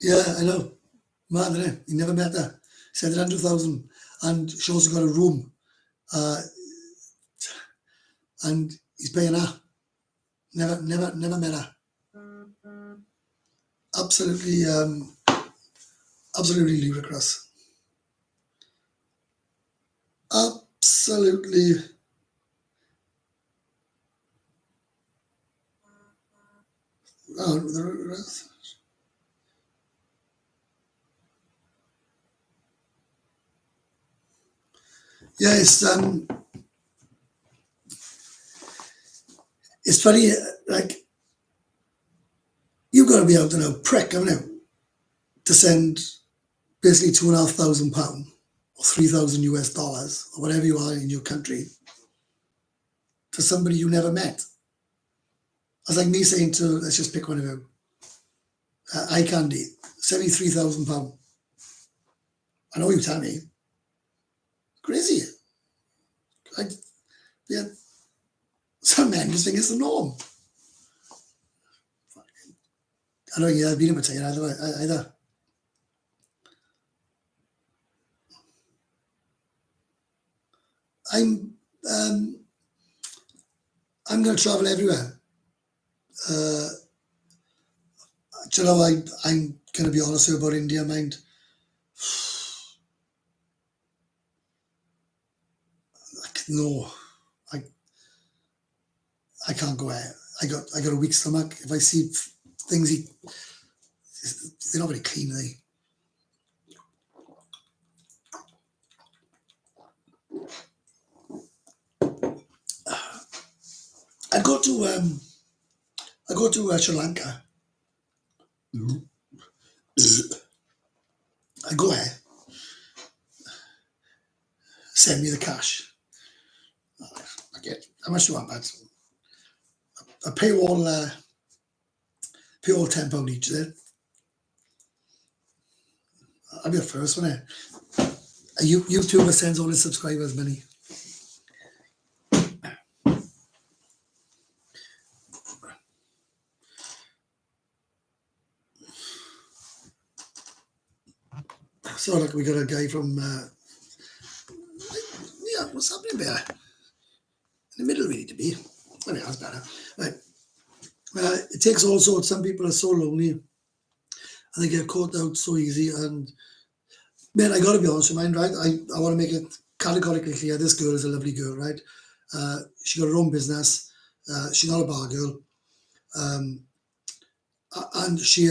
Speaker 1: Yeah, I know. Mad, isn't it? He never met her. Said 100,000, and she also got a room, and he's paying her. Never met her. Absolutely, absolutely ludicrous. Absolutely. Yeah, it's funny. Like, you've got to be out and out prick, haven't you, to send basically £2,500 or 3,000 US dollars or whatever you are in your country to somebody you never met. It's like me saying to, let's just pick one of you, eye candy, send me £3,000. I know you tell me. Crazy. Like, yeah, some men just think it's the norm. I don't think I've been in Pattaya either. I'm going to travel everywhere. Do you know, I'm going to be honest with you about India, mind. No, I can't go there. I got a weak stomach. If I see things, they're not very clean, are they? I go to Sri Lanka. I go there, send me the cash. I get how much do you want, but I pay all £10 each. Then I'll be the first one. A YouTuber sends all his subscribers money. So like we got a guy from yeah, what's happening there? In the middle we need to be. Anyway, that's better. Right. It takes all sorts. Some people are so lonely and they get caught out so easy. And man, I got to be honest with mine, right? I want to make it categorically clear. This girl is a lovely girl, right? She got her own business. She's not a bar girl, and she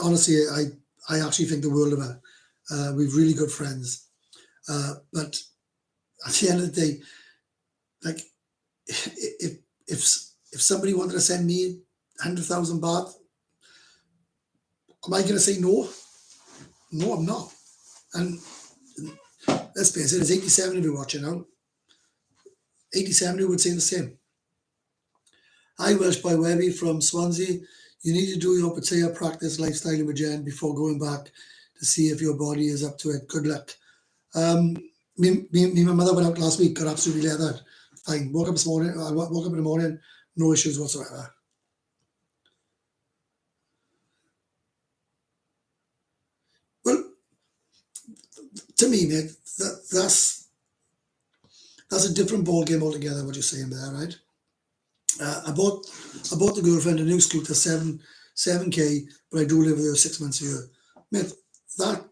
Speaker 1: honestly, I actually think the world of her. We've really good friends, but at the end of the day, like if somebody wanted to send me 100,000 baht, am I going to say no? No, I'm not. And let's face it, there's 87 of you watching now. 87 who would say the same. Hi, Welsh Boy Webby from Swansea. You need to do your Pattaya practice lifestyle with Jen before going back to see if your body is up to it. Good luck. Me and my mother went out last week, got absolutely leathered. Fine. Woke up this morning, I woke up in the morning, no issues whatsoever. Well, to me, mate, that's that's a different ball game altogether. What you're saying there, right? I bought the girlfriend a new scooter, 7K, but I do live with her 6 months a year. Mate, that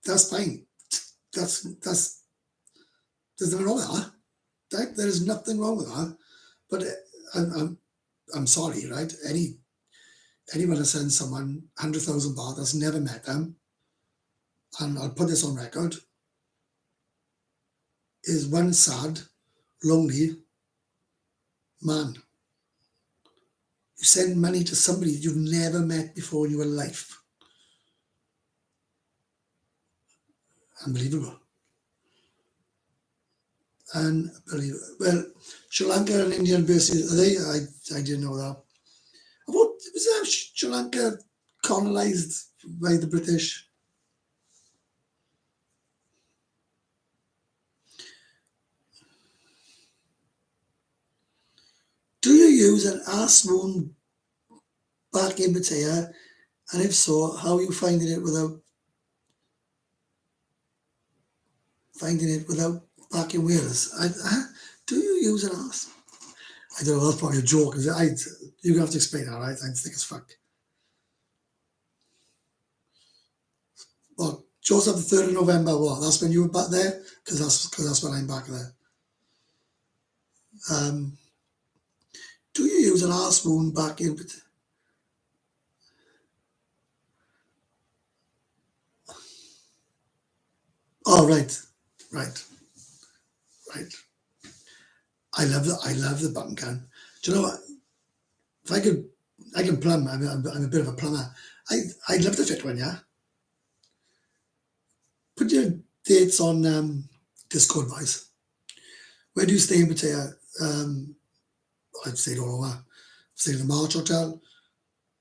Speaker 1: that's fine. That's there's nothing wrong with that. There is nothing wrong with that. But I'm sorry, right? Anyone that sends someone 100,000 baht that's never met them, and I'll put this on record, is one sad, lonely man. You send money to somebody you've never met before in your life. Unbelievable. Unbelievable. Well, Sri Lanka and Indian bases, are they? I didn't know that. I thought, was that Sri Lanka colonized by the British? Do you use an arse wound back in Pattaya? And if so, how are you finding it without back in Wales? Do you use an arse? I don't know, that's probably a joke. You're gonna have to explain that, right? I think it's fuck. Well, Joseph, the 3rd of November, what? That's when you were back there? Because that's when I'm back there. Do you use an arse wound back in? Oh, right, right, right. I love the button can. Do you know what? If I can plumb. I'm a bit of a plumber. I'd love to fit one. Yeah. Put your dates on Discord, boys. Where do you stay in Pattaya? I've stayed all over. I've stayed in the March Hotel.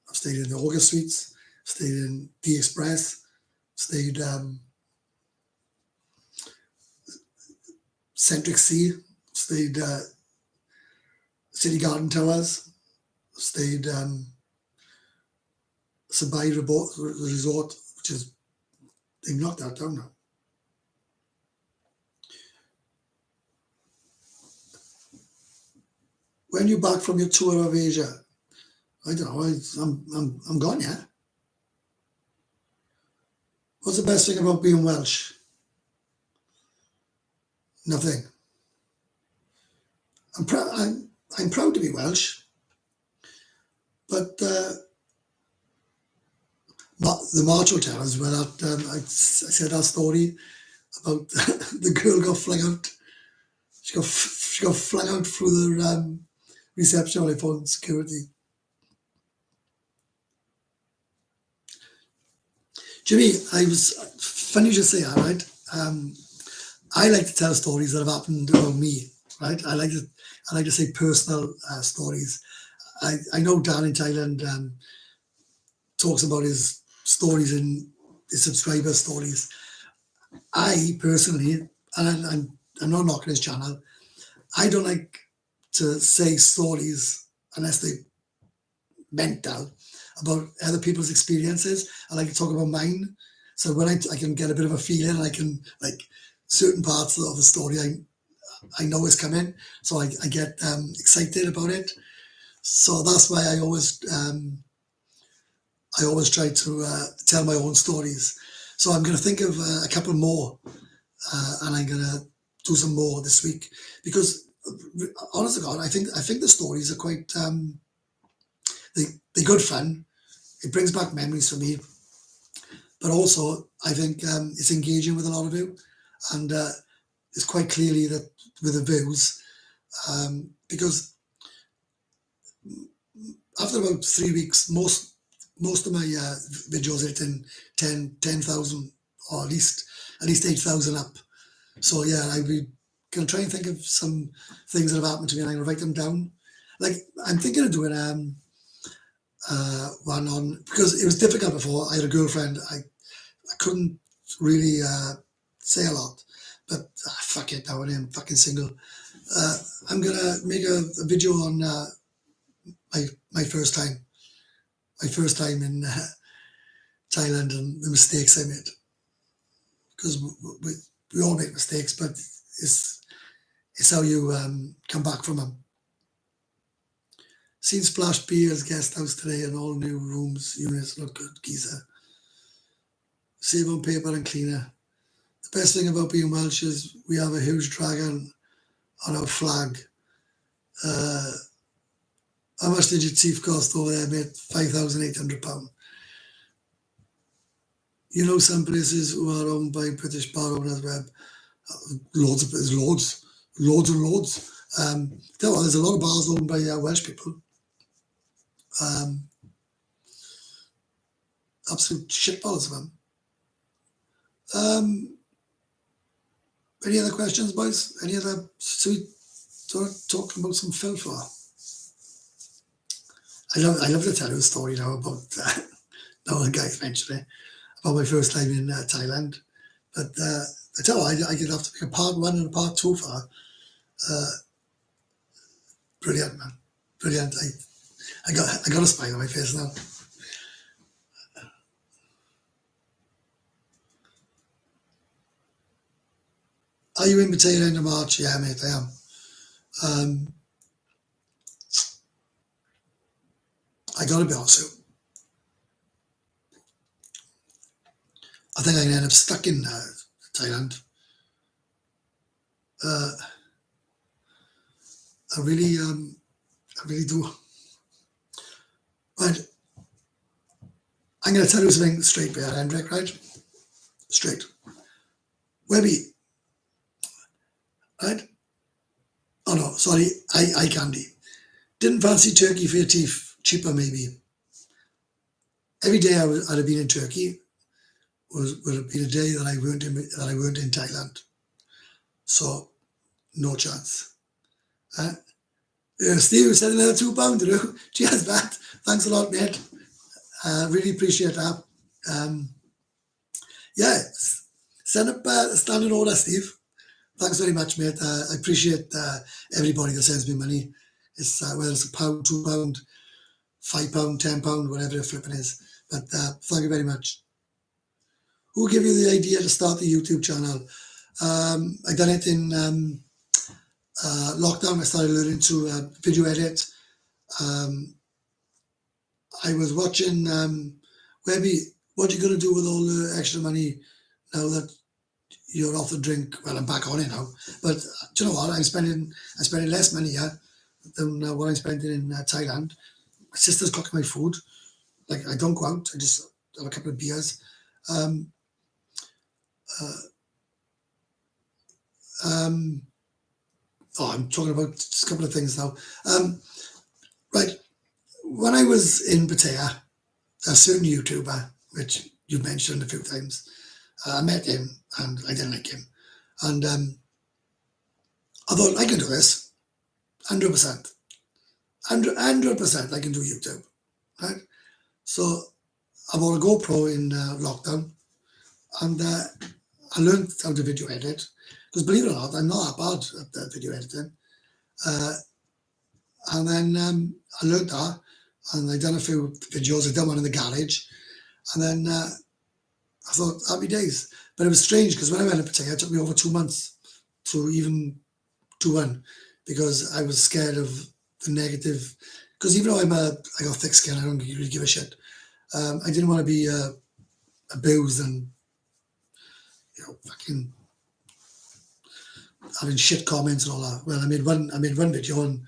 Speaker 1: I've stayed in the August Suites. Stayed in the Express. Stayed Centric Sea. Stayed City Garden Towers. Stayed Sabai Resort, which is, they've knocked that down now. When you're back from your tour of Asia, I don't know. I'm gone. Yeah. What's the best thing about being Welsh? Nothing. I'm proud. I'm proud to be Welsh, but the March Hotel is where that I said that story about the girl got flung out. She got flung out through the reception when I phoned security. Jimmy, I was funny you should say that, right? I like to tell stories that have happened about me, right? I like to say personal stories. I know Dan in Thailand talks about his stories and his subscriber stories. I personally, and I'm not knocking his channel, I don't like to say stories unless they mental about other people's experiences. I like to talk about mine. So when I can get a bit of a feeling, I can like certain parts of the story I know is coming, so I get excited about it. So that's why I always try to tell my own stories. So I'm going to think of a couple more, and I'm going to do some more this week because, honest to God, I think the stories are quite they're good fun. It brings back memories for me, but also I think it's engaging with a lot of you, and it's quite clearly that with the views, because after about 3 weeks, most of my videos are hitting 10,000 or at least 8,000 up. So yeah, I'll be gonna try and think of some things that have happened to me, and I'm gonna write them down. Like I'm thinking of doing one on, because it was difficult before. I had a girlfriend. I couldn't really say a lot, but fuck it now. I'm fucking single. I'm gonna make a video on my first time, in Thailand, and the mistakes I made. Because we all make mistakes, but it's how you come back from them. Seen Splash Beer's guest house today and all new rooms, units look good, geezer. Save on paper and cleaner. The best thing about being Welsh is we have a huge dragon on our flag. How much did your chief cost over there, mate? £5,800. You know, some places who are owned by British bar owners web, there's loads. There's a lot of bars owned by Welsh people. Absolute shitballs of them. Any other questions, boys? Any other sweet talking about some filth? I love to tell you a story now about now the guys mentioned it about my first time in Thailand. But I tell you, I could have to make a part 1 and a part 2 for brilliant, man. Brilliant. I got a smile on my face now. Are you in Pattaya end of March? Yeah, mate, I am. I gotta be honest with you. I think I'm gonna end up stuck in Thailand. I really do. But I'm gonna tell you something straight, there, Hendrik, right? Straight. Webby. Right? Oh no, sorry, I candy. Didn't fancy turkey for your teeth, cheaper maybe. Every day I'd have been in Turkey would have been a day that I weren't in Thailand. So no chance. Steve said another £2. Cheers, Matt. Thanks a lot, mate. Really appreciate that. Yeah, send up a standing order, Steve. Thanks very much, mate. I appreciate everybody that sends me money. It's whether it's £1, £2, £5, £10, whatever the flipping is. But thank you very much. Who gave you the idea to start the YouTube channel? I done it in lockdown. I started learning to video edit. I was watching Webby, what are you going to do with all the extra money now that you're off the drink? Well, I'm back on it now. But do you know what? I'm spending less money here than what I'm spending in Thailand. My sister's cooking my food. Like, I don't go out. I just have a couple of beers. I'm talking about just a couple of things now. Right. When I was in Pattaya, a certain YouTuber, which you've mentioned a few times, I met him and I didn't like him. And I thought, I can do this. 100%. 100% I can do YouTube. Right? So I bought a GoPro in lockdown and I learned how to video edit. Because believe it or not, I'm not that bad at video editing. And then I learned that and I done a few videos. I done one in the garage. And then I thought, happy days. But it was strange because when I went to Pattaya, it took me over 2 months to even do one because I was scared of the negative. Because even though I got thick skin, I don't really give a shit. I didn't want to be abused and, fucking having shit comments and all that. Well, I made one video and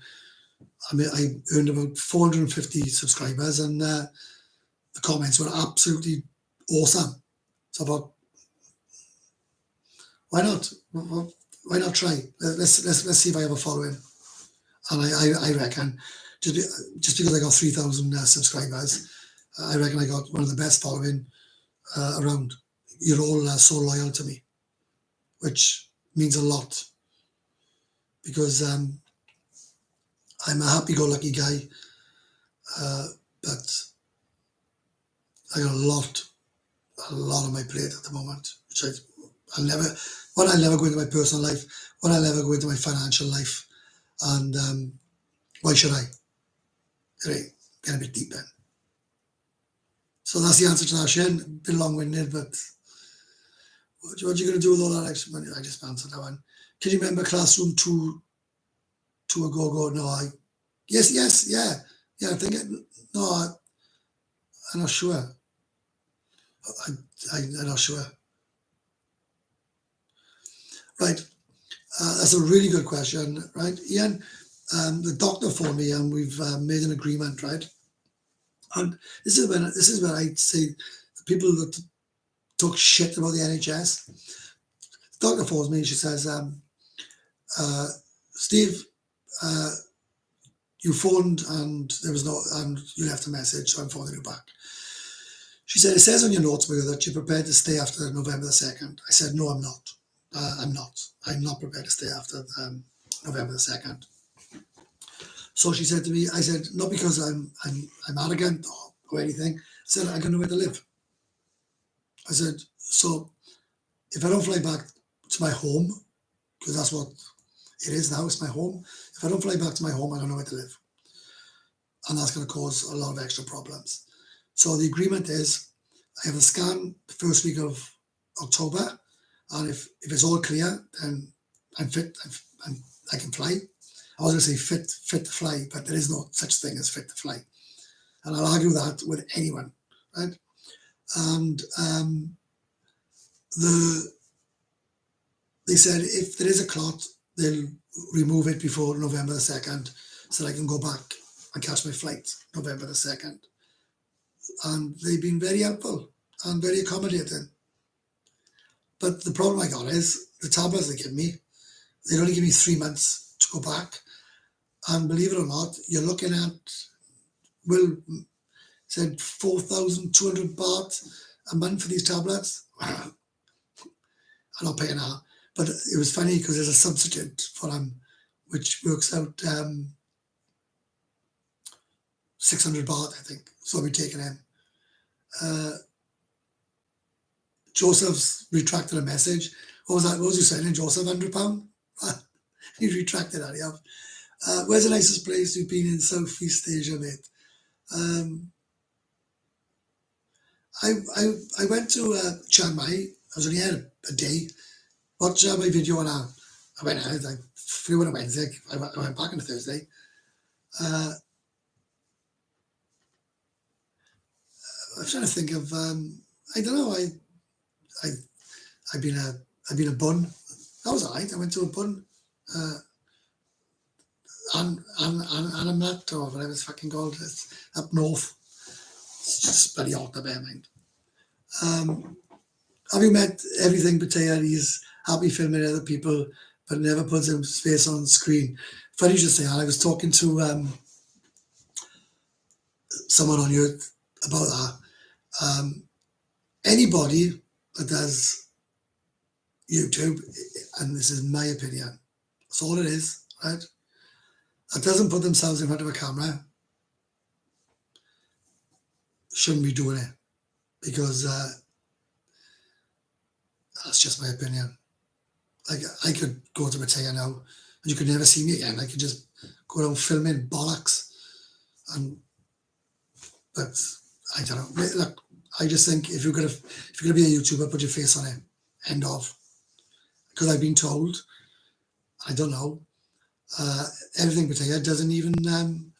Speaker 1: I earned about 450 subscribers and the comments were absolutely awesome. So I thought, why not? Why not try? Let's see if I have a following. And I reckon just because I got 3,000 subscribers, I reckon I got one of the best following around. You're all so loyal to me, which means a lot because I'm a happy-go-lucky guy, but I got a lot on my plate at the moment, which I'll never go into my personal life, I'll never go into my financial life, and why should I? Right, get a bit deep then. So that's the answer to that, Shane. A bit long-winded, but what are you going to do with all that extra money? I just answered that one. Can you remember classroom two ago? No, yes, yeah. I think no, I'm not sure. I'm not sure. Right, that's a really good question, right, Ian? The doctor phoned me and we've made an agreement, right? And this is when I say the people that talk shit about the NHS. The doctor phones me. She says, "Steve, you phoned and there was no, and you left a message, so I'm phoning you back." She said, "It says on your notes that you're prepared to stay after November the 2nd. I said, "No, I'm not. I'm not. I'm not prepared to stay after November the 2nd." So she said to me, I said, "Not because I'm arrogant or anything." I said, "I don't know where to live." I said, "So if I don't fly back to my home, because that's what it is now, it's my home. If I don't fly back to my home, I don't know where to live. And that's going to cause a lot of extra problems." So the agreement is I have a scan the first week of October. And if it's all clear, then I'm fit. I can fly. I was going to say fit to fly, but there is no such thing as fit to fly. And I'll argue that with anyone, right? And they said if there is a clot, they'll remove it before November the 2nd so that I can go back and catch my flight November the 2nd. And they've been very helpful and very accommodating. But the problem I got is the tablets they give me, they only give me 3 months to go back. And believe it or not, you're looking at, Will said 4,200 baht a month for these tablets. I'm not paying that. But it was funny because there's a substitute for them, which works out 600 baht, I think. So I'll be taking him. Joseph's retracted a message. What was that? What was you saying, Joseph? £100? He retracted that, yeah. Where's the nicest place you've been in Southeast Asia, mate? I went to Chiang Mai. I was only here a day. Watch my video on I went out. I flew on a Wednesday. I went back on a Thursday. I'm trying to think of. I don't know. I've been a bun. That was alright. I went to a bun. And I'm not, or whatever it's fucking called. It's up north. It's just bloody hot up there, mind. Have you met everything Pattaya? He's happy filming other people, but never puts his face on screen. Funny you should say that. I was talking to someone on here about that. Anybody that does YouTube, and this is my opinion, that's all it is, right? That doesn't put themselves in front of a camera shouldn't be doing it, because that's just my opinion. Like, I could go to Pattaya now and you could never see me again. I could just go around filming bollocks. But I don't know. Look, I just think if you're gonna be a YouTuber, put your face on it. End of. Because I've been told, I don't know, everything Pattaya doesn't even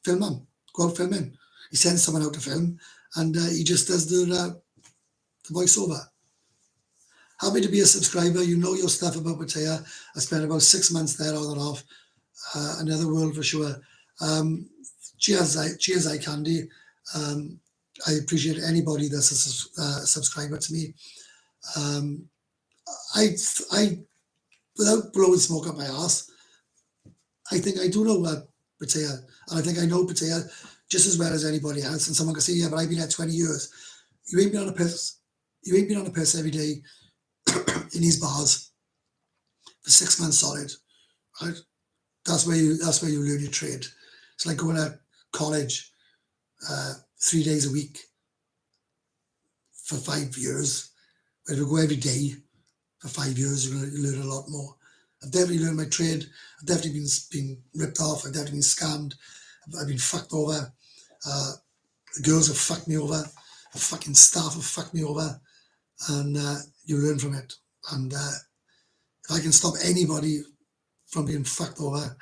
Speaker 1: film on. Go out filming. He sends someone out to film, and he just does the voiceover. Happy to be a subscriber. You know your stuff about Pattaya. I spent about 6 months there on and off. Another world for sure. Cheers, I Candy. I appreciate anybody that's a subscriber to me. I, without blowing smoke up my ass, I think I do know Pattaya, and I think I know Pattaya just as well as anybody else. And someone can say, "Yeah, but I've been there 20 years." You ain't been on a piss. You ain't been on a piss every day in these bars for 6 months solid, right? That's where you learn your trade. It's like going to college 3 days a week for 5 years. But if you go every day for 5 years, you're going to learn a lot more. I've definitely learned my trade. I've definitely been ripped off. I've definitely been scammed. I've been fucked over. The girls have fucked me over. The fucking staff have fucked me over. And you learn from it. And if I can stop anybody from being fucked over.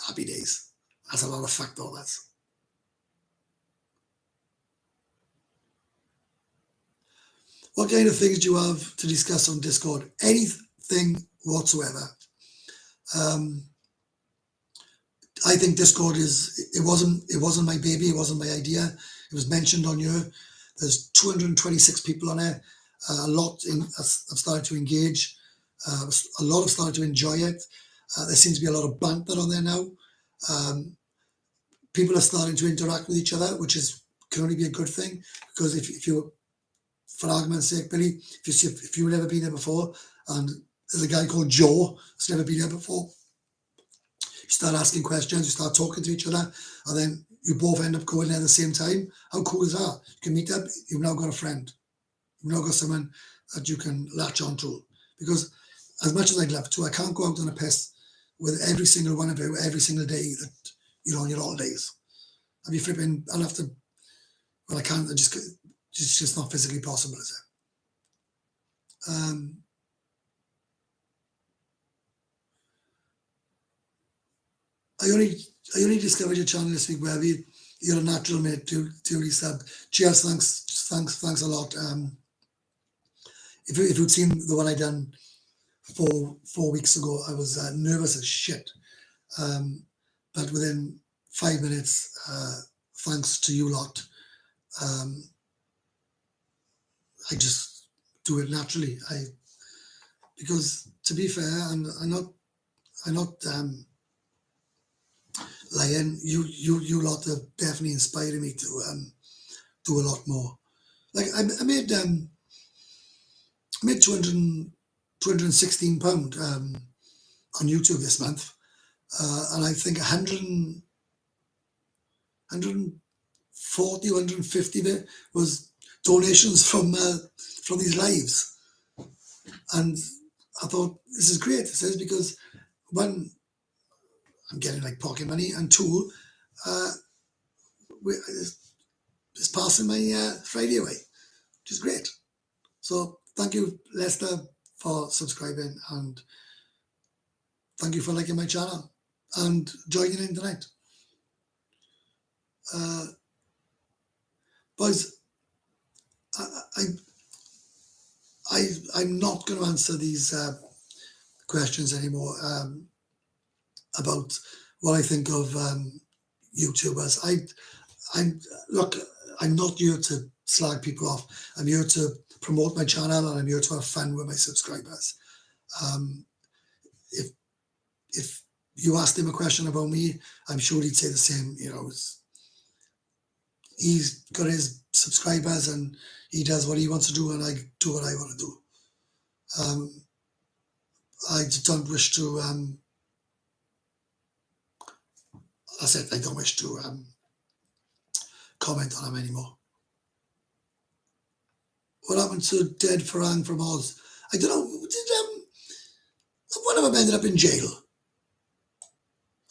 Speaker 1: Happy days. That's a lot of fucked overs. What kind of things do you have to discuss on Discord? Anything whatsoever. I think Discord it wasn't my baby, it wasn't my idea. It was mentioned on here. There's 226 people on there. A lot have started to engage. A lot have started to enjoy it. There seems to be a lot of banter on there now. People are starting to interact with each other, which can only be a good thing, because if you, for argument's sake, Billy, if you've never been there before, and there's a guy called Joe who's never been there before, you start asking questions, you start talking to each other, and then you both end up going there at the same time. How cool is that? You can meet up, you've now got a friend. You've now got someone that you can latch onto. Because as much as I'd love to, I can't go out on a piss with every single one of you every single day that you're on your holidays. I'd be flipping, I'll have to, well, I can't, it's just not physically possible, is it? I only discovered your channel this week, Webby. You're a natural, mate. Duly sub. Cheers, thanks a lot. If you'd seen the one I done 4 weeks ago, I was nervous as shit. But within 5 minutes, thanks to you lot, I just do it naturally. Because to be fair, I'm not lying. You lot have definitely inspired me to do a lot more. Like I made 216 pound on YouTube this month, and I think 140, 150 of it was donations from these lives, and I thought this is great. This is because one, I'm getting like pocket money, and two, it's passing my Friday away, which is great. So thank you, Lester, for subscribing, and thank you for liking my channel and joining in tonight. Boys, I'm not going to answer these questions anymore about what I think of YouTubers. I'm not here to slag people off. I'm here to promote my channel, and I'm here to have fun with my subscribers. If you asked him a question about me, I'm sure he'd say the same. He's got his subscribers and he does what he wants to do, and I do what I want to do. I don't wish to I don't wish to comment on him anymore. What happened to Dead Farang from Oz? I don't know. Did one of them ended up in jail?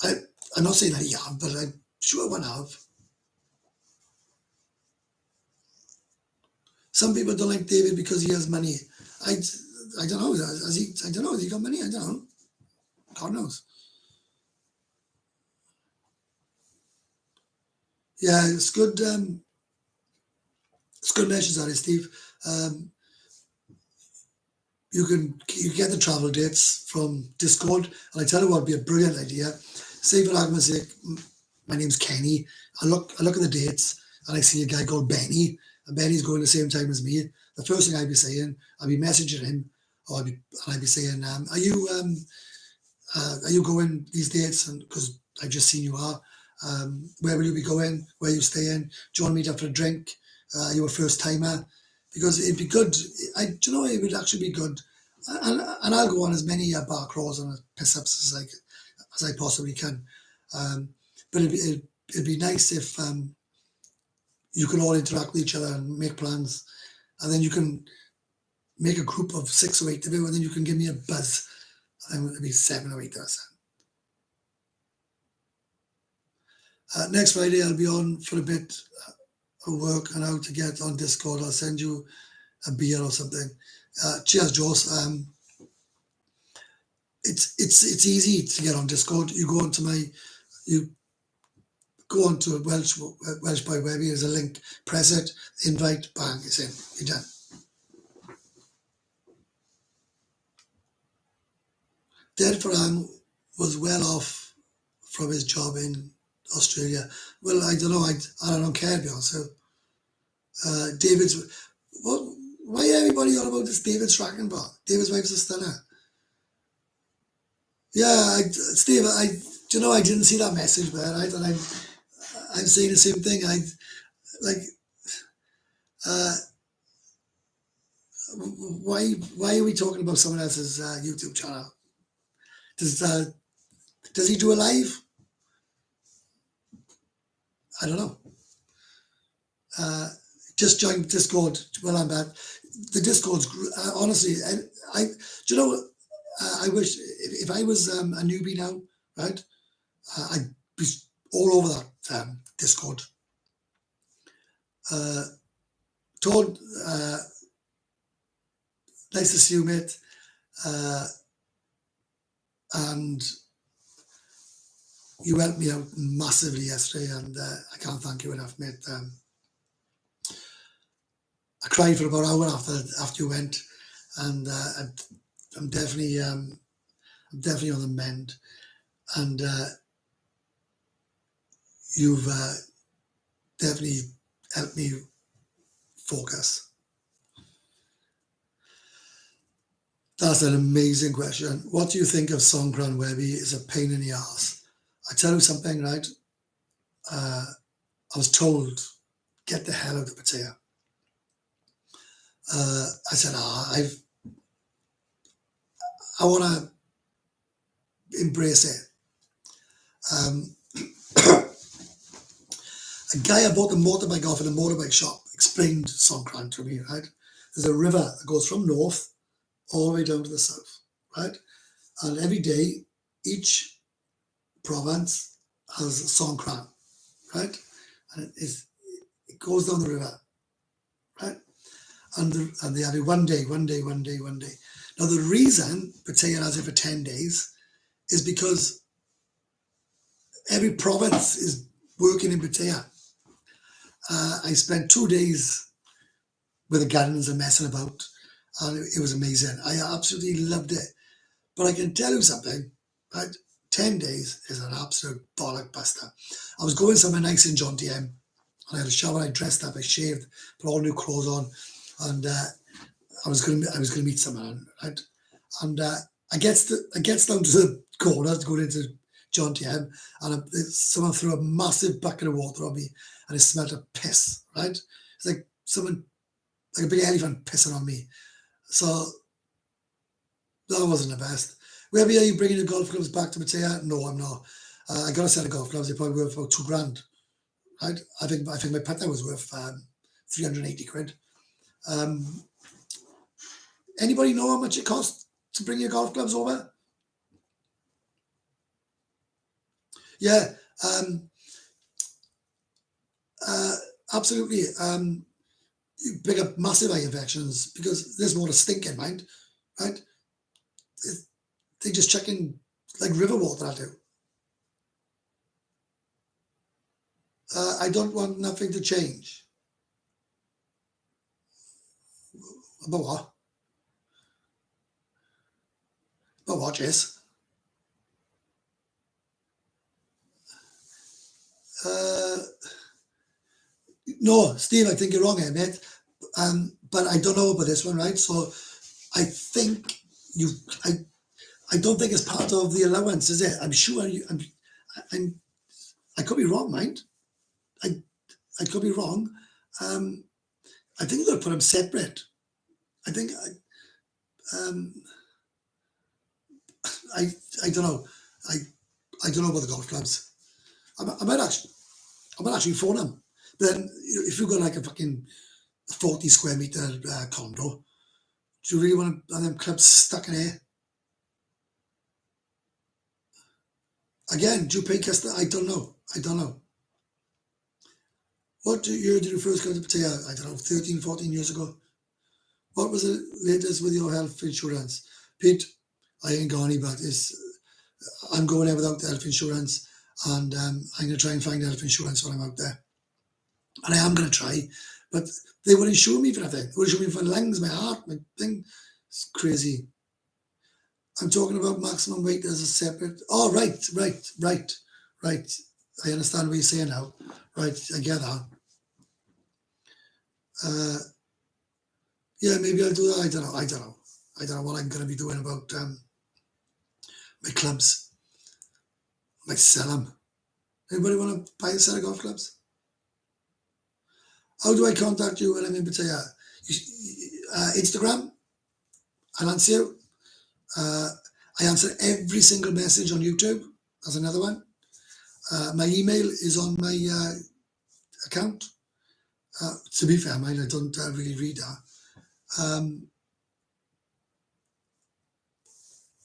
Speaker 1: I'm not saying that he have, but I'm sure one have. Some people don't like David because he has money. I don't know. Has he got money? I don't know. God knows. Yeah, it's good. It's good message, that is, Steve. You get the travel dates from Discord, and I tell you what would be a brilliant idea. Say for argument's sake, my name's Kenny. I look at the dates, and I see a guy called Benny, and Benny's going the same time as me. The first thing I'd be saying, I'd be messaging him, or I'd be saying, are you going these dates? And because I've just seen you are. Where will you be going? Where are you staying? Do you want to meet up for a drink? Are you a first timer? Because it'd be good. It would actually be good. And I'll go on as many bar crawls and piss ups as I possibly can. But it'd be nice if you could all interact with each other and make plans, and then you can make a group of 6 or 8 of you, and then you can give me a buzz. And it'll be 7 or 8 of us. Next Friday, I'll be on for a bit of work and how to get on Discord. I'll send you a beer or something. Cheers, Joss. it's easy to get on Discord. You go onto Welsh by Webby. There's a link. Press it. Invite. Bang. It's in. You're done. Dad Farang was well off from his job in Australia. Well, I don't know. I don't care, to be honest. So, David's. What? Why everybody on about this David Strackenbach? David's wife's a stunner. Yeah, Steve. Do you know I didn't see that message, man. I'm saying the same thing. Like. Why are we talking about someone else's YouTube channel? Does he do a live? I don't know. Just join Discord. Well, I'm back. The Discord's honestly. I do you know? I wish if I was a newbie now, right? I'd be all over that Discord. Todd, nice to see you, mate. And you helped me out massively yesterday, and I can't thank you enough, mate. I cried for about an hour after you went, and I'm definitely on the mend, and you've definitely helped me focus. That's an amazing question. What do you think of Songkran Webby is a pain in the ass? I tell you something, right? I was told, get the hell out of Pattaya. I said, I want to embrace it. A guy I bought the motorbike off in a motorbike shop explained Songkran to me, right? There's a river that goes from north all the way down to the south, right? And every day, each province has a Songkran, right? And it goes down the river, right? And they have it one day. Now, the reason Pattaya has it for 10 days is because every province is working in Pattaya. I spent 2 days with the gardens and messing about, and it was amazing. I absolutely loved it. But I can tell you something, right? 10 days is an absolute bollock buster. I was going somewhere nice in John DM, and I had a shower, I dressed up, I shaved, put all new clothes on, and I was going to meet someone, right? And I gets down to the corner to go into John DM, and someone threw a massive bucket of water on me, and it smelled of piss, right? It's like someone, like a big elephant pissing on me. So that wasn't the best. Webby, are you bringing the golf clubs back to Pattaya? No, I'm not. I got a set of golf clubs. They probably worth about $2,000, right? I think my Pattaya was worth 380 quid. Anybody know how much it costs to bring your golf clubs over? Yeah, absolutely. You pick up massive eye infections because there's water stinking, mind, right? They just chuck in like river water at you. I don't want nothing to change. About what? About what, Jess? No, Steve, I think you're wrong here, mate. But I don't know about this one, right? So I think I don't think it's part of the allowance, is it? I'm sure I could be wrong, mind. I could be wrong. I think they'll put them separate. I think I don't know. I don't know about the golf clubs. I might actually phone them. But then if you've got like a fucking 40 square meter condo, do you really want them clubs stuck in here? Again, do you pay custom? I don't know. What year did you first come to Pattaya? I don't know, 13, 14 years ago. What was the latest with your health insurance? Pete, I ain't got any, but I'm going there without the health insurance, and I'm going to try and find health insurance when I'm out there. And I am going to try, but they will insure me for everything. They will insure me for lungs, my heart, my thing. It's crazy. I'm talking about maximum weight as a separate. Oh, right. I understand what you're saying now. Right, I get that. Yeah, maybe I'll do that. I don't know what I'm going to be doing about my clubs. I might sell them. Anybody want to buy and sell golf clubs? How do I contact you when I'm in Pattaya? Instagram. I'll answer you. I answer every single message on YouTube. That's another one. My email is on my account. To be fair, mine, I don't really read that.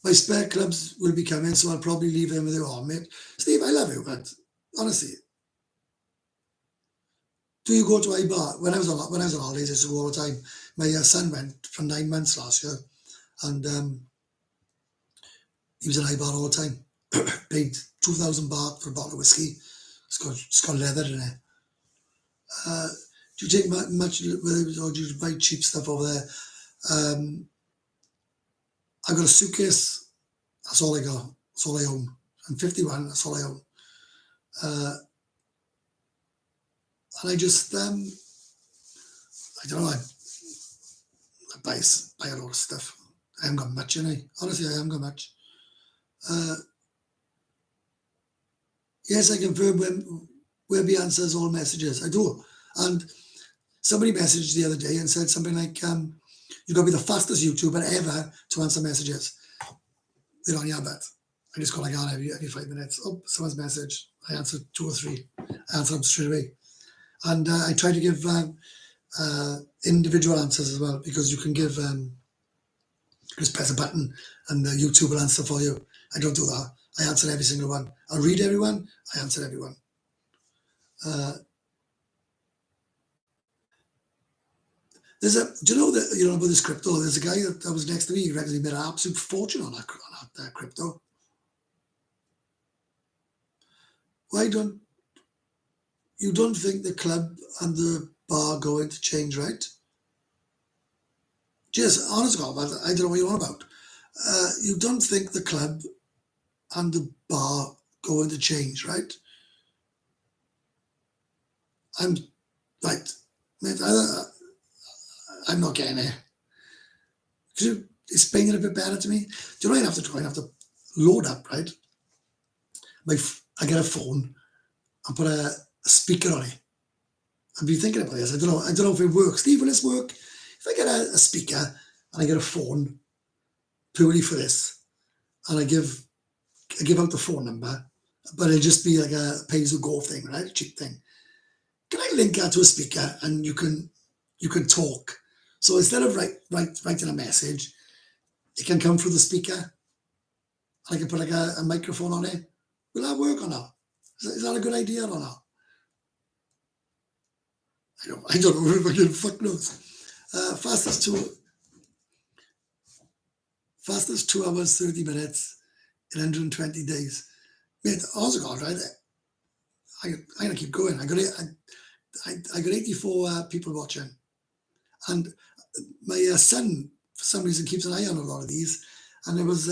Speaker 1: My spare clubs will be coming, so I'll probably leave them with you. Oh, mate. Steve, I love you, but honestly, do you go to a bar? When I was on holidays, I used to go all the time. My son went for 9 months last year, and he was in a bar all the time. Paid 2,000 baht for a bottle of whiskey. It's got leather in it. Do you take much, or do you buy cheap stuff over there? I got a suitcase. That's all I got. That's all I own. I'm 51. That's all I own. And I just, I don't know. I buy a lot of stuff. I haven't got much in it. Honestly, I haven't got much. Yes, I confirm Webby answers all messages. I do. And somebody messaged the other day and said something like, you've got to be the fastest YouTuber ever to answer messages. They don't hear that. I just go like that every 5 minutes. Oh, someone's message. I answer 2 or 3. I answer them straight away. And I try to give individual answers as well, because you can give, just press a button and YouTube will answer for you. I don't do that. I answer every single one. I read everyone. I answer everyone. Do you know that, about this crypto? There's a guy that was next to me. He reckons he made an absolute fortune on that crypto. Why don't think the club and the bar going to change, right? Just honest God, I don't know what you're on about. You don't think the club and the bar going to change, right? I'm right, mate. I'm not getting it. Could you explain it a bit better to me? Do you know I have to load up, right? I get a phone and put a speaker on it. I've been thinking about this. I don't know if it works. Steve, will this work? If I get a speaker and I get a phone purely for this, and I give out the phone number, but it'll just be like a pay-as-you-go thing, right? A cheap thing. Can I link that to a speaker and you can talk? So instead of writing a message, it can come through the speaker. I can put like a microphone on it. Will that work or not? Is that a good idea or not? I don't know if I can fuck knows. Fastest 2 hours, 30 minutes in 120 days. Mate, also God, right? I'm gonna keep going. I got 84 people watching, and my son, for some reason, keeps an eye on a lot of these. And there was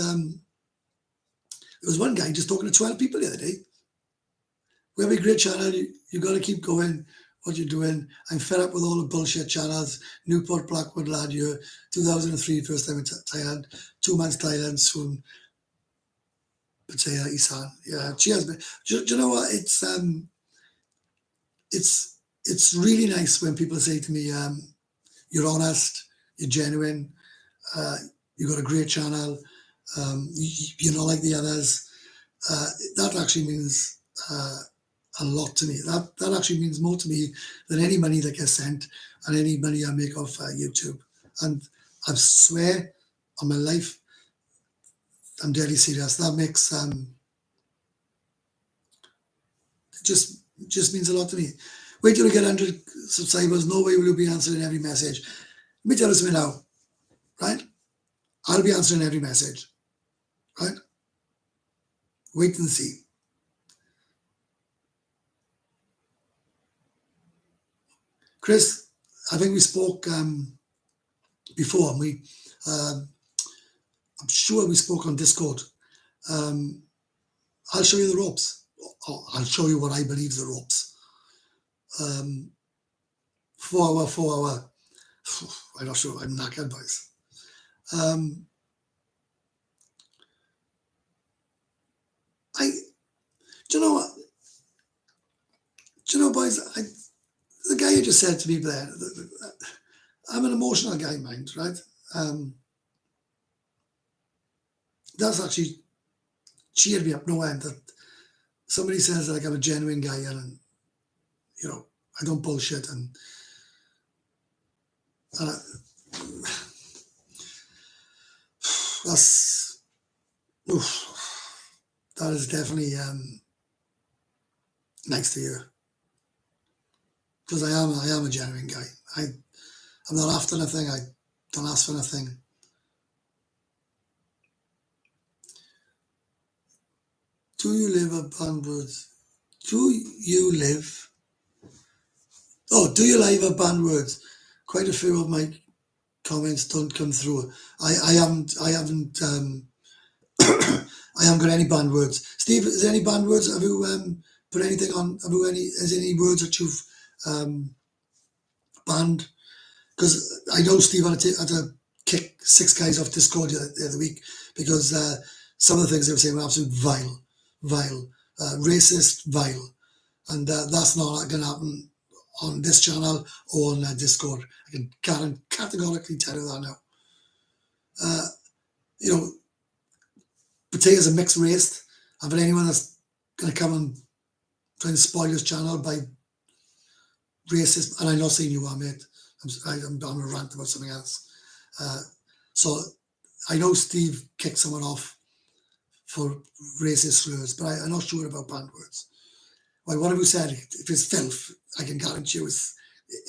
Speaker 1: one guy just talking to 12 people the other day. We have a great channel. You got to keep going. What you're doing. I'm fed up with all the bullshit channels. Newport, Blackwood, lad year, 2003, first time in Thailand. 2 months Thailand, soon Pattaya, Isan. Yeah, cheers. Do you know what? It's really nice when people say to me, you're honest, you're genuine, you got a great channel, you're not like the others. That actually means a lot to me. That actually means more to me than any money that gets sent and any money I make off YouTube. And I swear on my life, I'm deadly serious. That makes just means a lot to me. Wait till we get 100 subscribers. No way will you be answering every message. Let me tell you something now, right? I'll be answering every message. right? Wait and see. Chris, I think we spoke before, and I'm sure we spoke on Discord. I'll show you the ropes. I'll show you what I believe the ropes. 4 hour. I'm not sure. I'm knackered, boys. Do you know what? Do you know, boys? The guy you just said to me there. I'm an emotional guy, mind, right? That's actually cheered me up no end. That somebody says that I'm a genuine guy, and you know, I don't bullshit, and that's that is definitely nice to hear, because I am a genuine guy. I'm not after nothing. I don't ask for nothing. Do you live at Bandwoods? Do you live? Oh, do you live at Bandwoods? Quite a few of my comments don't come through. I haven't I haven't got any banned words. Steve, is there any banned words? Have you put anything on? Is there any words that you've banned? Because I know Steve had to kick 6 guys off Discord the other week because some of the things they were saying were absolute vile, racist, vile, and that's not going to happen on this channel or on Discord. I can categorically tell you that now. You know, Pattaya is a mixed race, and for anyone that's going to come and try and spoil his channel by racist, and I'm not saying you are, mate. I'm on a rant about something else. So I know Steve kicked someone off for racist slurs, but I'm not sure about banned words. Well, what have you said? If it's filth, I can guarantee you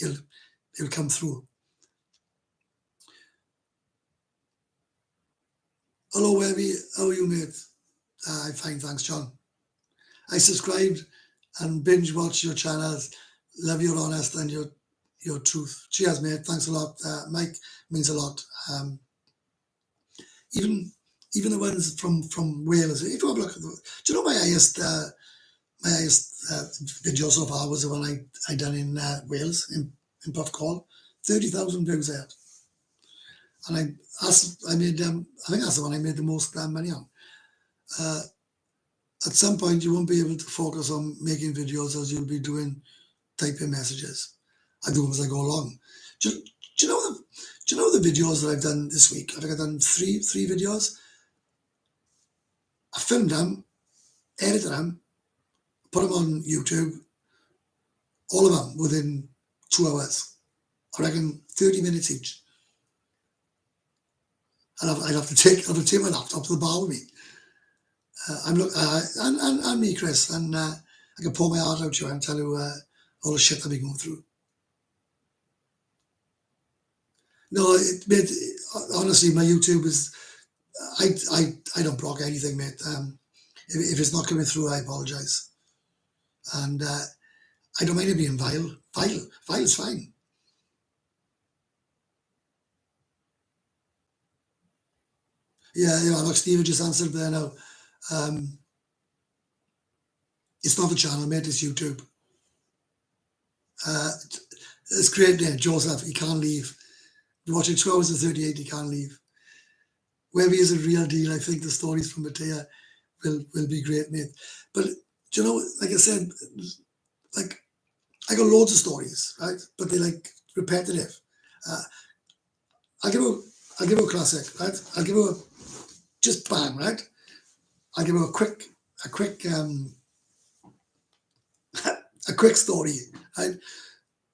Speaker 1: it'll come through. Hello, Webby. How are you, mate? I'm fine, thanks, John. I subscribed and binge watch your channels. Love your honest and your truth. Cheers, mate. Thanks a lot. Mike means a lot. Even the ones from Wales. If you have a look at do you know my highest video so far was the one I done in Wales in Buffcall. 30,000 views there. And I made I think that's the one I made the most money on. At some point you won't be able to focus on making videos as you'll be doing typing messages. I do them as I go along. Do you know the videos that I've done this week? I think I've done three videos. I filmed them, edited them, put them on YouTube, all of them within 2 hours. I reckon 30 minutes each. And I'd have to take my laptop to the bar with me. And me, Chris, and I can pour my heart out to you and tell you all the shit I've been going through. No, honestly, my YouTube is. I don't block anything, mate. If it's not coming through, I apologise. And I don't mind it being vile. Vile is fine. Yeah, like Steve just answered there now. It's not the channel, mate. It's YouTube. It's great, yeah, Joseph. He can't leave. You're watching 2 hours and 38. He can't leave. Webby is a real deal. I think the stories from Pattaya will be great, mate. But do you know, like I said, like I got loads of stories, right? But they're like repetitive. I'll give you a classic, right? I'll give you just bang, right? I'll give you a quick a quick story, right?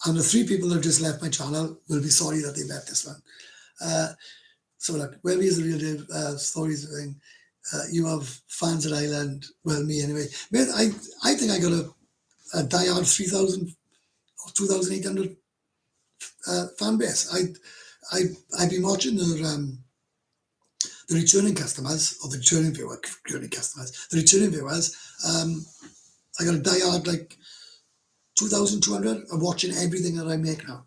Speaker 1: And the 3 people that have just left my channel will be sorry that they left this one. So like, Webby is a real deal. Stories thing. You have fans at Island. Well, me anyway. Mate, I think I got a diehard 3,000 or 2,800 fan base. I've been watching the the returning customers, or the returning viewers, I got a diehard like 2,200 are watching everything that I make now.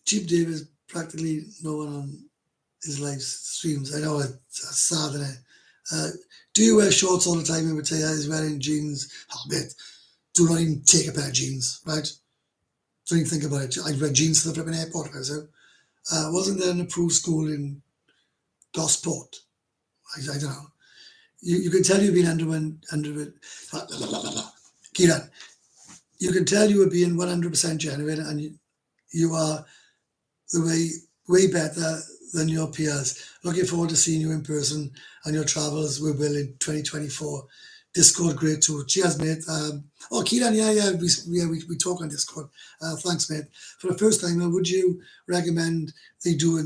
Speaker 1: Cheap Dave is practically no one on his live streams. I know it's sad, isn't it? Do you wear shorts all the time in Pattaya? Is wearing jeans? Oh, mate, do not even take a pair of jeans, right? Don't even think about it. I'd wear jeans to the flipping airport if I was out. Wasn't there an approved school in Gosport? I don't know. You can tell you've been under Kieran, you can tell you were being 100% genuine, and you are the way better than your peers. Looking forward to seeing you in person and your travels with Will in 2024. Discord, great too. Cheers, mate. Kieran, we talk on Discord. Thanks, mate. For the first time, would you recommend they do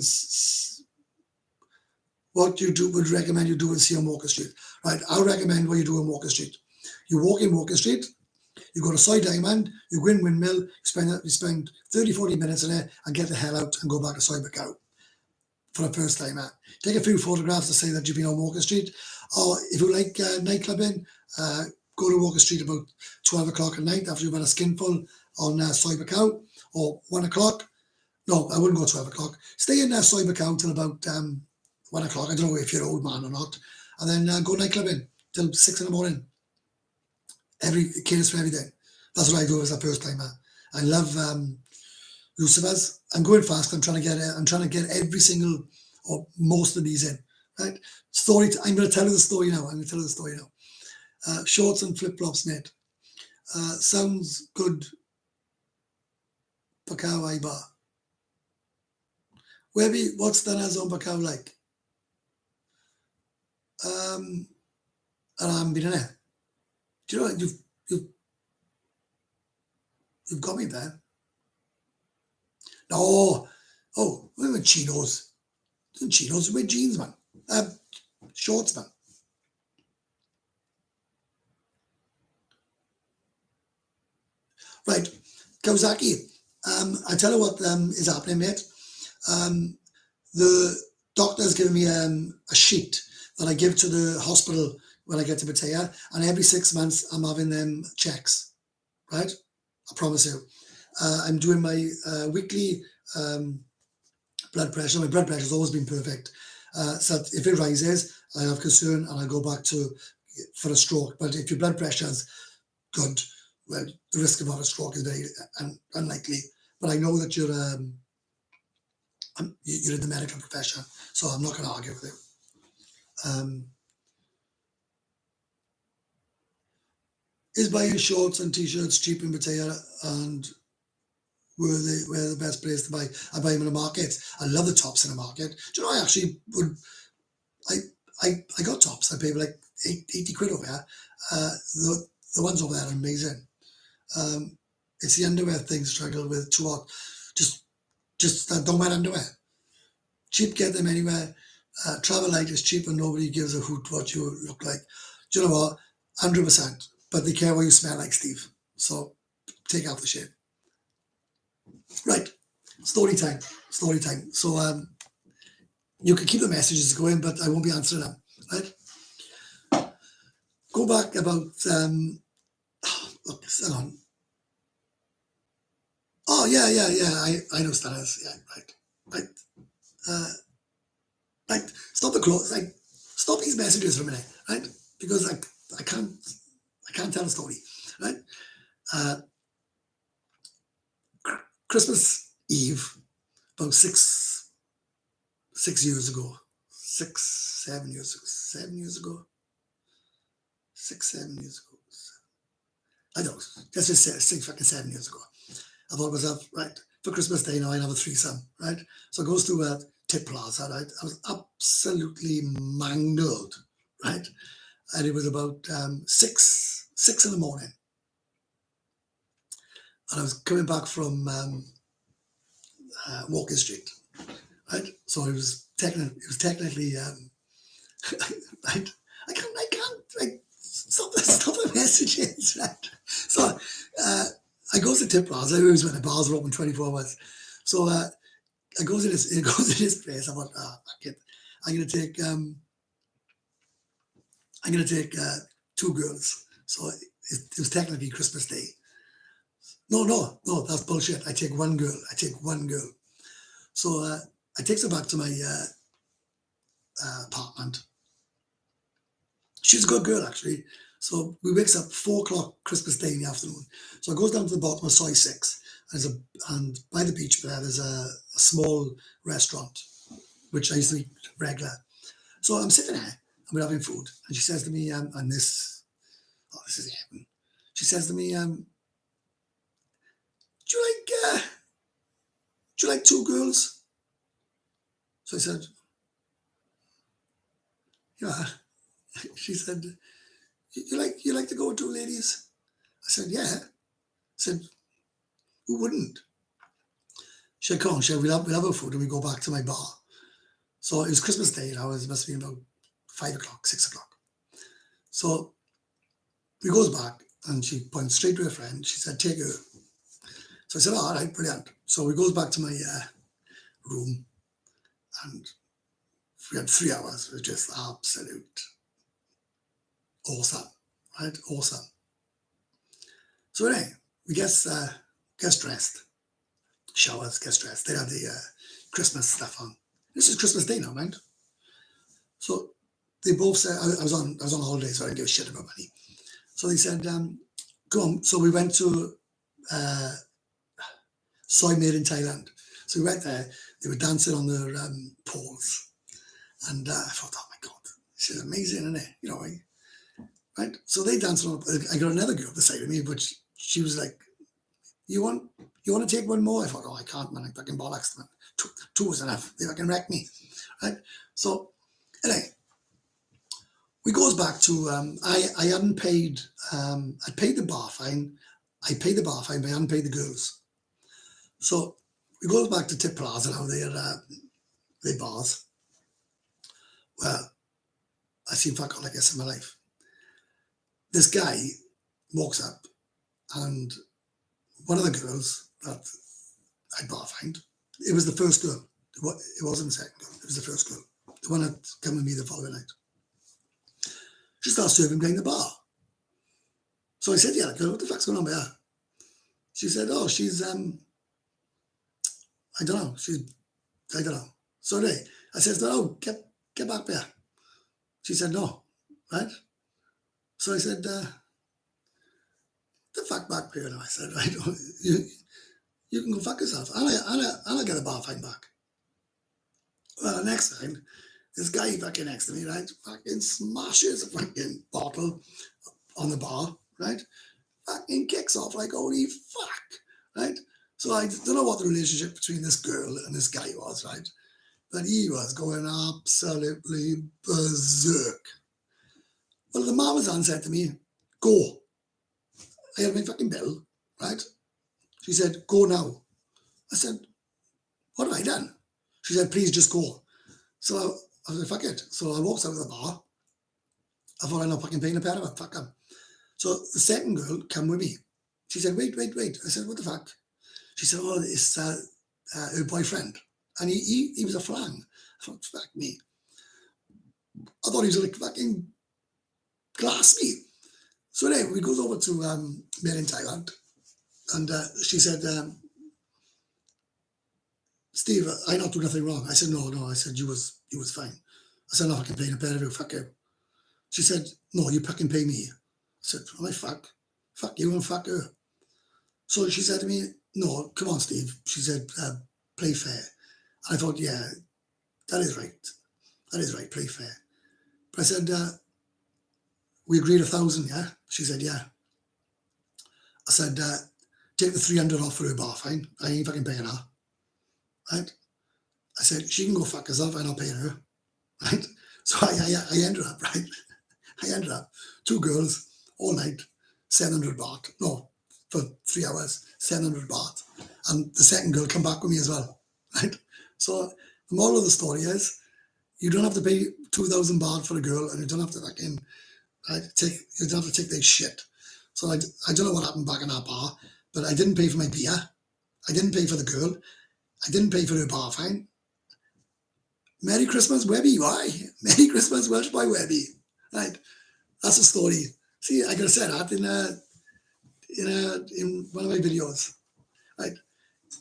Speaker 1: what you would recommend you do and see on Walker Street? Right, I recommend what you do on Walker Street. You walk in Walker Street, you go to Soy Diamond, you go in Windmill, you spend 30, 40 minutes in there and get the hell out and go back to Soy Macau for the first time. Take a few photographs to say that you've been on Walker Street. Or if you like nightclubbing, go to Walker Street about 12 o'clock at night after you've had a skinful on Soy Macau, or 1 o'clock. No, I wouldn't go 12 o'clock. Stay in Soy Macau till about 1 o'clock. I don't know if you're an old man or not. And then go nightclubbing till 6 in the morning. Every cadence for everything. That's what I do as a first timer. I love Lucifers. I'm going fast. I'm trying to get every single or most of these in. Right? I'm going to tell you the story now. Shorts and flip flops, mate. Sounds good. Pacau Ibar. What's the on Pacau like? And I'm been in it. Do you know what? You've got me there. No. Oh, we wear chinos. Chinos, we wear jeans, man. Shorts, man. Right. Kawasaki. I tell you what is happening, mate. The doctor's given me a sheet that I give to the hospital when I get to Pattaya, and every 6 months I'm having them checks, right? I promise you. I'm doing my weekly blood pressure. My blood pressure has always been perfect. So if it rises, I have concern and I go back for a stroke. But if your blood pressure is good, well, the risk of having a stroke is very unlikely. But I know that you're in the medical profession, so I'm not going to argue with you. Is buying shorts and t-shirts cheap in Pattaya, and where the best place to buy? I buy them in the market. I love the tops in the market. Do you know, I actually would. I got tops. I paid like 80 quid over there. The ones over there are amazing. It's the underwear thing struggle with too hot. Just don't wear underwear. Cheap, get them anywhere. Travel light is cheap and nobody gives a hoot what you look like. Do you know what? 100%. But they care what you smell like, Steve. So take out the shit. Right. Story time. So you can keep the messages going, but I won't be answering them. Right. Go back about look, hang on. Oh yeah. I know Stanners. Yeah, right. Right. Stop the close. Like, stop these messages for a minute, right? Because I can't tell a story, right? Christmas Eve, about 6 years ago, 7 years ago, 7 years ago. I don't know, let's just say 7 years ago. I thought to myself, right, for Christmas Day now I have a threesome, right? So it goes to Tip Plaza, right? I was absolutely mangled, right? And it was about 6 in the morning. And I was coming back from Walking Street, right? So it was technically right. I can't like stop the messages, right? So I go to Tip Plaza. I always when the bars are open 24 hours. So it goes in this place. I thought, fuck it. I'm gonna take two girls. So it was technically Christmas Day. No, that's bullshit. I take one girl. So I takes her back to my apartment. She's a good girl, actually. So we wakes up 4 o'clock Christmas Day in the afternoon. So I goes down to the bottom of Soy 6, and by the beach there's a small restaurant, which I used to eat regular. So I'm sitting there, and we're having food, and she says to me, and this is heaven. She says to me, do you like two girls? So I said, yeah. She said, you like to go with two ladies? I said, yeah. I said, who wouldn't? She said, come on, we'll have our food and we go back to my bar. So it was Christmas Day, it must have been about 5 o'clock, 6 o'clock. So we goes back and she points straight to her friend. She said, take her. So I said, all right, brilliant. So we goes back to my room, and we had 3 hours. It was just absolute awesome, right? Awesome. So anyway, we get dressed, showers, get dressed. They had the Christmas stuff on. This is Christmas Day now, mind. So they both said, I was on holiday, so I didn't give a shit about money. So they said, go on. So we went to Soy Made in Thailand. So we went there. They were dancing on their poles, and I thought, oh my god, this is amazing, isn't it? You know, right? So they danced on. I got another girl beside of me, but she was like, you want to take one more? I thought, oh, I can't, man. I fucking bollocks, man. Two was enough. They fucking wrecked me, right? So anyway, we goes back to I hadn't paid. I paid the bar fine. I paid the bar fine, but I hadn't paid the girls. So we goes back to Tip Plaza now. Their bars. Well, I seen fuck all like this in my life. This guy walks up, and one of the girls that I bar fined, it was the first girl. It wasn't the second girl. It was the first girl. The one that came with me the following night. She starts serving behind the bar. So I said, yeah, girl, what the fuck's going on with her? She said, oh, she's, I don't know. I don't know. So anyway, I said, oh, get back there. She said, no, right? So I said, the fuck back there. And I said, right, you can go fuck yourself. I'll get a bar fine back. Well, the next time, this guy fucking next to me, right, fucking smashes a fucking bottle on the bar, right? Fucking kicks off like, holy fuck, right? So I don't know what the relationship between this girl and this guy was, right? But he was going absolutely berserk. Well, the Mamazan said to me, go. I had my fucking bill, right? She said, go now. I said, what have I done? She said, please just go. So I was like, fuck it. So I walked out of the bar. I thought, I'm not fucking paying a pair of it. Fuck him. So the second girl came with me. She said, wait. I said, what the fuck? She said, oh, it's her boyfriend. And he was a flang. I thought, fuck me. I thought he was like fucking glass me. So anyway, we goes over to Made in Thailand. And she said, Steve, I not do nothing wrong. I said, no. I said, you was fine. I said, no, I can pay a better view. Fuck you. She said, no, you fucking pay me. I said, oh, fuck you and fuck her. So she said to me, no, come on, Steve. She said, play fair. I thought, yeah, that is right, play fair. But I said, we agreed 1,000, yeah? She said, yeah. I said, take the 300 off for her bar fine. I ain't fucking paying her, right? I said, she can go fuck herself, I'm not paying her, right? So I ended up, right? I ended up, 2 girls, all night, 700 baht. No, for 3 hours, 700 baht. And the second girl come back with me as well, right? So the moral of the story is, you don't have to pay 2,000 baht for a girl, and you don't have to fucking, right, you don't have to take their shit. So I don't know what happened back in that bar, but I didn't pay for my beer. I didn't pay for the girl. I didn't pay for her bar fine. Merry Christmas, Webby. Why? Merry Christmas, Welsh boy Webby. Right. That's the story. See, I could have said that in one of my videos. Right.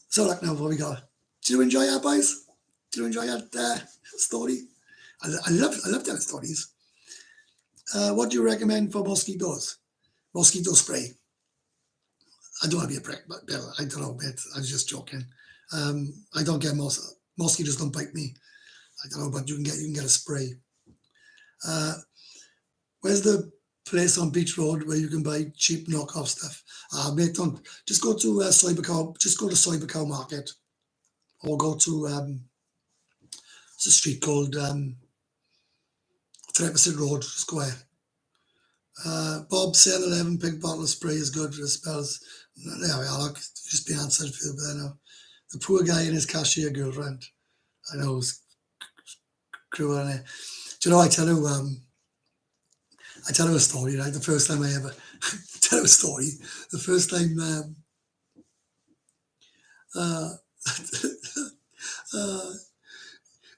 Speaker 1: So like now, what we got? Did you enjoy that, boys? Did you enjoy that story? I love telling stories. What do you recommend for mosquitoes? Mosquito spray. I don't want to be a prick, but I don't know, mate. I was just joking. I don't get mosquitoes don't bite me. I don't know, but you can get a spray. Where's the place on Beach Road where you can buy cheap knockoff stuff? Mate, don't just go to Cybercow. Just go to Cybercow Market, or go to it's a street called Threepside Road Square. Bob 7-Eleven pink bottle of spray is good for the spells. There we are. Look, just been answered for you there now. The poor guy and his cashier girlfriend. I know it was cruel. Do you know? I tell you a story. Right, the first time I ever tell you a story. The first time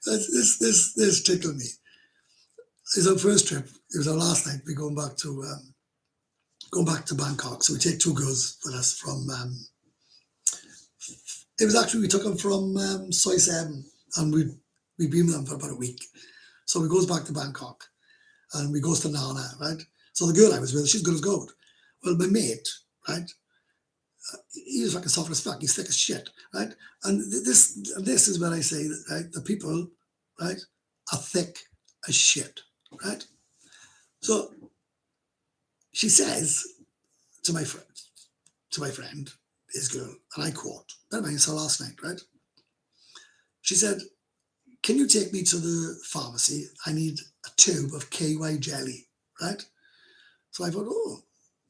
Speaker 1: this tickled me. It was our first trip. It was our last night. We're going back to Bangkok. So we take two girls with us from. It was actually we took them from Soy 7, and we beamed them for about a week. So we goes back to Bangkok, and we goes to Nana, right? So the girl I was with, she's good as gold. Well, my mate, right? He was fucking soft as fuck. He's thick as shit, right? And this is when I say that, right? The people, right, are thick as shit, right? So she says to my friend, his girl, and I quote, that I saw last night, right? She said, "Can you take me to the pharmacy? I need a tube of KY jelly," right? So I thought, oh,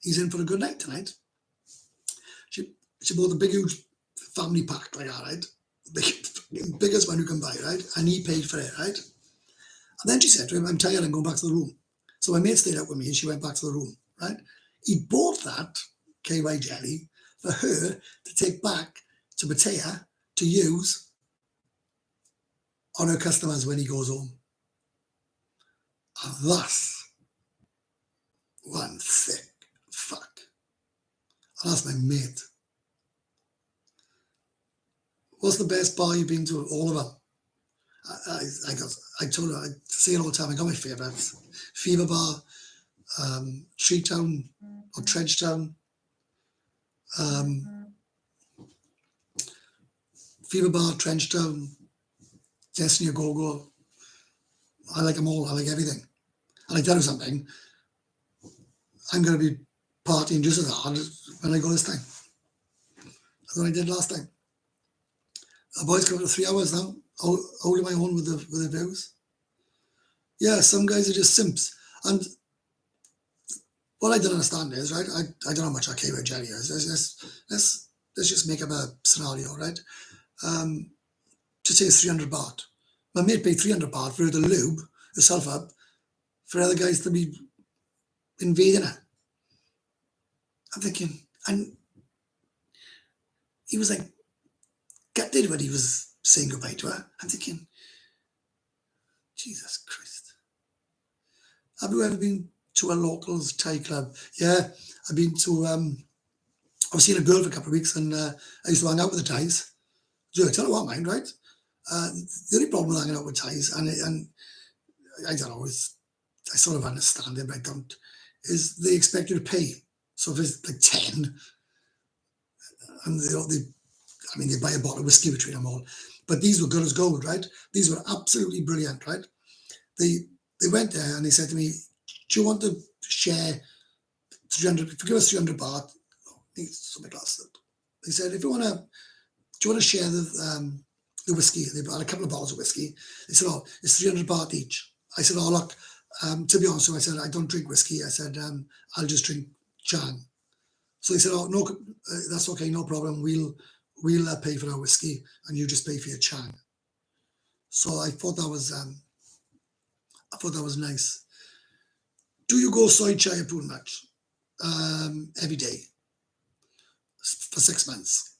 Speaker 1: he's in for a good night tonight. She bought a big, huge family pack like that, right? Biggest one you can buy, right? And he paid for it, right? And then she said to him, "I'm tired, I'm going back to the room." So my mate stayed out with me and she went back to the room, right? He bought that KY jelly for her to take back to Pattaya to use on her customers when he goes home. And that's one thick fuck. And that's my mate. What's the best bar you've been to? All of them. I told her, I say it all the time, I got my favourites. Fever Bar, Tree Town or Trench Town, Fever Bar, Trench Town, Destiny Go-Go. I like them all. I like everything. And I tell you something, I'm going to be partying just as hard when I go this time as what I did last time. The boys come up to 3 hours now, holding my own with the views. Yeah, some guys are just simps. And what I don't understand is, right, I don't know how much our KY jelly is. Let's just make up a scenario, right? To say it's 300 baht. My mate paid 300 baht for her to lube herself up for other guys to be invading her. I'm thinking, and he was like gutted when he was saying goodbye to her. I'm thinking, Jesus Christ. Have you ever been to a locals Thai club? Yeah, I've been to, I was seeing a girl for a couple of weeks and I used to hang out with the Thais. So I tell you what, mind, right? The only problem with hanging out with Thais, and I don't know, I sort of understand it, but I don't, is they expect you to pay. So if it's like 10, and they buy a bottle of whiskey between them all. But these were good as gold, right? These were absolutely brilliant, right? They went there and they said to me, "Do you want to share 300? If you give us 300 baht, oh, I need some glasses." They said, "If you want to, do you want to share the whiskey?" They bought a couple of bottles of whiskey. They said, "Oh, it's 300 baht each." I said, "Oh, look, to be honest," I said, "I don't drink whiskey." I said, "I'll just drink Chang." So they said, "Oh, no, that's okay, no problem. We'll pay for our whiskey and you just pay for your Chang." So I thought that was nice. Do you go soy chai pool much? Every day for 6 months.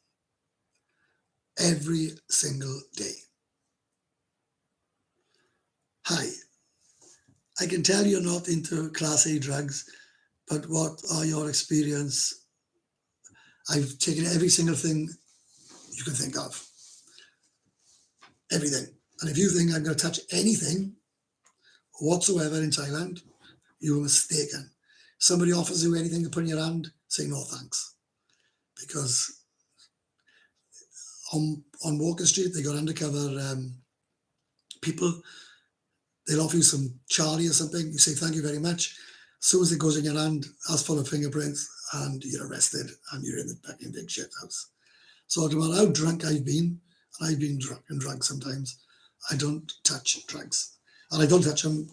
Speaker 1: every single day. Hi, I can tell you're not into Class A drugs, but what are your experience? I've taken every single thing you can think of. Everything. And if you think I'm going to touch anything whatsoever in Thailand, you are mistaken. Somebody offers you anything to put in your hand, say no thanks. Because on Walker Street, they got undercover people. They'll offer you some Charlie or something. You say, thank you very much. As soon as it goes in your hand, that's full of fingerprints, and you're arrested and you're in the fucking big shit house. So no matter how drunk I've been, and I've been drunk sometimes, I don't touch drugs. And I don't touch them.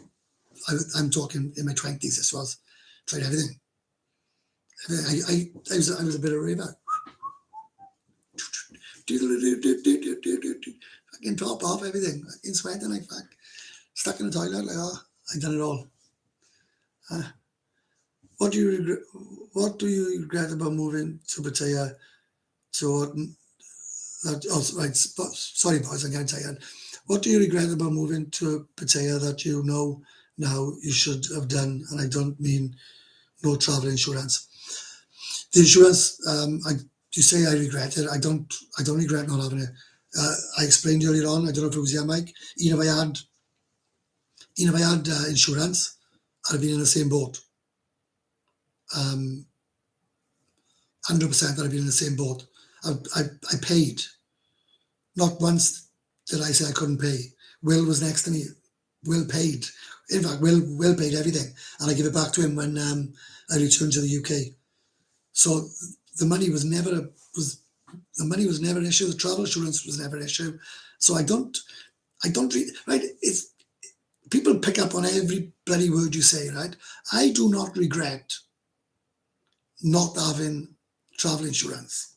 Speaker 1: I'm talking in my 20s, this was. Tried everything. I was a bit of a raver. Fucking top off everything. Fucking sweating like fuck. Stuck in the toilet like, oh, I've done it all. What do you regret about moving to Pattaya? Sorry boys, I'm getting tired. What do you regret about moving to Pattaya that you know now you should have done? And I don't mean no travel insurance. The insurance, you say I regret it. I don't regret not having it. I explained earlier on, I don't know if it was here, Mike, even if I had insurance, I'd have been in the same boat. 100% that I'd been in the same boat. I paid. Not once did I say I couldn't pay. Will was next to me. Will paid. In fact, Will paid everything, and I give it back to him when I returned to the UK. So the money was never an issue. The travel insurance was never an issue. So I don't right. It's people pick up on every bloody word you say, right? I do not regret not having travel insurance.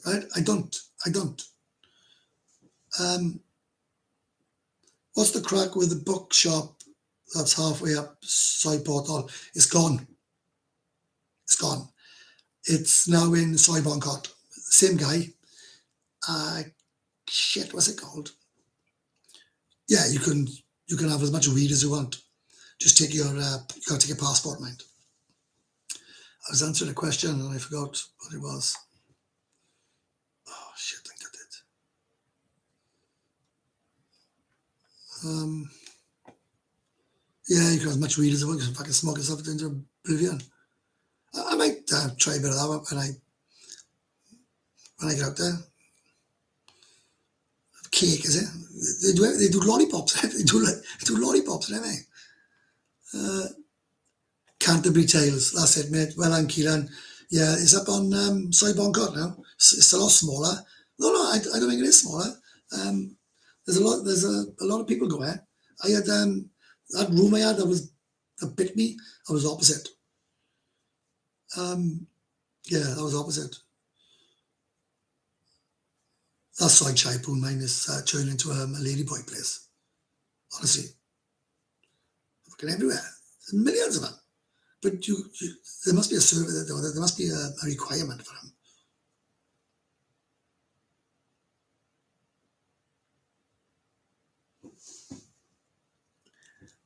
Speaker 1: Right? I don't. What's the crack with the bookshop that's halfway up Soy Portal? It's gone. It's gone. It's now in Soy Bangkok. Same guy. Shit, what's it called? Yeah, you can have as much weed as you want. Just take your you gotta take your passport, mind. I was answering a question and I forgot what it was. Oh shit, I think I did. Yeah, you can have as much weed as you want. You can fucking smoke yourself into oblivion. I might try a bit of that when I get out there. Cake, is it? They do lollipops. they do lollipops, don't they? Canterbury Tales. That's it, mate. Well done, Keelan. Yeah, it's up on Soy Bangkok now. It's a lot smaller. No, I don't think it is smaller. There's a lot of people go there. I had that room I had that bit me. I was opposite. Yeah, I was opposite. That Soy Chai Poon mine is turned into a ladyboy place. Honestly, fucking everywhere. There's millions of them. But there must be a survey. There must be a requirement for them.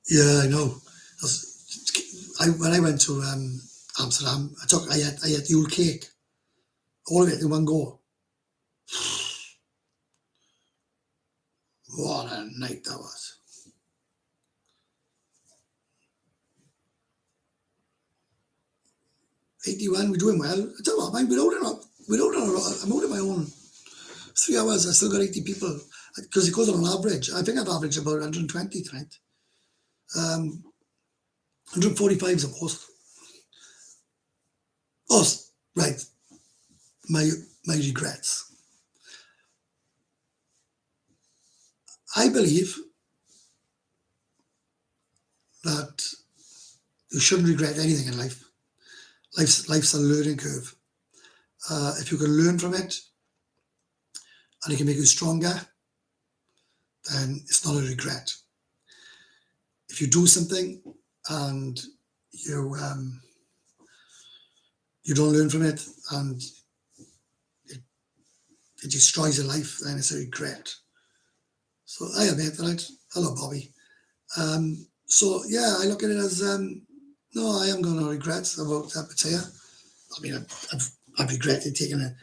Speaker 1: Yeah, I know. When I went to Amsterdam, I had Yule cake, all of it in one go. What a night that was! 81, we're doing well. I tell you what, man, we're holding up. I'm holding my own. 3 hours, I still got 80 people because it goes on average. I think I've averaged about 120 tonight. 145 is the most. Oh, right. My regrets. I believe that you shouldn't regret anything in life. Life's a learning curve. If you can learn from it and it can make you stronger, then it's not a regret. If you do something and you don't learn from it and it destroys your life, then it's a regret. So I admit that. Hello, Bobby. So yeah, I look at it as no, I haven't got no regrets about Pattaya. I mean, I've regretted taking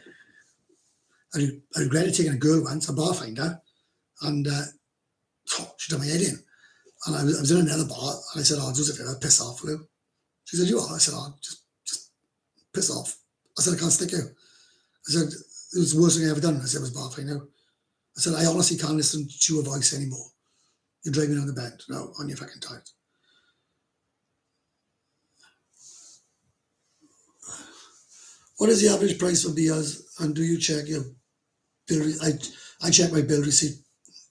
Speaker 1: I regretted taking a girl once, a bar finder, and she done my head in. And I was in another bar, and I said, "Oh, Joseph, I piss off, will you?" She said, "You are?" I said, "Oh, just piss off." I said, "I can't stick you." I said, "It was the worst thing I ever done." I said, "It was bar finder." I said, "I honestly can't listen to your voice anymore. You're driving on the bed. No, on your fucking tired." What is the average price for beers, and do you check your bill? I check my bill receipt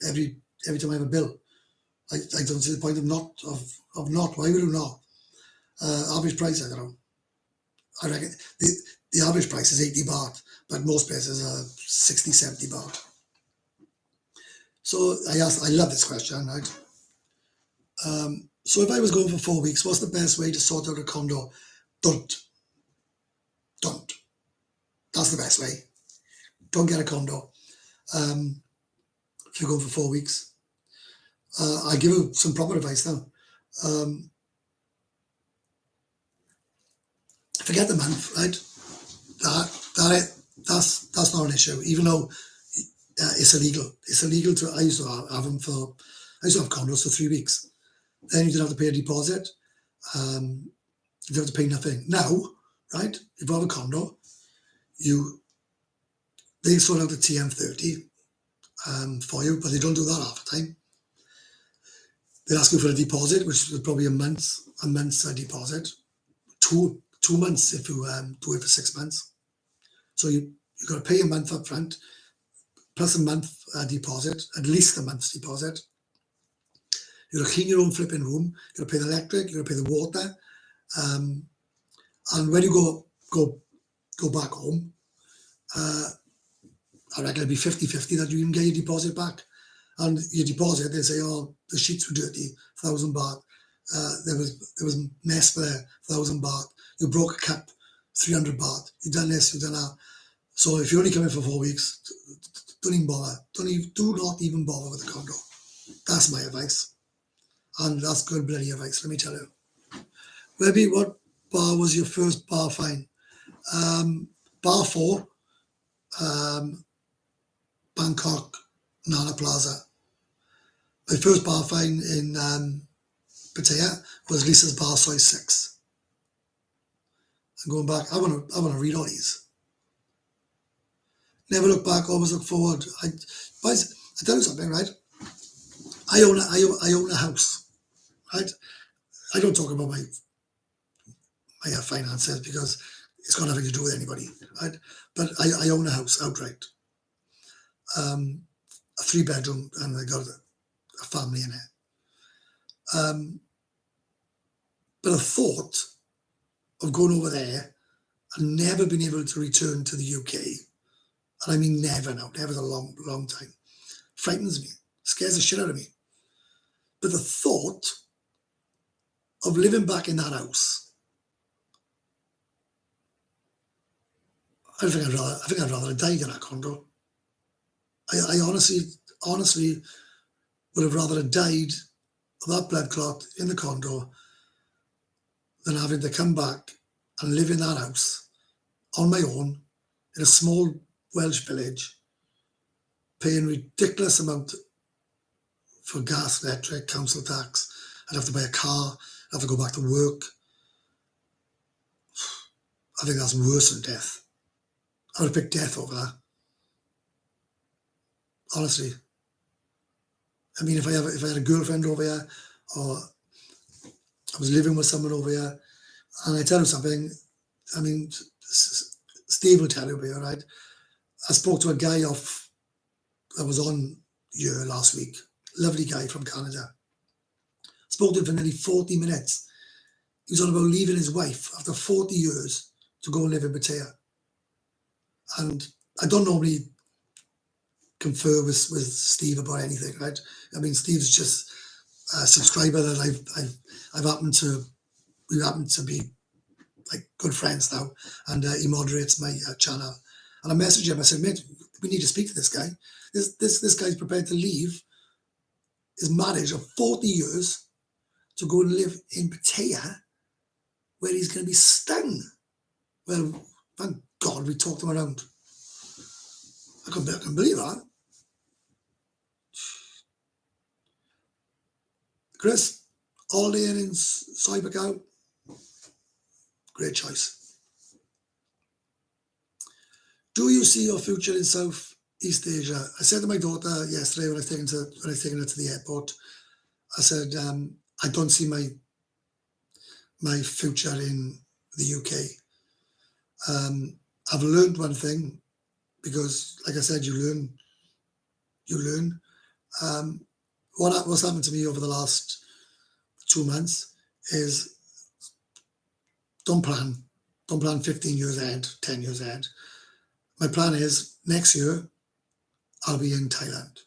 Speaker 1: every time I have a bill. I don't see the point of not. Why would you not? Average price, I don't know. I reckon the average price is 80 baht, but most places are 60, 70 baht. So I love this question, right? So if I was going for 4 weeks, what's the best way to sort out a condo? Don't. That's the best way. Don't get a condo. If you're going for 4 weeks, I give you some proper advice now. Forget the month, right? That's not an issue, even though it's illegal. It's illegal to. I used to have them for. I used to have condos for 3 weeks. Then you didn't have to pay a deposit. You don't have to pay nothing. Now, right? If you have a condo, they sort out the TM30 for you, but they don't do that half the time. They ask you for a deposit, which is probably a month's deposit. Two months if you do it for 6 months. So you got to pay a month up front, plus a month deposit, at least a month's deposit. You got to clean your own flipping room. You got to pay the electric. You got to pay the water. And when you go back home, I reckon it'd be 50-50 that you even get your deposit back. And your deposit, they say, "Oh, the sheets were dirty, 1,000 baht. There was mess there, 1,000 baht. You broke a cup, 300 baht. You done this, you done that." So if you're only coming for 4 weeks, don't even bother. Do not even bother with the condo. That's my advice, and that's good bloody advice. Let me tell you. Maybe what bar was your first bar fine? Bar 4, Bangkok, Nana Plaza. My first bar fine in Pattaya was Lisa's Bar Soy 6. I'm going back. I want to read all these. Never look back, always look forward. Boys, I tell you something, right? I own a house, right? I don't talk about my finances because it's got nothing to do with anybody, right? But I own a house outright, a 3-bedroom, and I got a family in it. But the thought of going over there and never being able to return to the UK, and I mean never now, never a long, long time, frightens me, scares the shit out of me. But the thought of living back in that house, I think I'd rather have died in that condo. I honestly would have rather have died of that blood clot in the condo than having to come back and live in that house on my own in a small Welsh village, paying ridiculous amount for gas, electric, council tax. I'd have to buy a car. I'd have to go back to work. I think that's worse than death. I would have picked death over that. Honestly. I mean, if I had a girlfriend over here, or I was living with someone over here, and I tell you something, I mean, Steve will tell you about it, right? I spoke to a guy that was on here last week. Lovely guy from Canada. Spoke to him for nearly 40 minutes. He was on about leaving his wife after 40 years to go and live in Pattaya. And I don't normally confer with Steve about anything, right? I mean, Steve's just a subscriber that we happen to be like good friends now, and he moderates my channel. And I messaged him. I said, "Mate, we need to speak to this guy. This guy's prepared to leave his marriage of 40 years to go and live in Pattaya, where he's going to be stung. Well, thank God we talked him around. I can believe that. Chris, holiday in Cybercow, great choice. Do you see your future in Southeast Asia? I said to my daughter yesterday when I was taking her to the airport, I said, I don't see my future in the UK. I've learned one thing, because like I said, you learn. What's happened to me over the last 2 months is don't plan 15 years ahead, 10 years ahead. My plan is next year I'll be in Thailand.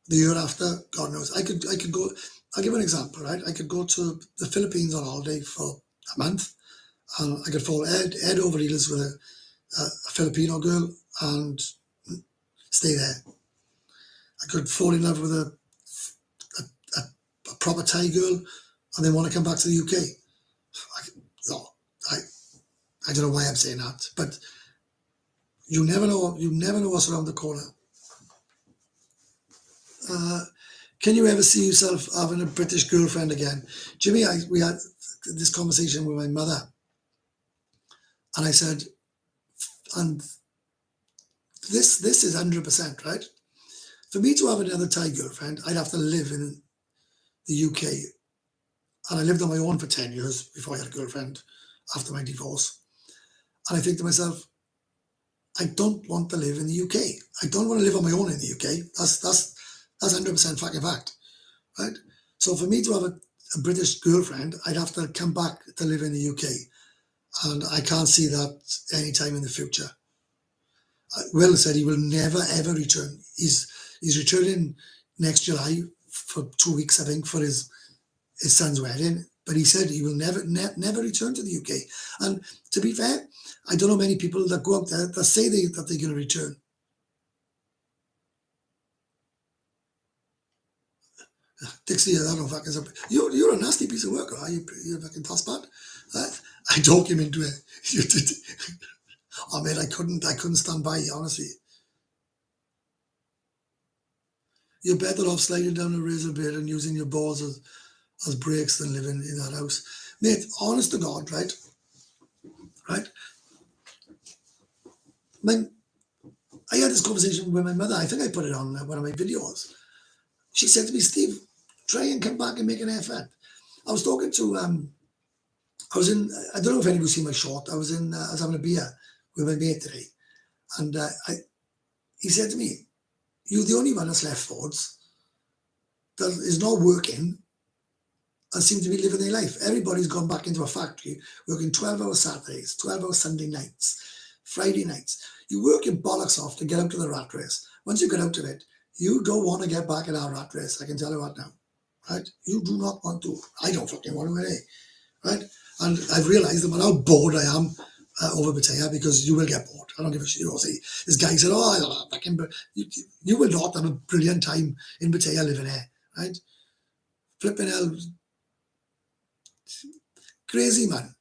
Speaker 1: The year after, God knows. I could go. I'll give an example, right? I could go to the Philippines on holiday for a month, and I could fall head over heels with a Filipino girl and stay there. I could fall in love with a proper Thai girl and then want to come back to the UK. I don't know why I'm saying that, but you never know. You never know what's around the corner. Can you ever see yourself having a British girlfriend again? Jimmy, we had this conversation with my mother, and I said, and this is 100%, right? For me to have another Thai girlfriend, I'd have to live in the UK, and I lived on my own for 10 years before I had a girlfriend after my divorce. And I think to myself, I don't want to live in the UK. I don't want to live on my own in the UK. That's 100% fucking fact, right? So for me to have a British girlfriend, I'd have to come back to live in the UK, and I can't see that anytime in the future. Will said he will never ever return. He's returning next July for 2 weeks, I think, for his son's wedding. But he said he will never return to the UK. And to be fair, I don't know many people that go out there that say that they're going to return. Dixie, I don't know if I can. You're a nasty piece of work, are you? You're a fucking tossbot. I talk him into it. Oh man, I couldn't stand by you, honestly. You're better off sliding down a razor blade and using your balls as brakes than living in that house. Mate, honest to God, right? Right? I had this conversation with my mother. I think I put it on one of my videos. She said to me, Steve, try and come back and make an effort. I was talking to, I don't know if anybody's seen my short. I was having a beer with my mate today. And he said to me, you're the only one that's left Fords that is not working and seem to be living their life. Everybody's gone back into a factory, working 12-hour Saturdays, 12-hour Sunday nights, Friday nights. You work your bollocks off to get out of the rat race. Once you get out of it, you don't want to get back in our rat race. I can tell you that now, right? You do not want to. I don't fucking want to, anyway, right? And I've realised that how bored I am over Pattaya, because you will get bored. I don't give a shit. You know, see, this guy said, "Oh, I don't know, fucking," but you will not have a brilliant time in Pattaya living here, right? Flipping hell, crazy man.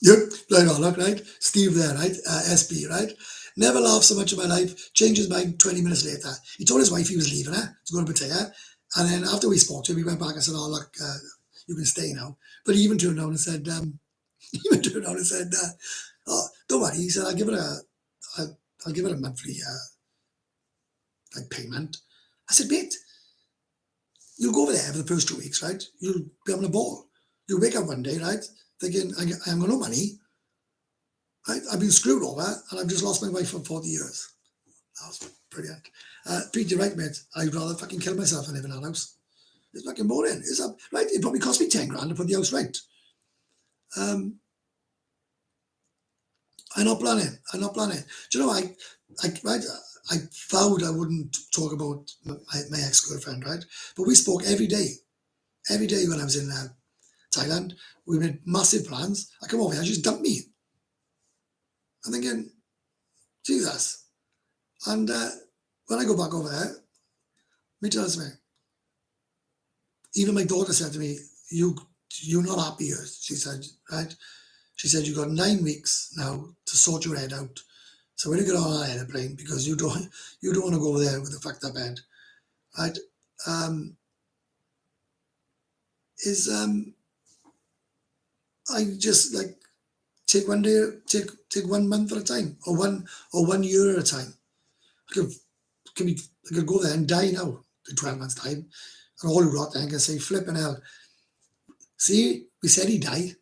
Speaker 1: Yep, right on, look, right? Steve there, right? SP, right? Never laughed so much in my life. Changed his mind 20 minutes later. He told his wife he was leaving her to go to Pattaya. And then after we spoke to him, we went back and said, "Oh, look, you can stay now." But he even turned around and said, "Oh, don't worry." He said, I'll give it a monthly like payment. I said, "Mate, you'll go over there for the first 2 weeks, right? You'll be having a ball. You'll wake up one day, right, thinking, I haven't got no money. Right? I've been screwed over and I've just lost my wife for 40 years. That was brilliant. Pete, you're right, mate. I'd rather fucking kill myself than live in that house. It's fucking boring. Is that right? It probably cost me 10 grand to put the house right. I'm not planning. Do you know, I vowed I wouldn't talk about my ex-girlfriend, right? But we spoke every day when I was in Thailand. We made massive plans. I come over here, she just dumped me. I'm thinking, Jesus, And when I go back over there, me tells me, even my daughter said to me, you're not happy here, she said, right? She said, you've got 9 weeks now to sort your head out. So when you get on an airplane, because you don't want to go over there with a fucked up head, right? I just like take one day, take 1 month at a time, or 1 year at a time. I could go there and die now in 12 months' time, and all who got there can say, flipping hell. See, we said he died.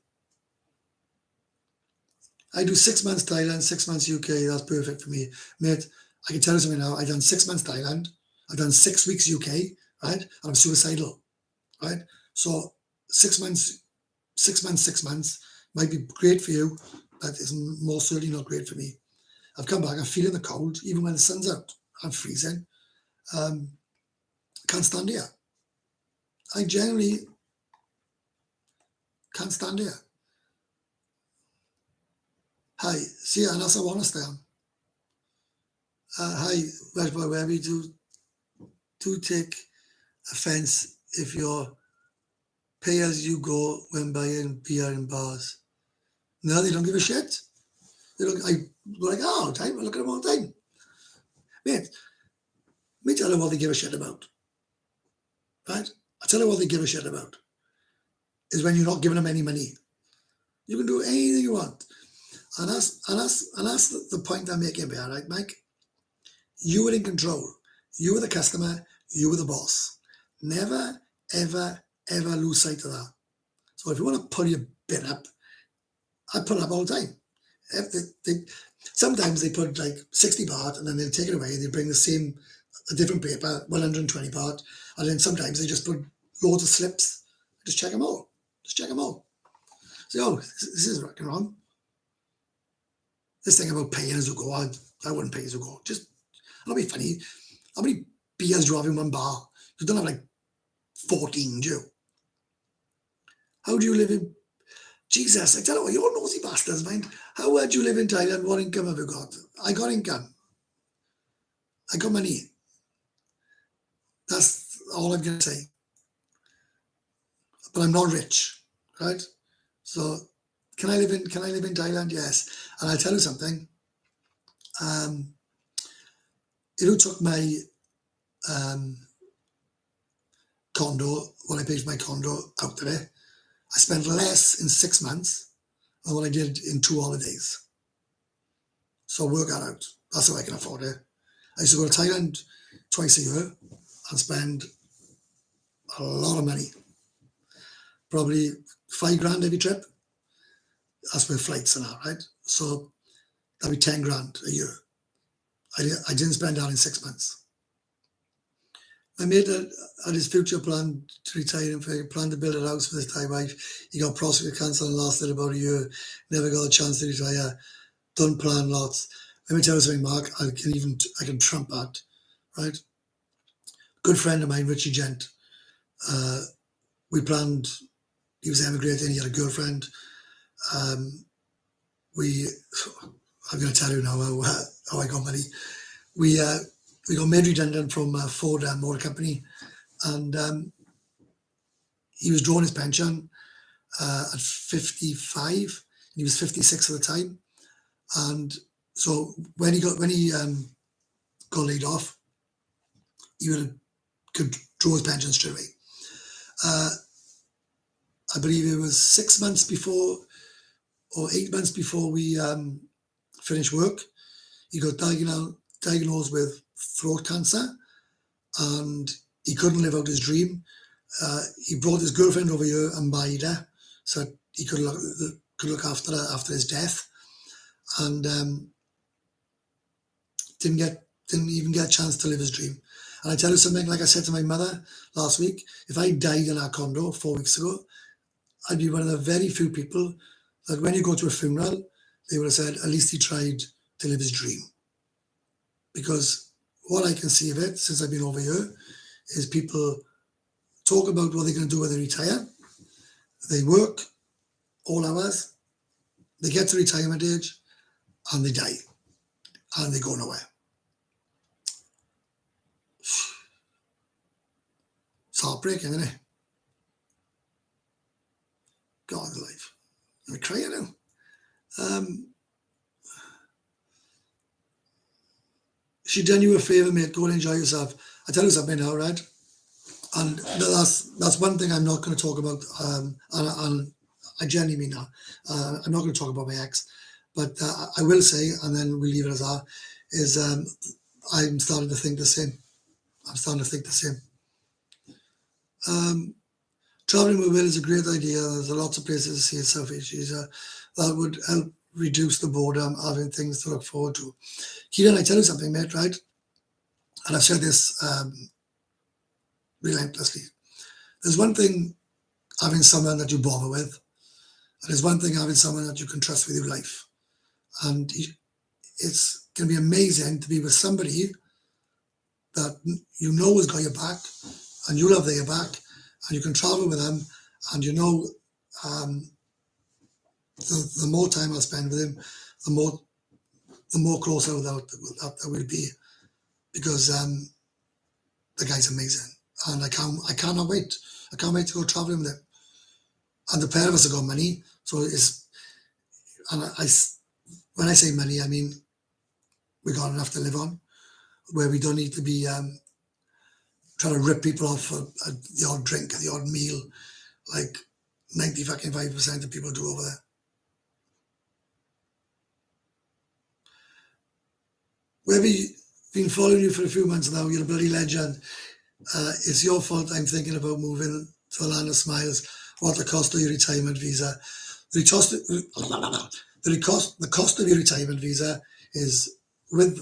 Speaker 1: I do 6 months Thailand, 6 months UK. That's perfect for me, mate. I can tell you something now. I've done 6 months Thailand. I've done 6 weeks UK, right? And I'm suicidal, right? So 6 months, 6 months might be great for you, but it's most certainly not great for me. I've come back. I'm feeling the cold, even when the sun's out. I'm freezing. Can't stand here. I generally can't stand here. Hi, see, and that's I want to stay on. Hi, Welsh Boy Webby, do take offence if you're pay as you go when buying beer in bars. No, they don't give a shit. They don't. I go like, oh, time. I look at them all the time. Mate, me tell you what they give a shit about. Right? I tell you what they give a shit about is when you're not giving them any money. You can do anything you want, and that's the point I'm making here, right, Mike? You were in control. You were the customer. You were the boss. Never, ever, ever lose sight of that. So if you want to pull your bit up, I pull it up all the time. Sometimes they put like 60 baht and then they'll take it away. They bring a different paper, 120 baht, and then sometimes they just put loads of slips. Just check them all. So, oh, this is rocking wrong. This thing about paying as you go, I wouldn't pay as you go. Just, it'll be funny. How many beers do you have in one bar? You don't have like 14, do you? How do you live in... Jesus, I tell you what, you're nosy bastards, mind. How do you live in Thailand? What income have you got? I got income. I got money. That's all I'm going to say. But I'm not rich, right? So can I live in Thailand? Yes. And I'll tell you something. Who took my condo, what I paid for my condo out there, I spent less in 6 months than what I did in 2 holidays. So work that out. That's how I can afford it. I used to go to Thailand twice a year and spend a lot of money. Probably 5 grand every trip. That's with flights and that, right? So that'd be 10 grand a year. I didn't spend that in 6 months. My mate had his future plan to retire and he planned to build a house with his Thai wife. He got prostate cancer and lasted about a year. Never got a chance to retire. Done plan lots. Let me tell you something, Mark. I can trump that, right? Good friend of mine, Richie Gent. We planned. He was emigrating. He had a girlfriend. I'm going to tell you now how I got money. We got made redundant from Ford Motor Company, and he was drawing his pension at 55. And he was 56 at the time, and so when he got laid off, he could draw his pension straight away. I believe it was 6 months before or 8 months before we finished work, he got diagnosed with throat cancer, and he couldn't live out his dream. He brought his girlfriend over here and married her so he could look after her after his death, and didn't even get a chance to live his dream. And I tell you something, like I said to my mother last week, if I died in our condo 4 weeks ago, I'd be one of the very few people that when you go to a funeral, they would have said, at least he tried to live his dream. Because what I can see of it since I've been over here is people talk about what they're going to do when they retire. They work all hours, they get to retirement age, and they die, and they go nowhere. heartbreaking, isn't it? God alive. I'm crying now. She done you a favour, mate. Go and enjoy yourself. I tell you something now, right? And that's one thing I'm not going to talk about. And I genuinely mean that. I'm not going to talk about my ex, but I will say, and then we'll leave it as that. Is I'm starting to think the same. I'm starting to think the same. Traveling with Will is a great idea. There's lots of places to see in Southeast Asia that would help reduce the boredom, having things to look forward to. Kieran, I tell you something, mate, right? And I've said this relentlessly. There's one thing having someone that you bother with, and there's one thing having someone that you can trust with your life. And it's going to be amazing to be with somebody that you know has got your back, and you love their back, and you can travel with them, and you know the more time I spend with him, the more closer that will be, because the guy's amazing, and I cannot wait. I can't wait to go traveling with him. And the pair of us have got money, so it's, and when I say money, I mean we got enough to live on, where we don't need to be trying to rip people off for the odd drink or the odd meal, like 95% of people do over there. We've been following you for a few months now. You're a bloody legend. It's your fault I'm thinking about moving to the land of smiles. What the cost of your retirement visa? The cost of your retirement visa is with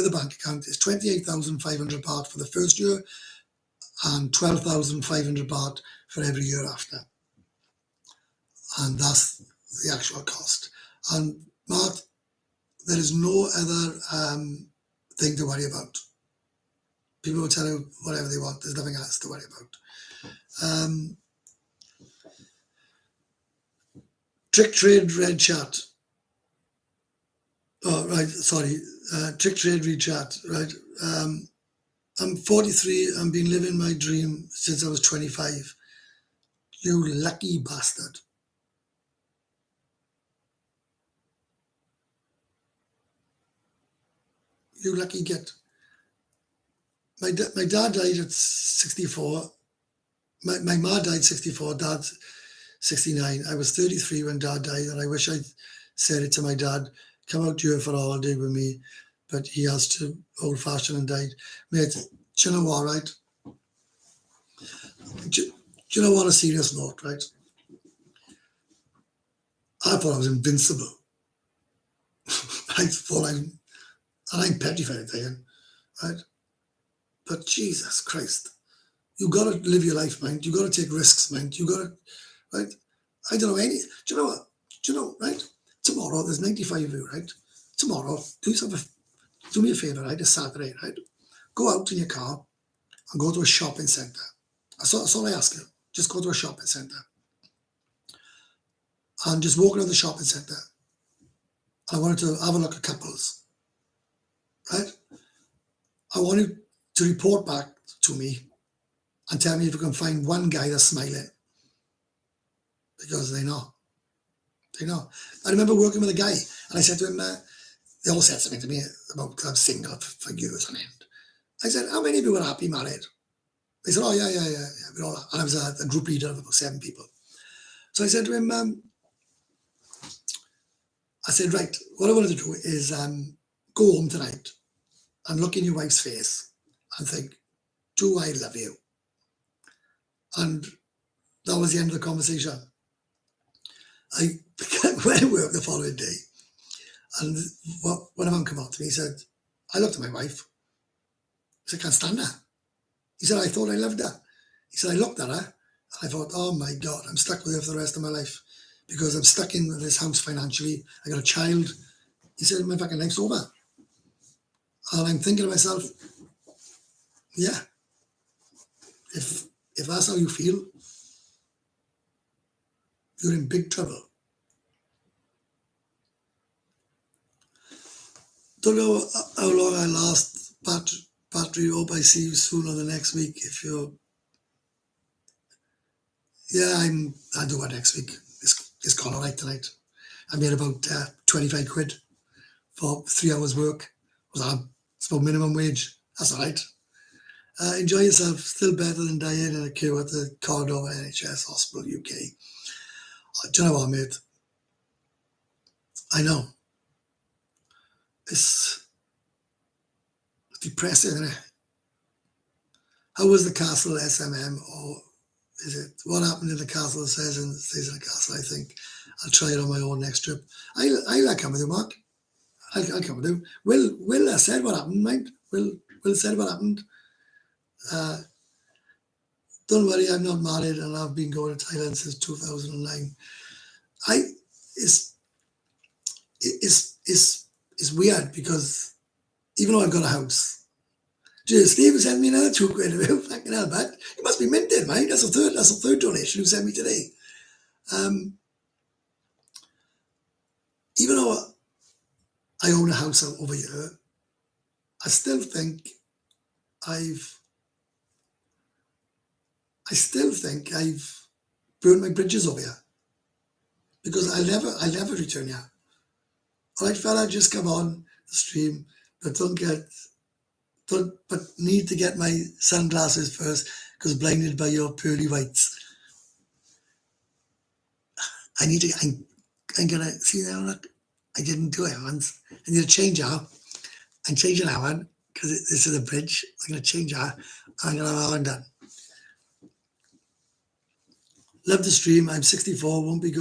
Speaker 1: a bank account is 28,500 baht for the first year and 12,500 baht for every year after, and that's the actual cost. And Mark, there is no other thing to worry about. People will tell you whatever they want. There's nothing else to worry about. Trick Trade Red Chat. Oh, right, sorry. Trick Trade Red Chat, right. I'm 43 and been living my dream since I was 25. You lucky bastard. You lucky git. My dad died at 64. My ma died 64, dad 69. I was 33 when dad died, and I wish I'd said it to my dad, come out here for a holiday with me, but he has to old fashioned and died. Mate, do you know what, right? Do you know, on a serious note, right? I thought I was invincible. I thought I'm petrified again, right? But Jesus Christ, you got to live your life, mind. You got to take risks, mind. You got to, right? I don't know any. Do you know what? Do you know, right? Tomorrow there's 95 of you, right? Tomorrow, do me a favour, right? It's Saturday, right? Go out in your car and go to a shopping centre. That's all I ask you. Just go to a shopping centre and just walk around the shopping centre. I wanted to have a look at couples, right? I want you to report back to me and tell me if you can find one guy that's smiling, because they know. They know. I remember working with a guy, and I said to him, they all said something to me about, because I'm single for years on end. I said, how many of you are happy married? They said, oh, yeah. We're all, and I was a group leader of about 7 people. So I said to him, I said, right, what I want to do is go home tonight and look in your wife's face and think, do I love you? And that was the end of the conversation. I went to work the following day, and when a man came up to me, he said, I looked at my wife. He said, I can't stand her. He said, I thought I loved her. He said, I looked at her, and I thought, oh my God, I'm stuck with her for the rest of my life, because I'm stuck in this house financially. I got a child. He said, my fucking life's over. And I'm thinking to myself, yeah, if that's how you feel, you're in big trouble. Don't know how long I last, Patrick. Hope I see you soon or the next week. If you're Yeah, I'll do it next week. It's gone all right tonight. I made about 25 quid for 3 hours work. Was that? It's about minimum wage. That's all right. Enjoy yourself. Still better than dying in a queue at the corridor of NHS Hospital UK. Do you know what, mate? I know. It's depressing, isn't it? How was the castle SMM, or is it what happened in the castle stays in the castle? I think I'll try it on my own next trip. I'll come with you, Mark. I'll come with you. Will said what happened, mate. Will said what happened. Uh, don't worry, I'm not married, and I've been going to Thailand since 2009. I it's it's weird because even though I've got a house, geez, Steve sent me another 2 quid. Fucking hell, man. You must be minted, mate. That's a third donation you sent me today. Um, even though I own a house over here, I still think I've I've burned my bridges over here because I'll never return here. All right, fella, just come on the stream, but but need to get my sunglasses first because blinded by your pearly whites. I need to. I'm gonna see now. Look, I didn't do it once. I need to change out. I'm changing that one because this is a bridge. I'm gonna change that. I'm gonna have that one done. Love the stream. I'm 64. Won't be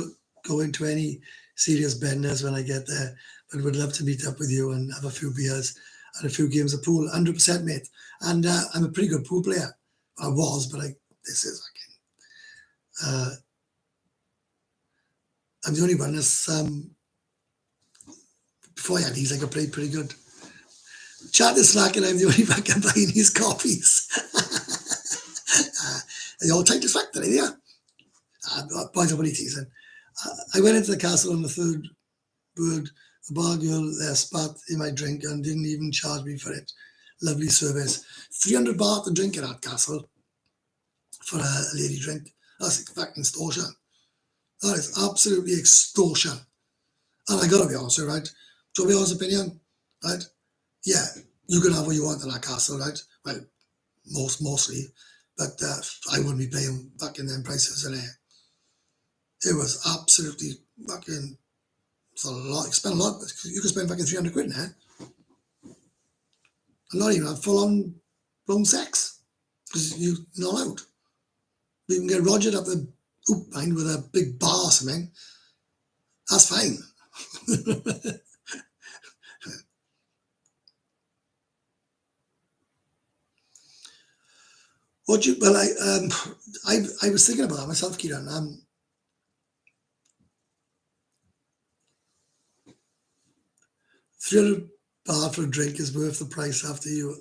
Speaker 1: going to any serious benders when I get there, but would love to meet up with you and have a few beers and a few games of pool. 100%, mate. And I'm a pretty good pool player. I was, but this is again. I'm the only one that's before I had these, I could play pretty good. Chat is slacking. I'm the only one can buying these copies. They all take this factory, yeah. Boys are really teasing. I went into the castle on the third word. The bar girl spat in my drink and didn't even charge me for it. Lovely service. 300 baht a drink at that castle for a lady drink. That's fucking extortion. That is absolutely extortion. And I gotta be honest with you, right? To be honest opinion, right? Yeah, you can have what you want in that castle, right? Well, mostly, but I wouldn't be paying fucking them prices in there. It was absolutely fucking. It's a lot. You spend a lot. You can spend fucking 300 quid in there. And not even have full on blown sex because you're not allowed. You can get Rogered up the oop behind with a big bar or something. That's fine. What you? Well, I was thinking about that myself, Kieran. 300 baht for a drink is worth the price after you.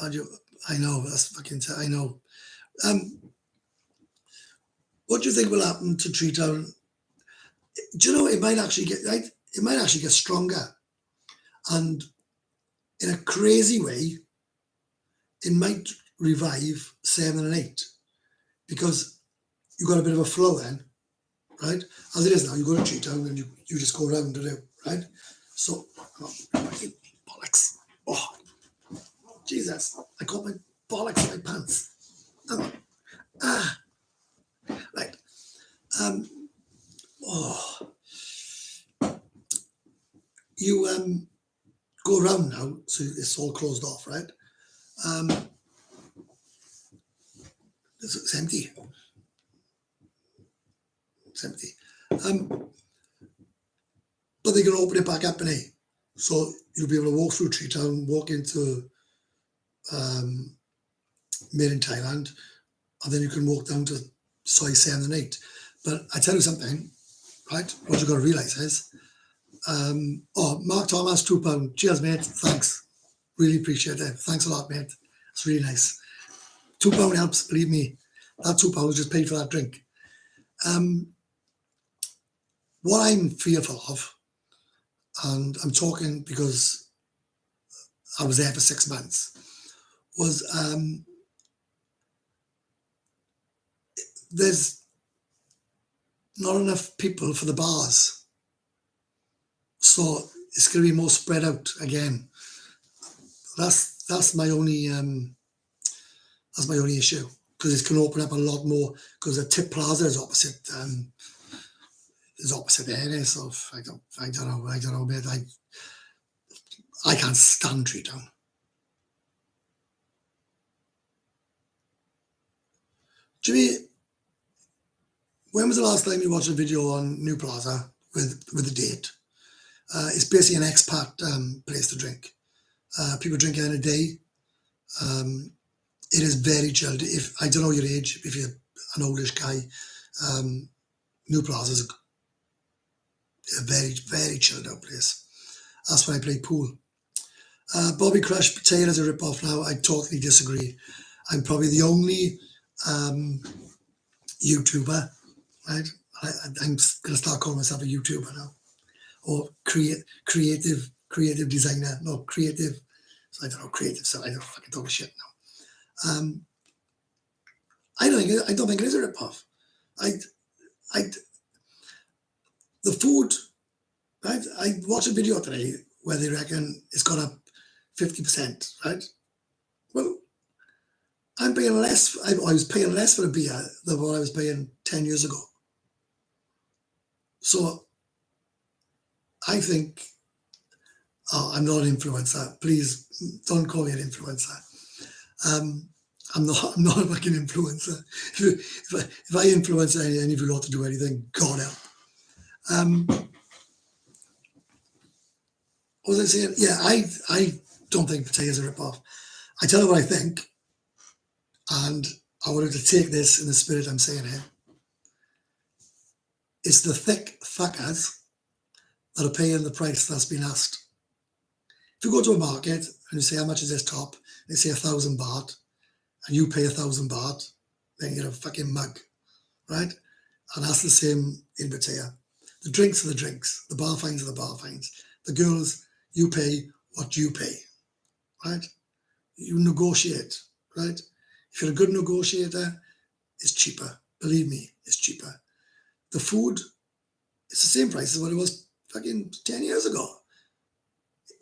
Speaker 1: I know that's fucking. I know. Um, what do you think will happen to Tree Town? Do you know it might actually get right? It might actually get stronger, and in a crazy way, it might revive 7 and 8 because you got a bit of a flow then, right? As it is now, you go to Tree Town and you just go around and it, right? So, bollocks! Oh, Jesus! I got my bollocks in my pants. Oh, right. Oh, you go around now, so it's all closed off, right? It's empty. It's empty. But they're going to open it back up, innit? So you'll be able to walk through Tree Town, walk into Made in Thailand, and then you can walk down to Soy 7 and 8. But I tell you something, right? What you've got to realise is, Mark Thomas, £2. Cheers, mate. Thanks. Really appreciate it. Thanks a lot, mate. It's really nice. £2 helps, believe me. That £2 just paid for that drink. What I'm fearful of, and I'm talking because I was there for 6 months, was there's not enough people for the bars. So it's going to be more spread out again. That's my only issue, because it's going to open up a lot more, because the Tip Plaza is opposite there. So I don't know, mate. I can't stand Tree Town. Jimmy, when was the last time you watched a video on New Plaza with a date? It's basically an expat place to drink. People drink it in a day. It is very chilled. If I don't know your age, if you're an oldish guy, New Plaza is a very, very chilled out place. That's when I play pool. Bobby Crush Pattaya is a rip-off now. I totally disagree. I'm probably the only YouTuber, right? I'm going to start calling myself a YouTuber now, or creative designer. No, creative. So I don't know, creative. So I don't fucking talk shit now. I don't think it is a rip-off. The food, right? I watched a video today where they reckon it's gone up 50%, right? Well, I'm paying less. I was paying less for a beer than what I was paying 10 years ago. So I think, I'm not an influencer. Please don't call me an influencer. I'm not a fucking influencer. If I influence any of you lot to do anything, God help. What was I saying? Yeah, I don't think Pattaya is a rip-off. I tell you what I think, and I wanted to take this in the spirit I'm saying here. It's the thick fuckers that are paying the price that's been asked. If you go to a market and you say, how much is this top? They say 1,000 baht, and you pay 1,000 baht, then you're a fucking mug, right? And that's the same in Pattaya. The drinks are the drinks, the bar fines are the bar fines. The girls, you pay what you pay, right? You negotiate, right? If you're a good negotiator, it's cheaper. Believe me, it's cheaper. The food, it's the same price as what it was fucking 10 years ago.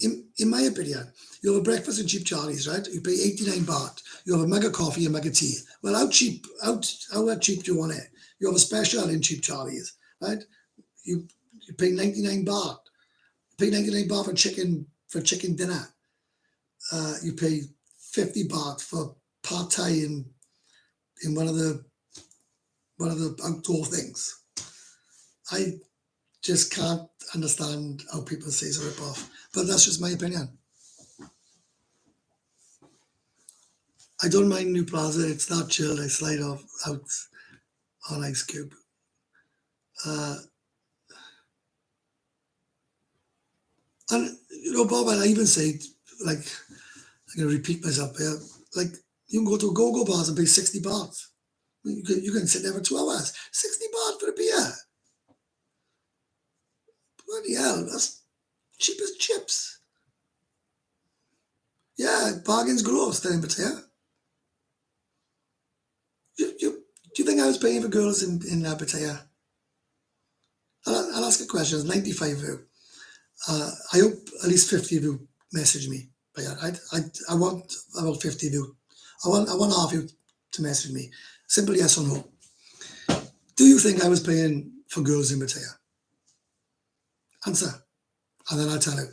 Speaker 1: In my opinion, you have a breakfast in Cheap Charlie's, right? You pay 89 baht. You have a mug of coffee, a mug of tea. Well, how cheap do you want it? You have a special in Cheap Charlie's, right? You pay 99 baht. You pay 99 baht for chicken dinner. You pay 50 baht for pad thai in one of the outdoor things. I just can't understand how people say it's a rip-off, but that's just my opinion. I don't mind New Plaza. It's not chilled. I slide out on Ice Cube. And Bob, I even say, like, I'm going to repeat myself here, like, you can go to a go-go bars and pay 60 baht. You can sit there for 2 hours. 60 baht for a beer. Bloody hell, that's cheap as chips. Yeah, bargains galore staying in Pattaya. Do you think I was paying for girls in Pattaya? I'll ask a question. It's 95 of you. I hope at least 50 of you message me. But yeah, I want about 50 of you. I want half of you to message me. Simple yes or no. Do you think I was paying for girls in Pattaya? Answer. And then I'll tell you.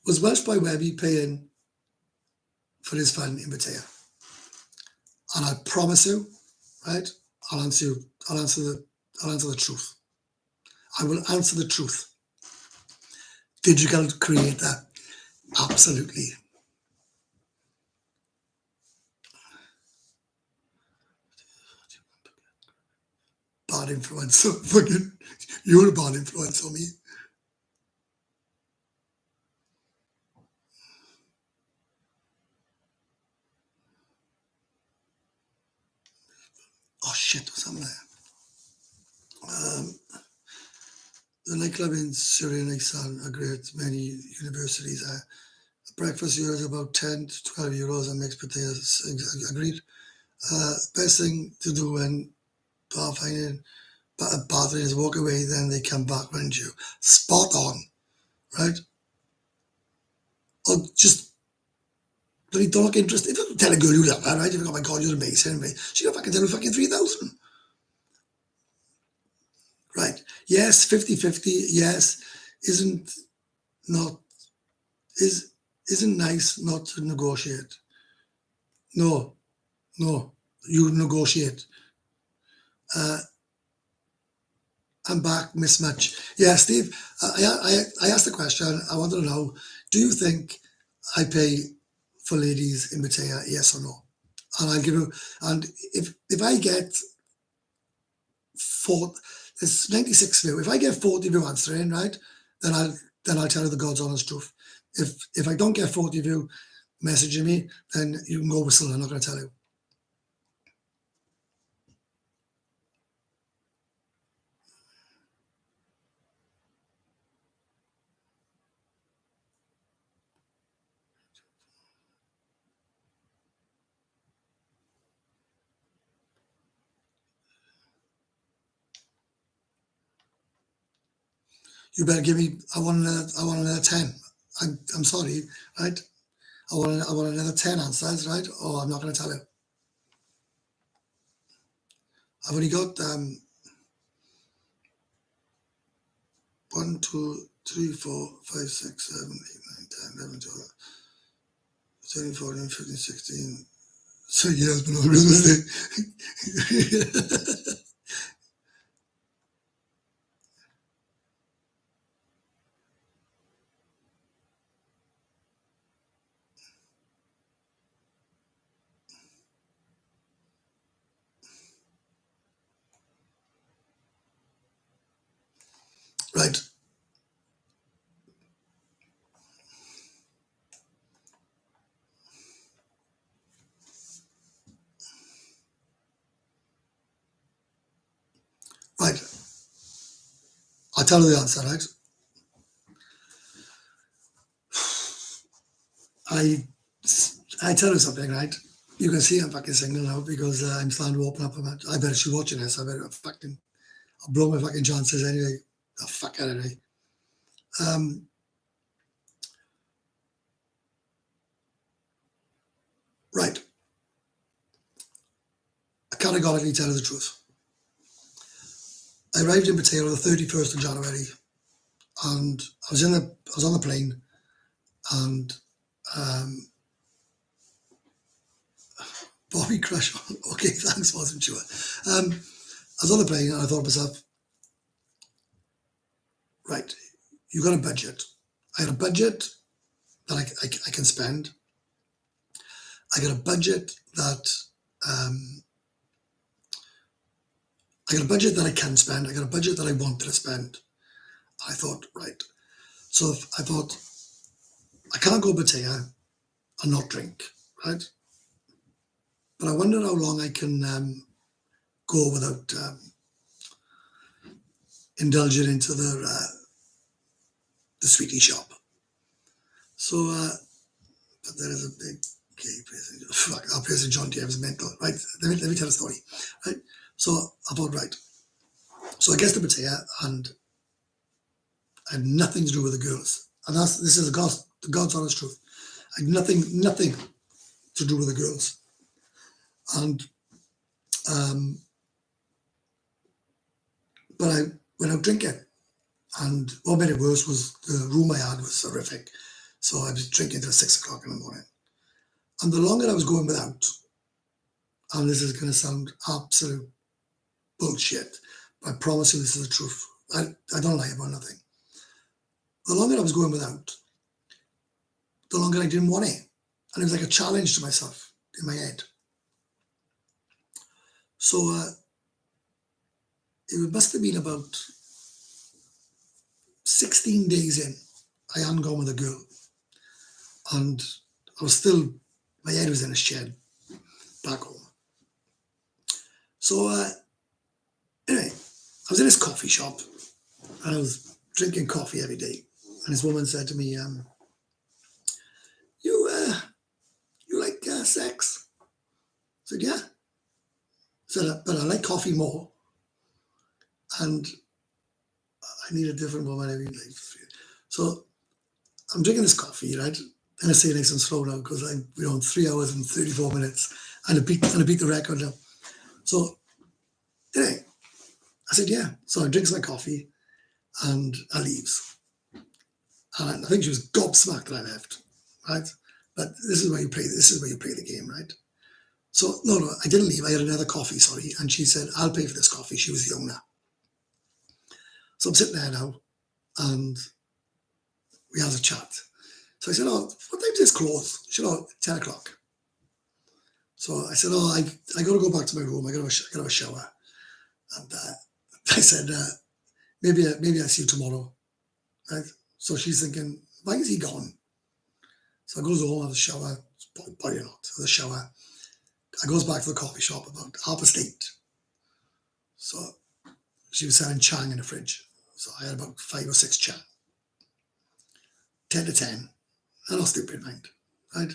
Speaker 1: Was Welsh Boy Webby paying for his fun in Pattaya? And I promise you, right? I'll answer the truth. I will answer the truth. Digital creator, absolutely. Bad influence. Fucking, you're a bad influence on me. Oh shit, there's something there. The nightclub in Syria and Isan are great. Many universities are. Breakfast here is about 10 to 12 euros and mixed potatoes. Agreed. Best thing to do when bar finding partners walk away, then they come back around you. Spot on, right? Or just really don't look interested. If you tell a girl you love her, right? If you go, oh my God, you're amazing, mate. She don't fucking tell you fucking 3,000. Right. Yes, 50-50. Yes. Isn't not isn't nice not to negotiate. No, no. You negotiate. I'm back, mismatch. Yeah, Steve, I asked the question. I wanted to know, do you think I pay for ladies in Pattaya, yes or no? And I'll give you, and if I get four, it's 96 view. If I get 40 view answering, right, then I'll tell you the God's honest truth. If I don't get 40 view messaging me, then you can go whistle. I'm not going to tell you. You better give me. I want another 10. I'm sorry, right? I want another 10 answers, right? Or I'm not going to tell you. I've only got 1, 2, 3, 4, 5, 6, 7, 8, 9, 10, 11, 12, 13, 14, 15, 16. So yes, but not really. Right. Right. I'll tell you the answer, right? I I tell you something, right? You can see I'm fucking single now because I'm starting to open up a bit. I bet she's watching this. I better fucking I'll blow my fucking chances anyway. The fuck out of me. Um, right. I categorically tell you the truth. I arrived in Pattaya on the 31st of January, and I was on the plane, and Bobby Crush. Okay, thanks, wasn't sure. I was on the plane, and I thought to myself, right, you got a budget. I had a budget that I can spend. I got a budget that um, I got a budget that I can spend. I got a budget that I wanted to spend. I thought, right. So I thought, I can't go Pattaya and not drink, right? But I wonder how long I can go without indulging into the sweetie shop. So, but there is a big gay person. Fuck, our person John Deere is mental, right? Let me tell a story, right? So I thought, right. So I guess the Pattaya, and I had nothing to do with the girls. And this is the God's honest truth. I had nothing to do with the girls. And but I went out drinking. And what made it worse was the room I had was horrific. So I was drinking till 6 o'clock in the morning. And the longer I was going without, and this is going to sound absolute bullshit, but I promise you this is the truth. I don't lie about nothing. The longer I was going without, the longer I didn't want it. And it was like a challenge to myself in my head. So it must have been about 16 days in, I hadn't gone with a girl. And I was still, my head was in a shed back home. So anyway, I was in this coffee shop and I was drinking coffee every day. And this woman said to me, you like sex? I said, yeah. I said, but I like coffee more. and I need a different woman every life. So I'm drinking this coffee, right? And I say nice and slow now because we're on 3 hours and 34 minutes and I beat the record now. So anyway, I said, yeah. So I drinks my coffee and I leaves. And I think she was gobsmacked that I left, right? But this is where you play the game, right? So no, I didn't leave. I had another coffee, sorry. And she said, I'll pay for this coffee. She was the owner. So I'm sitting there now and we had a chat. So I said, oh, what time does this close? She said, oh, 10 o'clock. So I said, oh, I got to go back to my room. I got to have a shower. And I said, maybe I'll see you tomorrow. Right? So she's thinking, why is he gone? So I goes home, have a shower, probably not, have a shower. I goes back to the coffee shop about 8:30. So she was selling Chang in the fridge. So I had about 5 or 6 Chang. 10 to 10. I'm not stupid, mind. Right?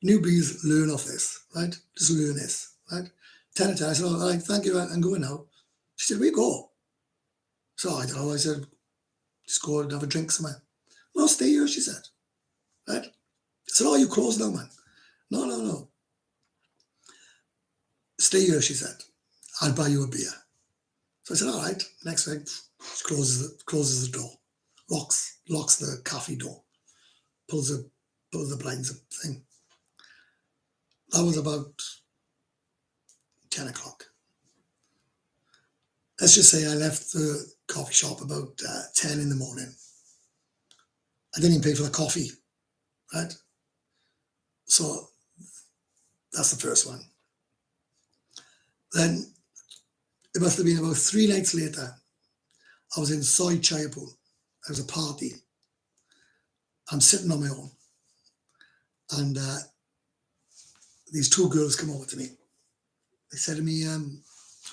Speaker 1: Newbies learn off this, right? Just learn this, right? 10 to 10. I said, all right, thank you, I'm going now. She said, where you go? So I don't know. I said, just go and have a drink somewhere. No, stay here, she said. Right? I said, oh, you closed now, man. No. Stay here, she said. I'll buy you a beer. So I said, all right. Next week, she closes the door, locks the coffee door, pulls the blinds up thing. That was about 10 o'clock. Let's just say I left the coffee shop about 10 in the morning. I didn't even pay for the coffee, right? So that's the first one. Then it must have been about 3 nights later. I was in Soy Chayapur. There was a party. I'm sitting on my own. And these 2 girls come over to me. They said to me,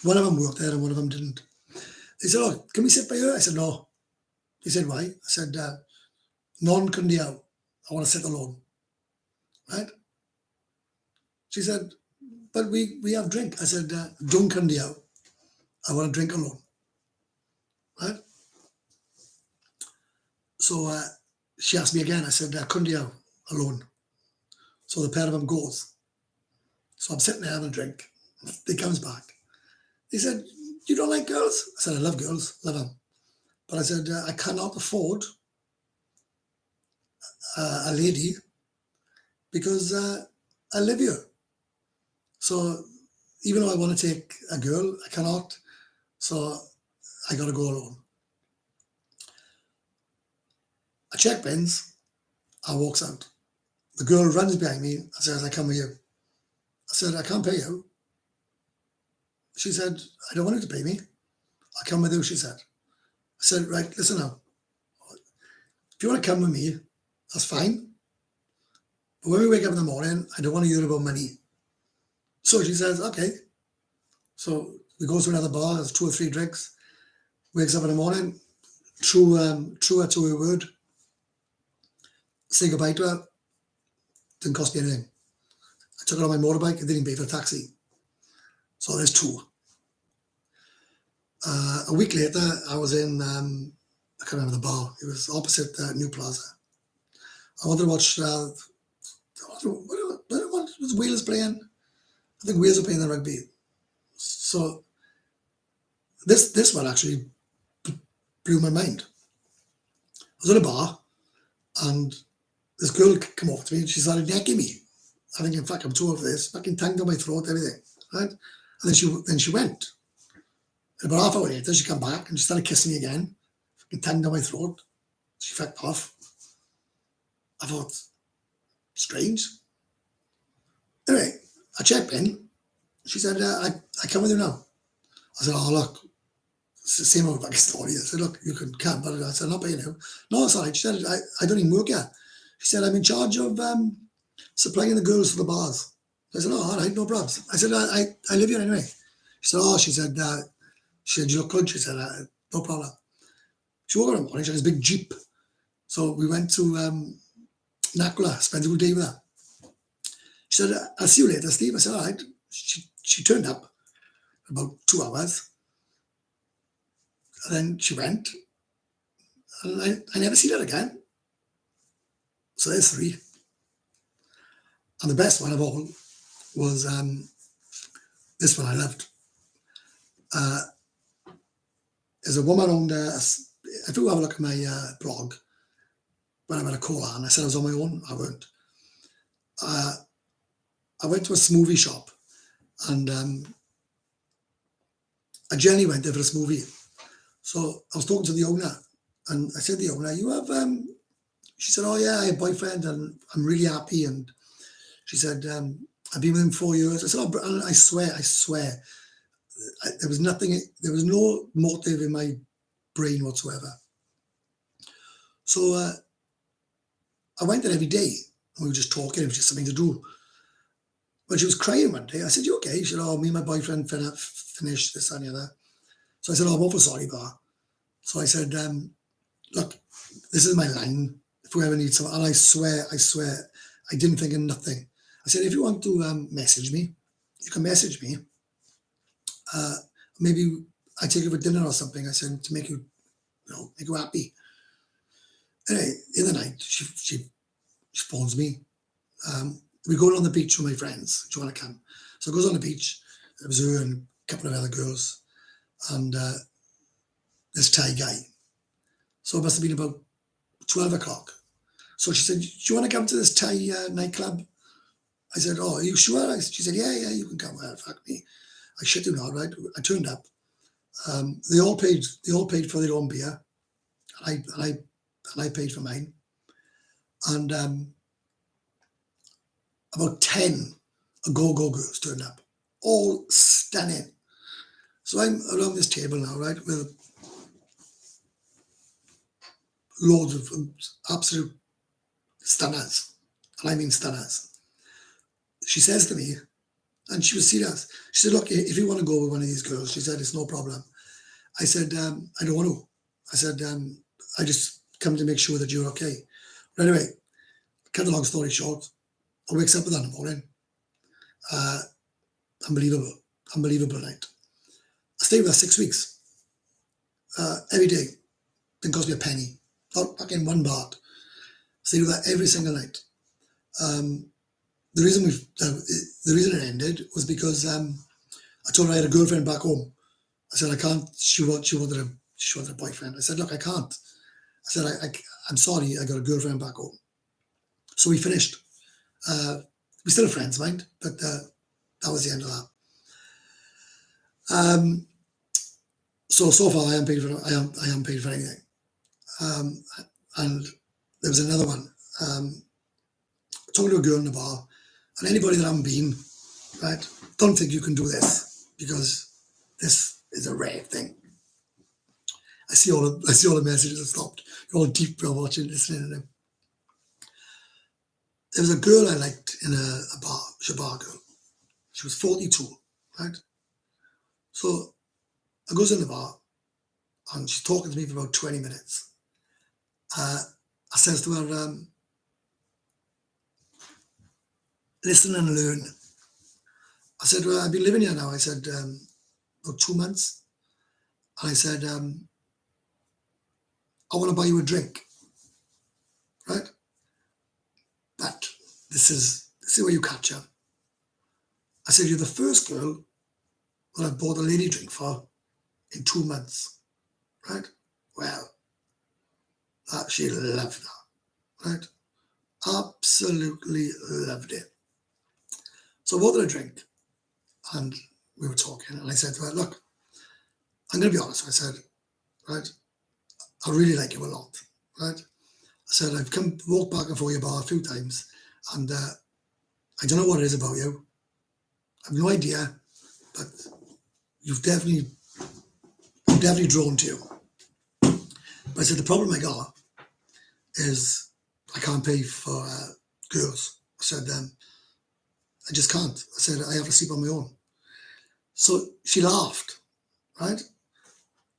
Speaker 1: one of them worked there and one of them didn't. They said, oh, can we sit by you? I said, no. They said, why? I said, non kundiao. I want to sit alone. Right? She said, but we have drink. I said, don't kundiao. I want to drink alone. Right? So she asked me again. I said, kundiao, alone. So the pair of them goes. So I'm sitting there having a drink. They comes back. He said, you don't like girls? I said, I love girls, love them. But I said, I cannot afford a lady because I live here. So even though I want to take a girl, I cannot. So I got to go alone. I check bins. I walks out. The girl runs behind me and says, I come with you. I said, I can't pay you. She said, I don't want you to pay me. I'll come with you, she said. I said, right, listen now. If you want to come with me, that's fine. But when we wake up in the morning, I don't want to hear about money. So she says, okay. So we go to another bar, there's 2 or 3 drinks. Wakes up in the morning, true her to her word. Say goodbye to her. Didn't cost me anything. I took her on my motorbike and didn't pay for a taxi. So there's 2. A week later, I was in, I can't remember the bar. It was opposite New Plaza. I wanted to watch, what was Wales playing? I think Wales were playing the rugby. So this one actually blew my mind. I was in a bar and this girl came over to me and she started necking me. I think, in fact, I'm too old for this. Fucking tongue down my throat, everything, right? And then she went. And about half an hour later, she came back and she started kissing me again. Fucking tongue down my throat. She fucked off. I thought, strange. Anyway, I checked in. She said, I come with you now. I said, oh, look, it's the same old fucking story. I said, look, you can come. But I said, I'm not paying you. No, it's all right. She said, I don't even work here. She said, I'm in charge of supplying the girls to the bars. I said, oh, all right, no problems. I said, I live here anyway. She said, oh, she said, you look good. She said, no problem. She woke up in the morning, she had this big Jeep. So we went to Nakula, spent the whole day with her. She said, I'll see you later, Steve. I said, all right. She turned up about 2 hours. And then she went, and I never seen her again. So there's three. And the best one of all was this one I loved. There's a woman on there. If you have a look at my blog, when I went to call her, and I said I was on my own, I weren't. I went to a smoothie shop, and I generally went there for a smoothie. So I was talking to the owner, and I said to the owner, you have, she said, oh yeah, I have a boyfriend, and I'm really happy. And she said, I've been with him 4 years. I said, oh, and I swear, there was nothing, there was no motive in my brain whatsoever. So I went there every day, and we were just talking, it was just something to do. When she was crying one day, I said, you okay? She said, oh, me and my boyfriend finished this and the other. So I said, oh, I'm awful sorry about that. So I said, look, this is my line. If we ever need something, and I swear, I didn't think of nothing. I said, if you want to message me, you can message me. Maybe I take you for dinner or something. I said, to make you, make you happy. Anyway, in the night, she phones me. We're going on the beach with my friends. Do you want to come? So it goes on the beach. It was her and a couple of other girls, and this Thai guy. So it must have been about 12 o'clock. So she said, do you want to come to this Thai nightclub? I said, oh, are you sure? She said, yeah, you can come. Well, fuck me. I shit you not, right? I turned up. They all paid for their own beer. And I paid for mine. And about 10 go-go girls turned up, all stunning. So I'm around this table now, right, with loads of absolute stunners. And I mean stunners. She says to me, and she was serious, she said, look, if you want to go with one of these girls, she said, it's no problem. I said, I don't want to. I said, I just come to make sure that you're okay. But anyway, cut the long story short, I wakes up with that in the morning. Unbelievable night. I stayed with her 6 weeks. Every day. Didn't cost me a penny. Not fucking $1. Stayed with her every single night. The reason it ended was because I told her I had a girlfriend back home. I said I can't. She wanted a boyfriend. I said, look, I can't. I said I'm sorry. I got a girlfriend back home. So we finished. We're still friends, mind, but that was the end of that. So far I haven't paid for anything. And there was another one. Talking to a girl in the bar, and anybody that haven't been, right, don't think you can do this, because this is a rare thing. I see all the messages have stopped. You're all deep watching, listening to them. There was a girl I liked in a bar. She was a bar girl. She was 42, right? So I goes in the bar, and she's talking to me for about 20 minutes. I says to her, listen and learn. I said, well, I've been living here now. I said, about 2 months. And I said, I want to buy you a drink, right? But this is where you catch her. I said, you're the first girl that I bought a lady drink for in 2 months, right? Well, she loved that, right? Absolutely loved it. So I bought her a drink, and we were talking, and I said to her, look, I'm going to be honest. I said, right, I really like you a lot, right? I said, I've walked back and forth your bar a few times, and I don't know what it is about you. I have no idea, but you've definitely drawn to you. But I said, the problem I got is I can't pay for girls. I said, I just can't. I said, I have to sleep on my own. So she laughed, right?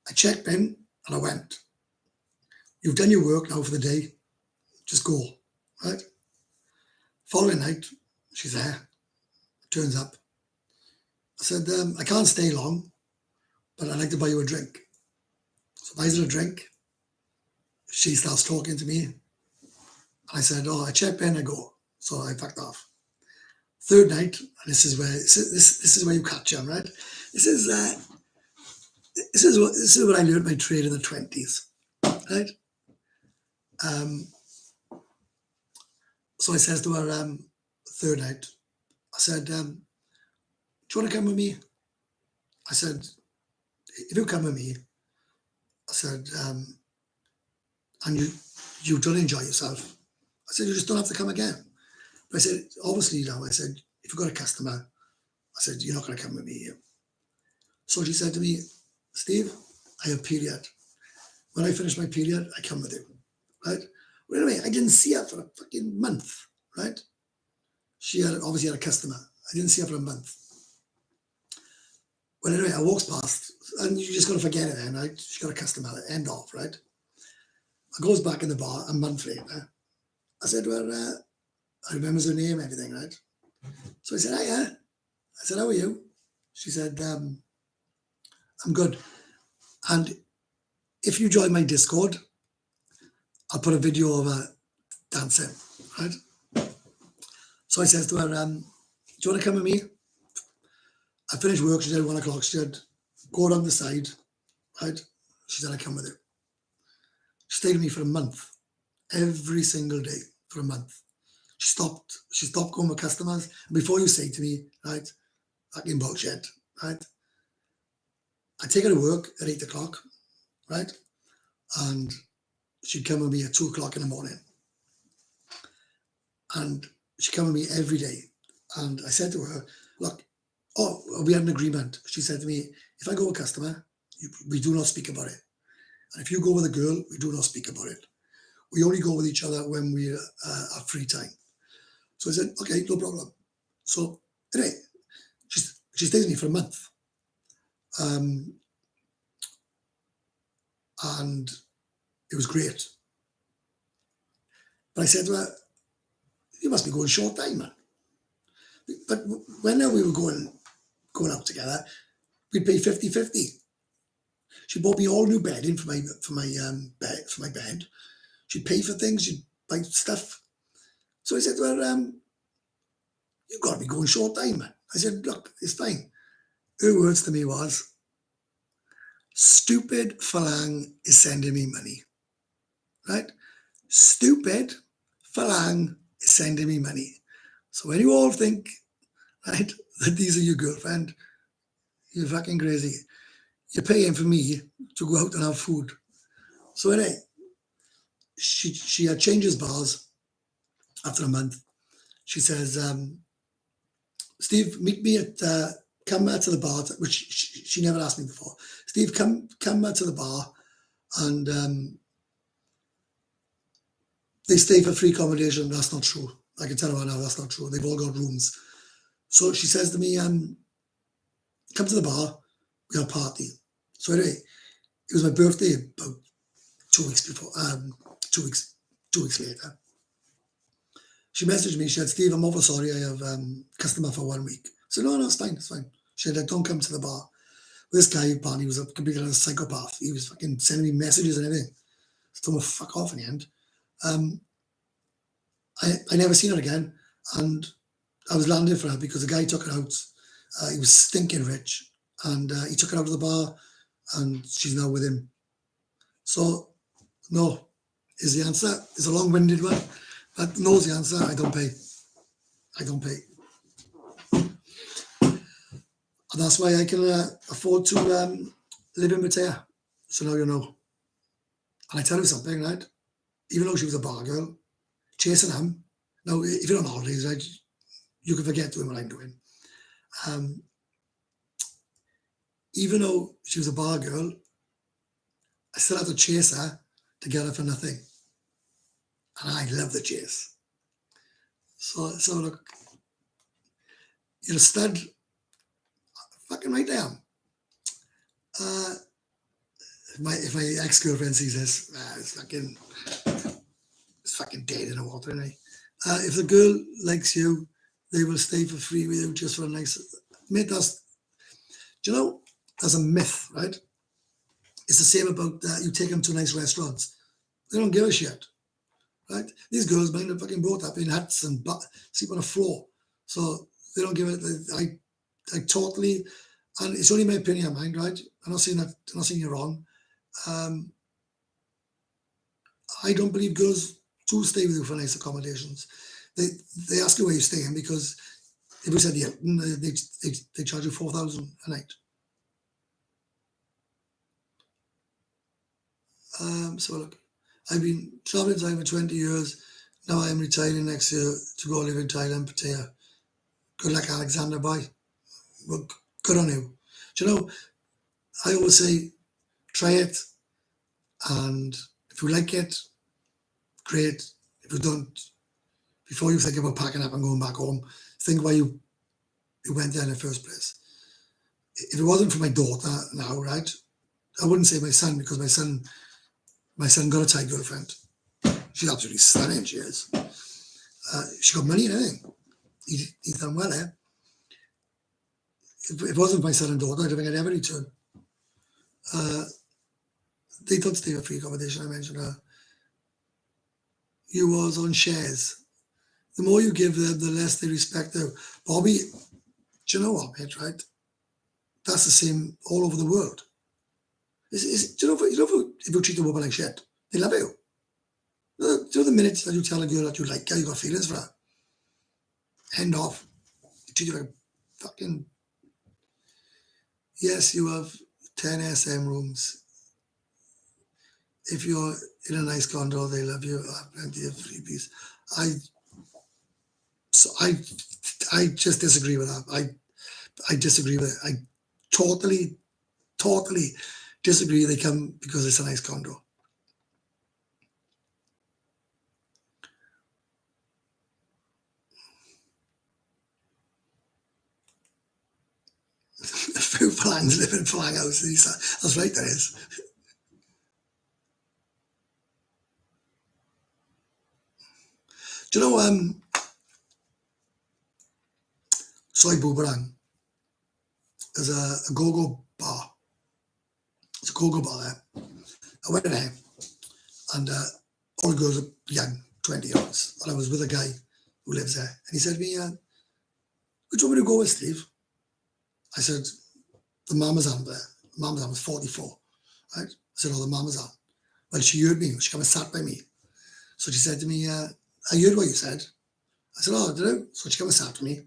Speaker 1: I checked in and I went, you've done your work now for the day, just go, right? Following night, she's there, turns up. I said, I can't stay long, but I'd like to buy you a drink. So buys her a drink. She starts talking to me. I said, oh, I checked in, I go. So I fucked off. Third night, and this is where you catch them, right? This is what I learned my trade in the 20s, right? So I says to her, third night, I said, do you want to come with me? I said, if you come with me, I said, and you don't enjoy yourself, I said, you just don't have to come again. But I said, obviously now, I said, if you've got a customer, I said, you're not going to come with me. So she said to me, Steve, I have period. When I finish my period, I come with you, right? Well, anyway, I didn't see her for a fucking month, right? She obviously had a customer. I didn't see her for a month. Well, anyway, I walks past, and you just got to forget it then, right? She got a customer, end off, right? I goes back in the bar a month later. I said, well, I remember her name, everything, right? So I said, hiya. I said, how are you? She said, I'm good. And if you join my Discord, I'll put a video of her dancing, right? So I says to her, do you want to come with me? I finished work, she said 1 o'clock, she said, go down the side, right? She said, I come with you. She stayed with me for a month, every single day for a month. She stopped going with customers. And before you say to me, right, fucking bullshit, right? I take her to work at 8 o'clock, right? And she'd come with me at 2 o'clock in the morning. And she'd come with me every day. And I said to her, look, we had an agreement. She said to me, if I go with a customer, we do not speak about it. And if you go with a girl, we do not speak about it. We only go with each other when we have free time. So I said, okay, no problem. So anyway, she stays with me for a month. And it was great. But I said to her, you must be going short time, man. But when we were going out together, we'd pay 50-50. She bought me all new bedding for my bed. She'd pay for things, she'd buy stuff. So I said to her, you've got to be going short time, man. I said, look, it's fine. Her words to me was, stupid Falang is sending me money, right? Stupid Falang is sending me money. So when you all think, right, that these are your girlfriend, you're fucking crazy. You're paying for me to go out and have food. So anyway, she changes bars after a month. She says, Steve, meet me at, come to the bar, which she never asked me before. Steve, come to the bar, and they stay for free accommodation. That's not true. I can tell her right now, that's not true. They've all got rooms. So she says to me, come to the bar, we have a party. So anyway, it was my birthday about 2 weeks before, 2 weeks later. She messaged me, she said, Steve, I'm over sorry, I have customer for 1 week. I said, no, it's fine, it's fine. She said, don't come to the bar. This guy, apparently, was a complete psychopath. He was fucking sending me messages and everything. So I told him, fuck off in the end. I never seen her again. And I was landing for her because the guy took her out. He was stinking rich. And he took her out of the bar and she's now with him. So, no is the answer. It's a long-winded one. But no is the answer. I don't pay. I don't pay. And that's why I can afford to live in Pattaya. So now you know. And I tell you something, right? Even though she was a bar girl, chasing him. Now, if you're on holidays, right, you can forget doing what I'm doing. Even though she was a bar girl, I still had to chase her to get her for nothing. And I love the chase. So look, you're a stud. Fucking right there. If my ex-girlfriend sees this, it's fucking dead in the water, anyway. If the girl likes you, they will stay for free with you just for a nice... Mate, that's... Do you know, there's a myth, right? It's the same about you take them to nice restaurants. They don't give a shit, right? These girls mind the fucking boat up in huts and sleep on the floor. So they don't give it. I totally, and it's only my opinion, mind, right? I'm not saying that. I'm not saying you're wrong. I don't believe girls do stay with you for nice accommodations. They ask you where you're staying because if we said Hilton, they charge you 4,000 a night. So look, I've been traveling Thailand for 20 years. Now I am retiring next year to go live in Thailand, Pattaya. Good luck, Alexander. Bye. Well, good on you. Do you know, I always say, try it, and if you like it, great. If you don't, before you think about packing up and going back home, think why you went there in the first place. If it wasn't for my daughter now, right, I wouldn't say my son, because my son got a Thai girlfriend. She's absolutely stunning, she is. She got money and everything. He's done well, eh? If it wasn't my son and daughter, I don't think I'd ever return. They don't stay for free accommodation, I mentioned her. You was on shares. The more you give them, the less they respect you. Bobby, do you know what, mate, right? That's the same all over the world. Do you know if you treat a woman like shit, they love you. Do you know the minute that you tell a girl that you like her, you got feelings for her? End off. They treat you like fucking... Yes, you have 10 SM rooms. If you're in a nice condo, they love you. Plenty of freebies. I just disagree with that. I disagree with it. I totally disagree. They come because it's a nice condo. A few Falangs live in Falang houses. That's right, there is. Do you know Soy Boomerang? There's a go-go bar. It's a go-go bar there. I went in there and all the girls are young, 20-year-olds. And I was with a guy who lives there. And he said to me, which one would you go with, Steve? I said, the Mamazan there. The Mamazan was 44. Right? I said, oh, the Mamazan. Well, she heard me. She came and sat by me. So she said to me, I heard what you said. I said, oh, did I? So she came and sat to me.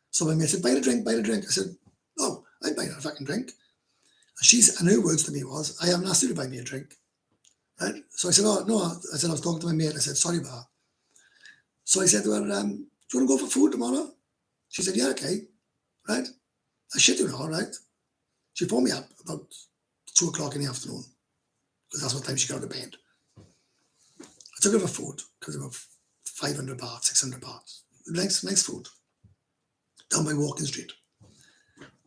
Speaker 1: So my mate said, buy a drink, buy a drink. I said, no, I ain't buying a fucking drink. And her words to me was, I haven't asked you to buy me a drink. Right? So I said, oh, no. I said, I was talking to my mate. I said, sorry about that. So I said to her, do you want to go for food tomorrow? She said, yeah, okay. Right? I shit you not, right? She phoned me up about 2 o'clock in the afternoon, because that's what time she got out of bed. I took her for food, because about 500 baht, 600 baht. Nice food. Down by Walking Street.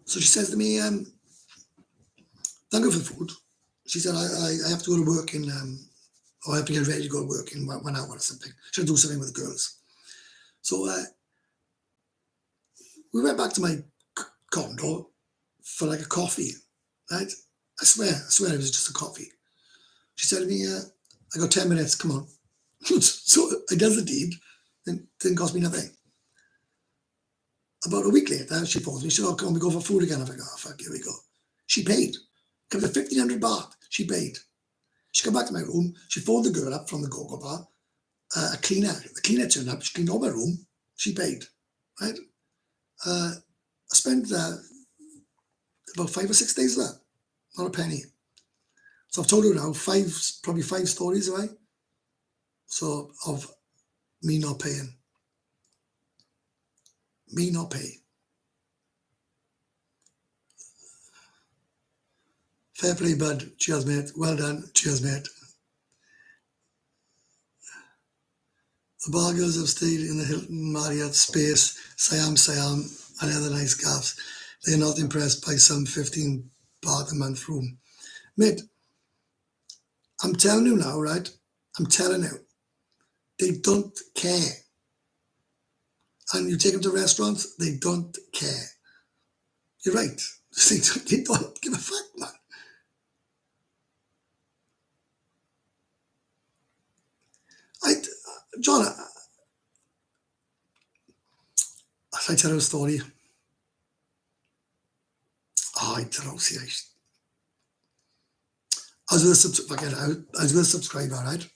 Speaker 1: So she says to me, thank you for the food. She said, I have to go to work in, or I have to get ready to go to work in 1 hour or something. She'll do something with the girls. So we went back to my condo for like a coffee, right? I swear it was just a coffee. She said to me, I got 10 minutes, come on. So I does the deed, and didn't cost me nothing. About a week later, she phones me, she said, oh, come on, we go for food again. I'm like, oh, fuck, here we go. She paid. Come to 1,500 baht, she paid. She come back to my room, she phoned the girl up from the go-go bar, a cleaner. The cleaner turned up, she cleaned all my room, she paid, right? I spent about 5 or 6 days there, not a penny. So I've told you now, probably five stories away. So of me not paying. Me not pay. Fair play, bud. Cheers, mate. Well done. Cheers, mate. The bar girls have stayed in the Hilton Marriott Space, Siam, and other nice gaffs. They are not impressed by some 15 baht a month room. Mate, I'm telling you now, right? I'm telling you, they don't care. And you take them to restaurants, they don't care. You're right. They don't give a fuck, man. John, I tell you a story. Oh, I don't know. See, I was with a subscriber, right?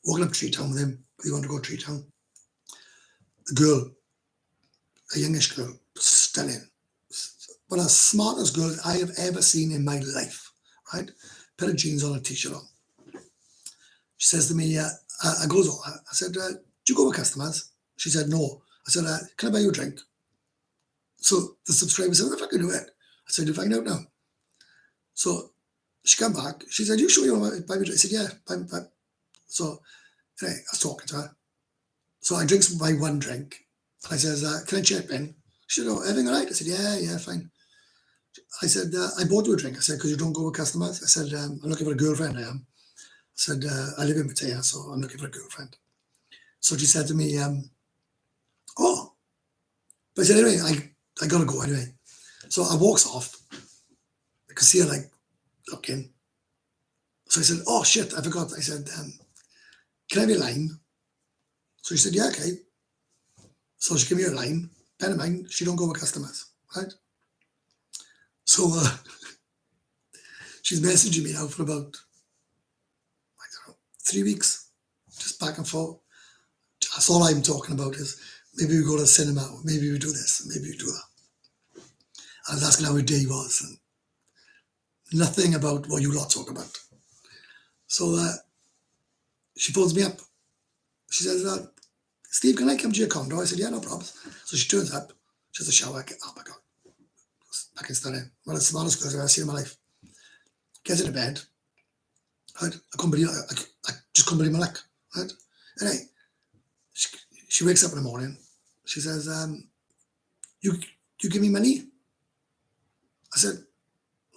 Speaker 1: Walking up Tree Town with him. We want to go Tree Town. The girl, a youngish girl, stunning. One of the smartest girls I have ever seen in my life, right? Pair of jeans on, a t-shirt on. She says to me, I goes, I said, do you go with customers? She said, no. I said, can I buy you a drink? So the subscriber said, what the fuck are you doing? I said, you find out now. So she came back. She said, you sure you want to buy me a drink? I said, yeah, buy. So anyway, I was talking to her. So I drinks my one drink. I says, can I chip in? She said, oh, everything all right? I said, yeah, fine. I said, I bought you a drink. I said, because you don't go with customers. I said, I'm looking for a girlfriend, I am. I said, I live in Pattaya, so I'm looking for a girlfriend. So she said to me, oh. But I said, anyway, I got to go anyway. So I walks off. I could see her like looking. So I said, oh, shit, I forgot. I said, can I have your line? So she said, yeah, okay. So she gave me her line. Bear in mind, she don't go with customers, right? So she's messaging me now for about, I don't know, 3 weeks, just back and forth. That's all I'm talking about is maybe we go to the cinema, or maybe we do this, maybe we do that. I was asking how her day was, and nothing about what you lot talk about. So she phones me up. She says, Steve, can I come to your condo? I said, yeah, no problems. So she turns up. She has a shower. Oh my God. I can stand in. One of the smartest girls I've ever seen in my life. Gets into bed. Right? I just couldn't believe my luck. Right? Anyway, she wakes up in the morning. She says, you give me money? I said,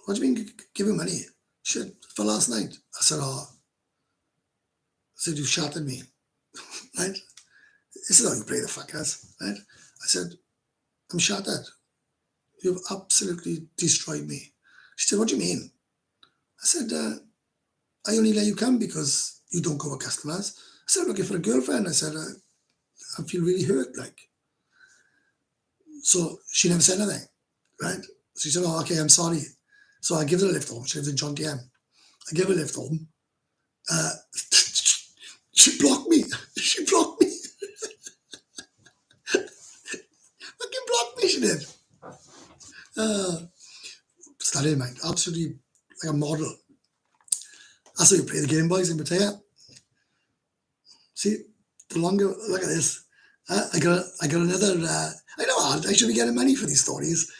Speaker 1: what do you mean give me money? She said, for last night. I said, oh. I said, you shattered me. Right? This is how you play the fuckers. Right? I said, I'm shattered. You've absolutely destroyed me. She said, what do you mean? I said, I only let you come because you don't go with customers. I said, I'm looking for a girlfriend. I said, I feel really hurt, like. So she never said anything, right? So she said, oh, okay, I'm sorry. So I give her a lift home. She lives in John DM. I give her a lift home. She blocked me. She blocked me. Fucking blocked me, she did. Studying, mate. Absolutely like a model. That's how you play the game, boys, in Pattaya. See, the longer, look at this. I got another, I know, I should be getting money for these stories.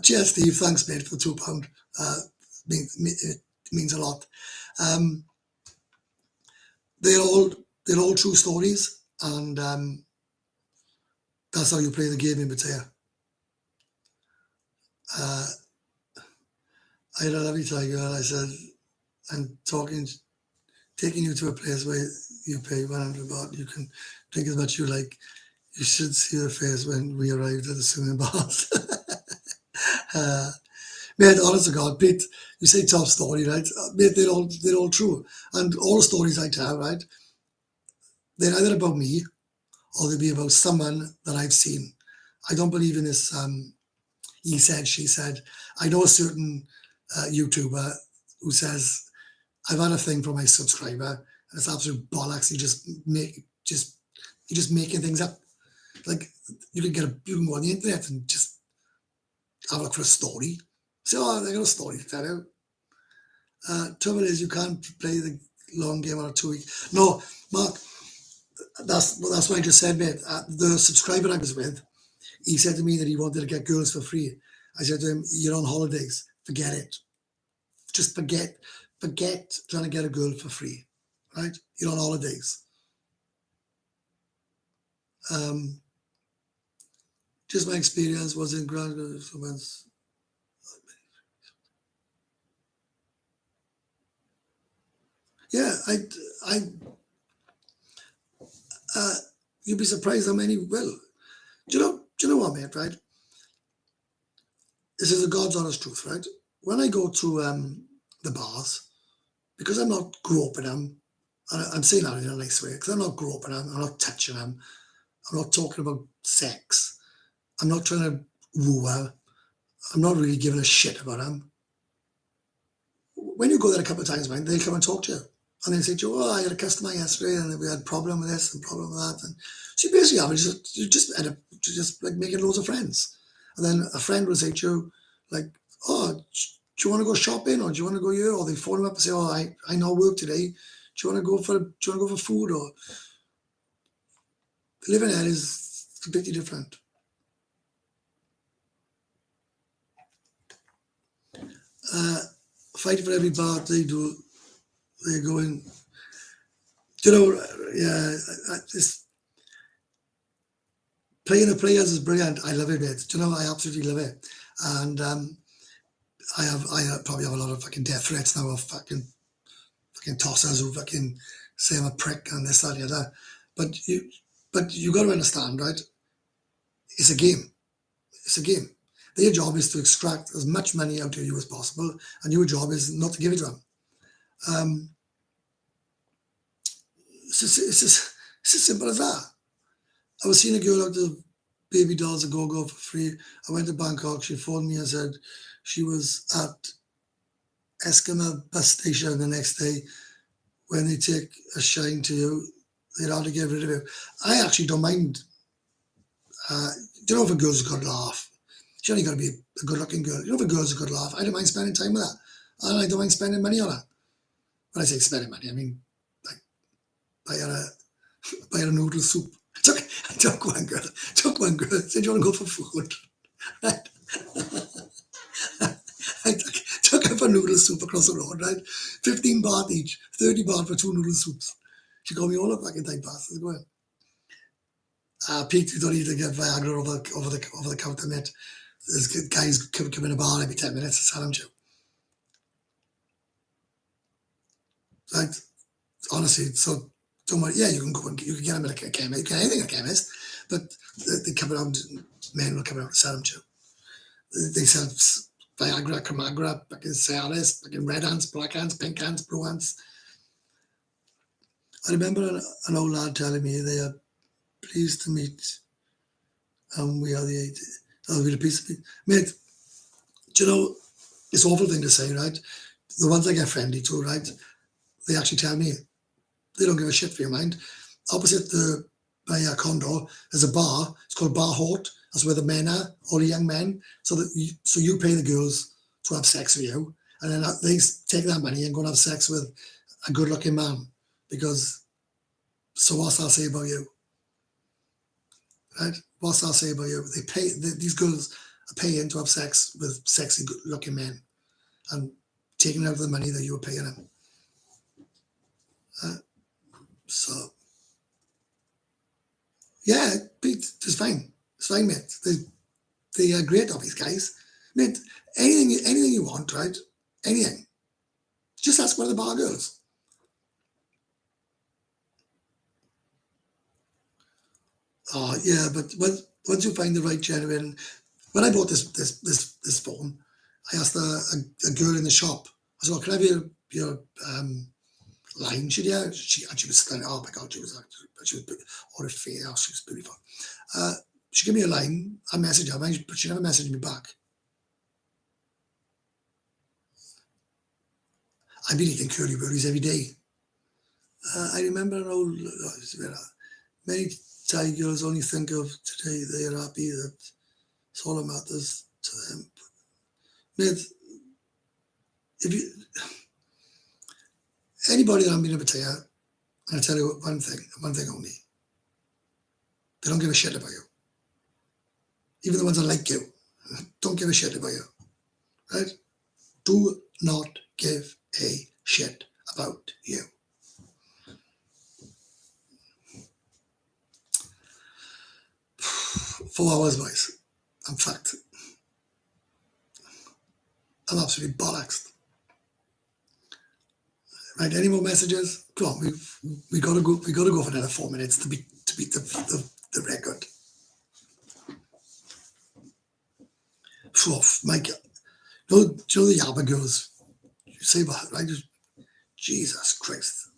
Speaker 1: Cheers, Steve. Thanks, mate, for the £2. It means a lot. They're all true stories, and that's how you play the game in Pattaya. I had a lovely time, girl. I said, I'm taking you to a place where you pay 100 baht. You can drink as much you like. You should see her face when we arrived at the swimming bath. Mate, honest to God, Pete, you say top story, right? Mate, they're all true. And all the stories I tell, right, they're either about me or they'll be about someone that I've seen. I don't believe in this he said, she said. I know a certain YouTuber who says, I've had a thing from my subscriber and it's absolute bollocks. He just making things up. Like you can go on the internet and just have a look for a story. Say, oh, I got a story to tell you. Trouble is, you can't play the long game on a 2 week. No, Mark, that's what I just said, mate. The subscriber I was with, he said to me that he wanted to get girls for free. I said to him, you're on holidays. Forget it. Just forget trying to get a girl for free, right? You're on holidays. Just my experience was in ground. Yeah, you'd be surprised how many will. Do you know what, mate, right? This is a God's honest truth, right? When I go to the bars, because I'm not grew up in them, And I'm saying that in a nice way, because I'm not groping them, I'm not touching them, I'm not talking about sex, I'm not trying to woo her, I'm not really giving a shit about them. When you go there a couple of times, man, they'll come and talk to you. And they'll say to you, oh, I had a customer yesterday and we had a problem with this and problem with that. And so you basically have, you just end up just like making loads of friends. And then a friend will say to you, like, oh, do you want to go shopping or do you want to go here? Or they phone them up and say, oh, I know work today. Do you want to go for food? Or living there is completely different. Fighting for every bath they do, they go in. You know, yeah, this playing the players is brilliant. I love it, mate. Do you know, I absolutely love it. And I probably have a lot of fucking death threats now of fucking tossers who fucking say I'm a prick and this, that, and the other. But you got to understand, right? It's a game. It's a game. Their job is to extract as much money out of you as possible, and your job is not to give it to them. It's as simple as that. I was seeing a girl out of baby dolls at go for free. I went to Bangkok. She phoned me and said she was at Eskimo bus station the next day. When they take a shine to you, they'd have to get rid of you. I actually don't mind. You know, if a girl's a good laugh, she only got to be a good-looking girl. You know, if a girl's a good laugh, I don't mind spending time with her. And I don't mind spending money on her. When I say spending money, I mean like buy her a noodle soup. Took one girl. Said, you want to go for food? Right? I took her for noodle soup across the road, right? 15 baht each, 30 baht for 2 noodle soups. She called me all the fucking time passes. Go ahead. Pete, you don't need to get Viagra over the counter, mate. There's guys come in a bar every 10 minutes to sell them to you. Like, honestly, so don't worry. Yeah, you can go and you can get them at a chemist. You can get anything at a chemist, but they come around, men will come around to sell them to you. They sell Viagra, Camagra, fucking Cialis, fucking red ants, black ants, pink ants, blue ants. I remember an old lad telling me they are pleased to meet, and we are the 80. That'll be the piece of me. Mate, do you know, it's an awful thing to say, right? The ones I get friendly to, right, they actually tell me they don't give a shit for your mind. Opposite my condo, there's a bar. It's called Bar Hort. That's where the men are, all the young men. So you pay the girls to have sex with you, and then they take that money and go and have sex with a good-looking man. Because, so what's that say about you? Right? What's that say about you? These girls are paying to have sex with sexy, good-looking men, and taking out the money that you were paying them. So, yeah, it's fine. It's fine, mate. They are great, all these guys. Mate, anything you want, right? Anything. Just ask one of the bar girls. Oh, yeah, but once you find the right genuine... When I bought this phone, I asked a girl in the shop, I said, well, can I have your line? She was stunning. Oh my God, she was or a fair. She was beautiful. She gave me a line. I messaged her, but she never messaged me back. I've been eating curly burries every day. I remember an old, many Thai girls only think of today. They are happy that it's all that matters to them. Mate, anybody that I've been to Pattaya, and I tell you one thing only. They don't give a shit about you. Even the ones that like you don't give a shit about you. Right? Do not give a shit about you. Four hours, boys. I'm fucked. I'm absolutely bollocks. Right? Any more messages? Come on, we gotta go. We gotta go for another 4 minutes to beat the record. My God. Do you know the Yabba girls? You say about right? Jesus Christ.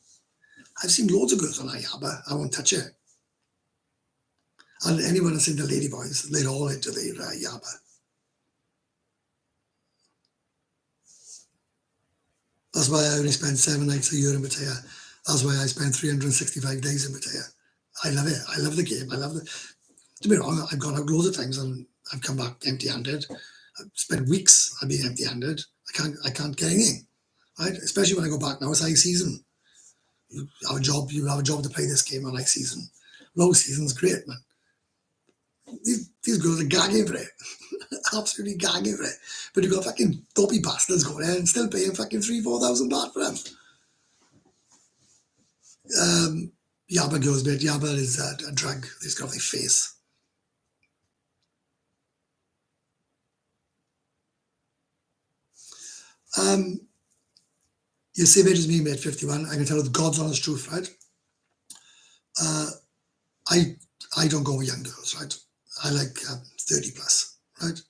Speaker 1: I've seen loads of girls on that yabba. I won't touch it. And anyone that's into ladyboys, they're all into the yabba. That's why I only spend 7 nights a year in Pattaya. That's why I spend 365 days in Pattaya. I love it. I love the game. I love the. To be wrong, I've gone out loads of times and I've come back empty-handed. I've spent weeks I've been empty-handed. I can't get anything. Right? Especially when I go back now, it's high season. You have a job to play this game on high season. Low season's great, man. These girls are gagging for it. Absolutely gagging for it. But you've got fucking dopey bastards going there and still paying fucking 3,000-4,000 baht for them. Yabba girls, mate. Yabba is a drug. They've got their face. You same age as me, mate, 51. I can tell you the God's honest truth, right? I don't go with young girls, right? I like 30 plus, right?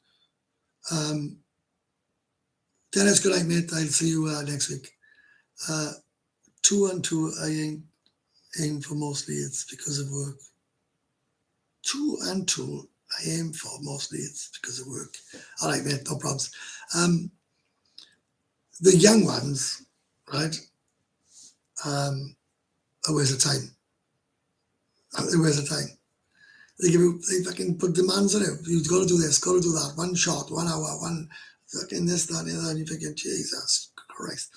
Speaker 1: Dennis, good night, mate. I'll see you next week. 2 and 2, I aim for mostly it's because of work. 2 and 2, I aim for mostly it's because of work. All right, mate, no problems. The young ones, right, a waste of time. A waste of time. They fucking put demands on it. You've got to do this, got to do that. 1 shot, 1 hour, one fucking this, that, and the other. And you're thinking, Jesus Christ.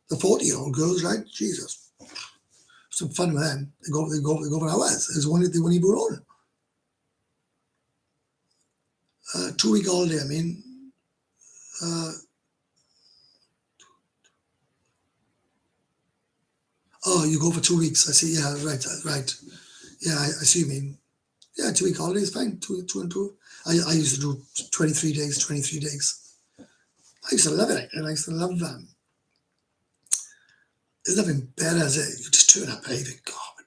Speaker 1: The 40-year-old girls, right? Jesus. Some fun with them. They go for hours. It's one they won't even on. 2-week holiday, I mean. Oh, you go for 2 weeks. I see. Yeah, right. Yeah, I see you mean. Yeah, 2-week holiday is fine. 2 and 2. I used to do 23 days. I used to love it. And I used to love them. There's nothing better as it. You just turn up and you think, God,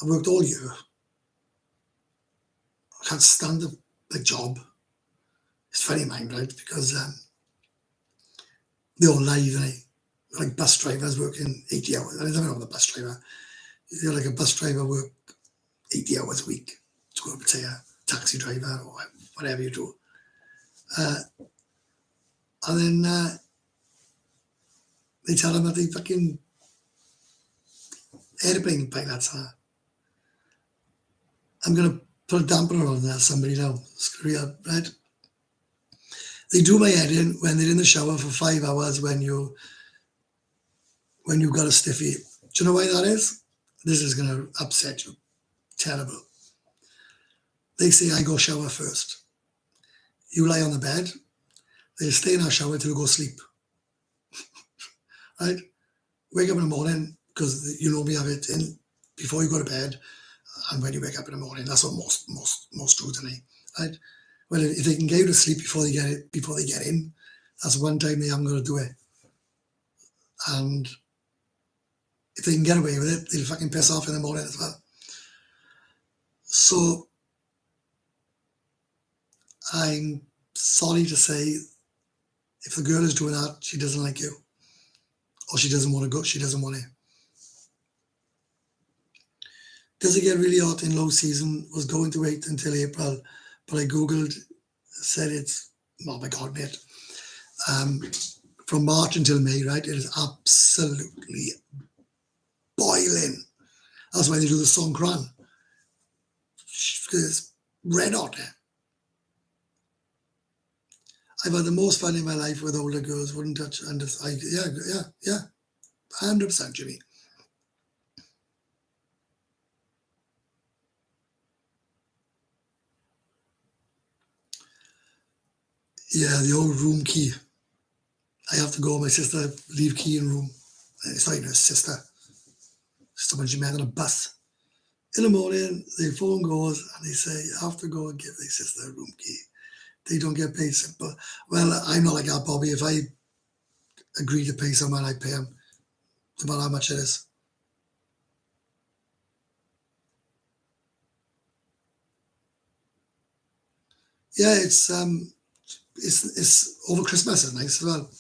Speaker 1: I worked all year. I can't stand the job. It's funny, mind, right? Because they all lie, they like bus drivers working 80 hours. I don't know the bus driver. You're like a bus driver work 80 hours a week to go up to a taxi driver or whatever you do. And then they tell them that they fucking airplane pilots are. I'm going to put a dampener on that somebody now. Screw up, right? They do my head in when they're in the shower for 5 hours when you've got a stiffy. Do you know why that is? This is going to upset you. Terrible. They say I go shower first. You lie on the bed. They stay in our shower till you go sleep. Right? Wake up in the morning because you normally have it in before you go to bed, and when you wake up in the morning, that's what most do today. Right? Well, if they can get you to sleep before they get in, that's one time they haven't got to do it. And if they can get away with it, they'll fucking piss off in the morning as well. So I'm sorry to say, if the girl is doing that, she doesn't like you. Or she doesn't want to go, she doesn't want it. Does it get really hot in low season? Was going to wait until April, but I Googled, said it's, oh my God, mate. From March until May, right? It is absolutely boiling. That's why they do the Songkran. It's red hot there. I've had the most fun in my life with older girls, wouldn't touch, and yeah, 100%, Jimmy. Yeah, the old room key. I have to go, my sister, leave key in room. It's not even a sister. Someone she met on a bus. In the morning, the phone goes and they say, you have to go and give their sister a room key. They don't get paid simple. Well, I'm not like that, Bobby. If I agree to pay someone, I pay them, no matter how much it is. Yeah, it's over Christmas is nice as well.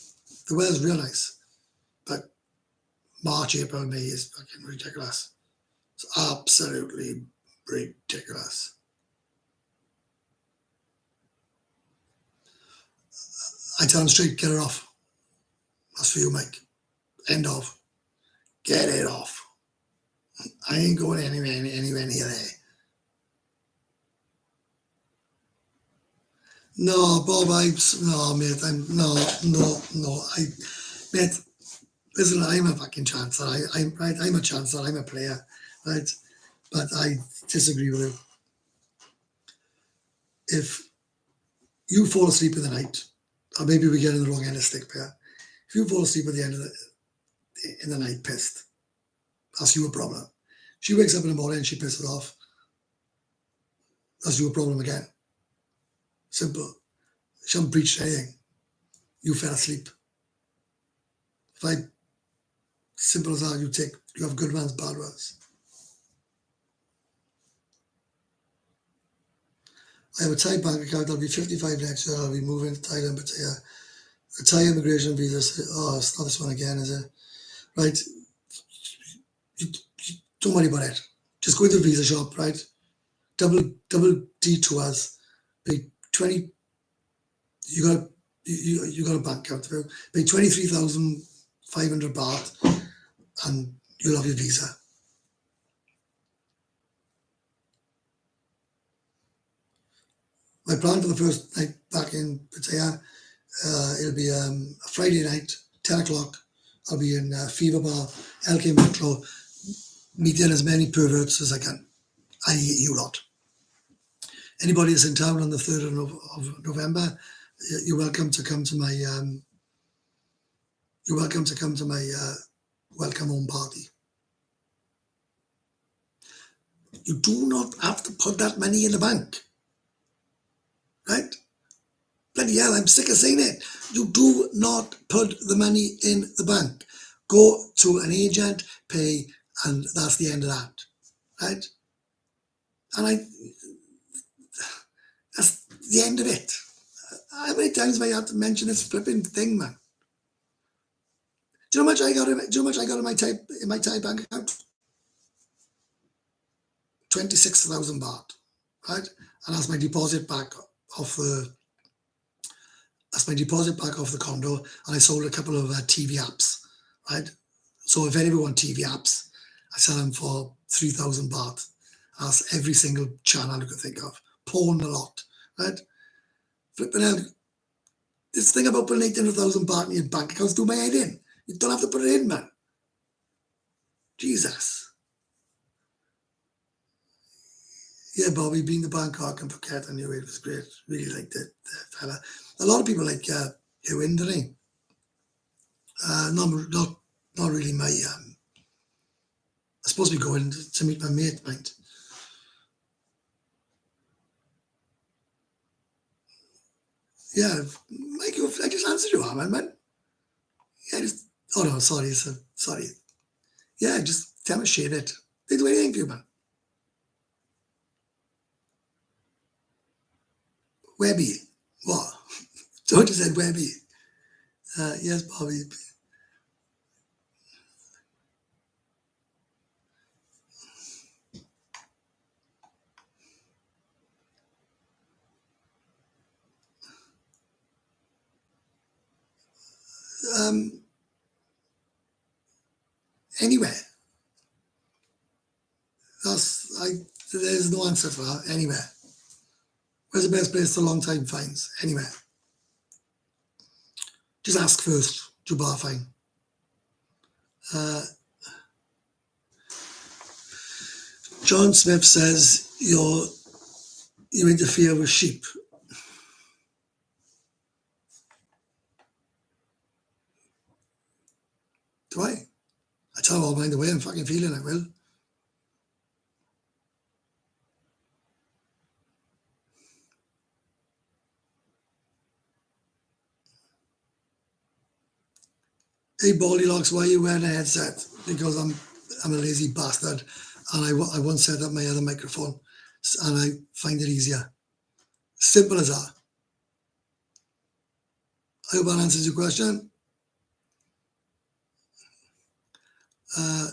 Speaker 1: The weather's real nice, but March, April, May is fucking ridiculous. It's absolutely ridiculous. I tell them straight, get it off. That's for you, Mike. End of. Get it off. I ain't going anywhere near there. No, Bob, no, mate, mate, listen, I'm a fucking chancer. I'm a chancer. I'm a player, right? But I disagree with you. If you fall asleep in the night, or maybe we get in the wrong end of stick here. If you fall asleep at the end of in the night pissed, that's your problem. She wakes up in the morning and she pisses off. That's your problem again. Simple. She hasn't breached anything. You fell asleep. Fine. Simple as that. You have good ones, bad ones. I have a Thai bank account. I'll be 55 next year. I'll be moving to Thailand, but the Thai immigration visa. It's not this one again, is it? Right. You don't worry about it. Just go to the visa shop, right? Double detours. Pay 20. You got a bank account. Pay 23,500 baht, and you'll have your visa. My plan for the first night back in Pattaya, it'll be a Friday night, 10 o'clock. I'll be in Fever Bar, LK Metro, meeting as many perverts as I can, i.e. you lot. Anybody that's in town on the 3rd of November, you're welcome to come to my welcome home party. You do not have to put that money in the bank, right? Bloody hell, I'm sick of saying it. You do not put the money in the bank. Go to an agent, pay, and that's the end of that, right? And that's the end of it. How many times have I had to mention this flipping thing, man? Do you know how much I got? Do you know how much I got in my Thai bank account? 26,000 baht, right? And that's my deposit back off the. That's my deposit back off the condo, and I sold a couple of TV apps, right? So if anyone wants TV apps, I sell them for 3,000 baht. That's every single channel you could think of. Porn a lot, right? Flipping hell. This thing about putting 800,000 baht in your bank account do my head in. You don't have to put it in, man. Jesus. Yeah, Bobby, being the Bangkok and Phuket, I knew it was great. Really liked it, fella. A lot of people like Hewin, don't they? Not really my. I'm supposed to be going to meet my mate, mind. Yeah, Mike, I just answered you, man. Yeah, oh no, sorry, sorry. Yeah, just tell me shit it. They do anything for you, man. Webby, what? George said Webby. Yes, Bobby. Anywhere. There's no answer for that. Anywhere. Where's the best place for long time fines? Anywhere. Just ask first. Jubar fine. John Smith says you interfere with sheep. Do I? I tell all mind the way I'm fucking feeling, I will. Hey, Ballylocks, why are you wearing a headset? Because I'm a lazy bastard, and I once set up my other microphone, and I find it easier. Simple as that. I hope that answers your question. uh,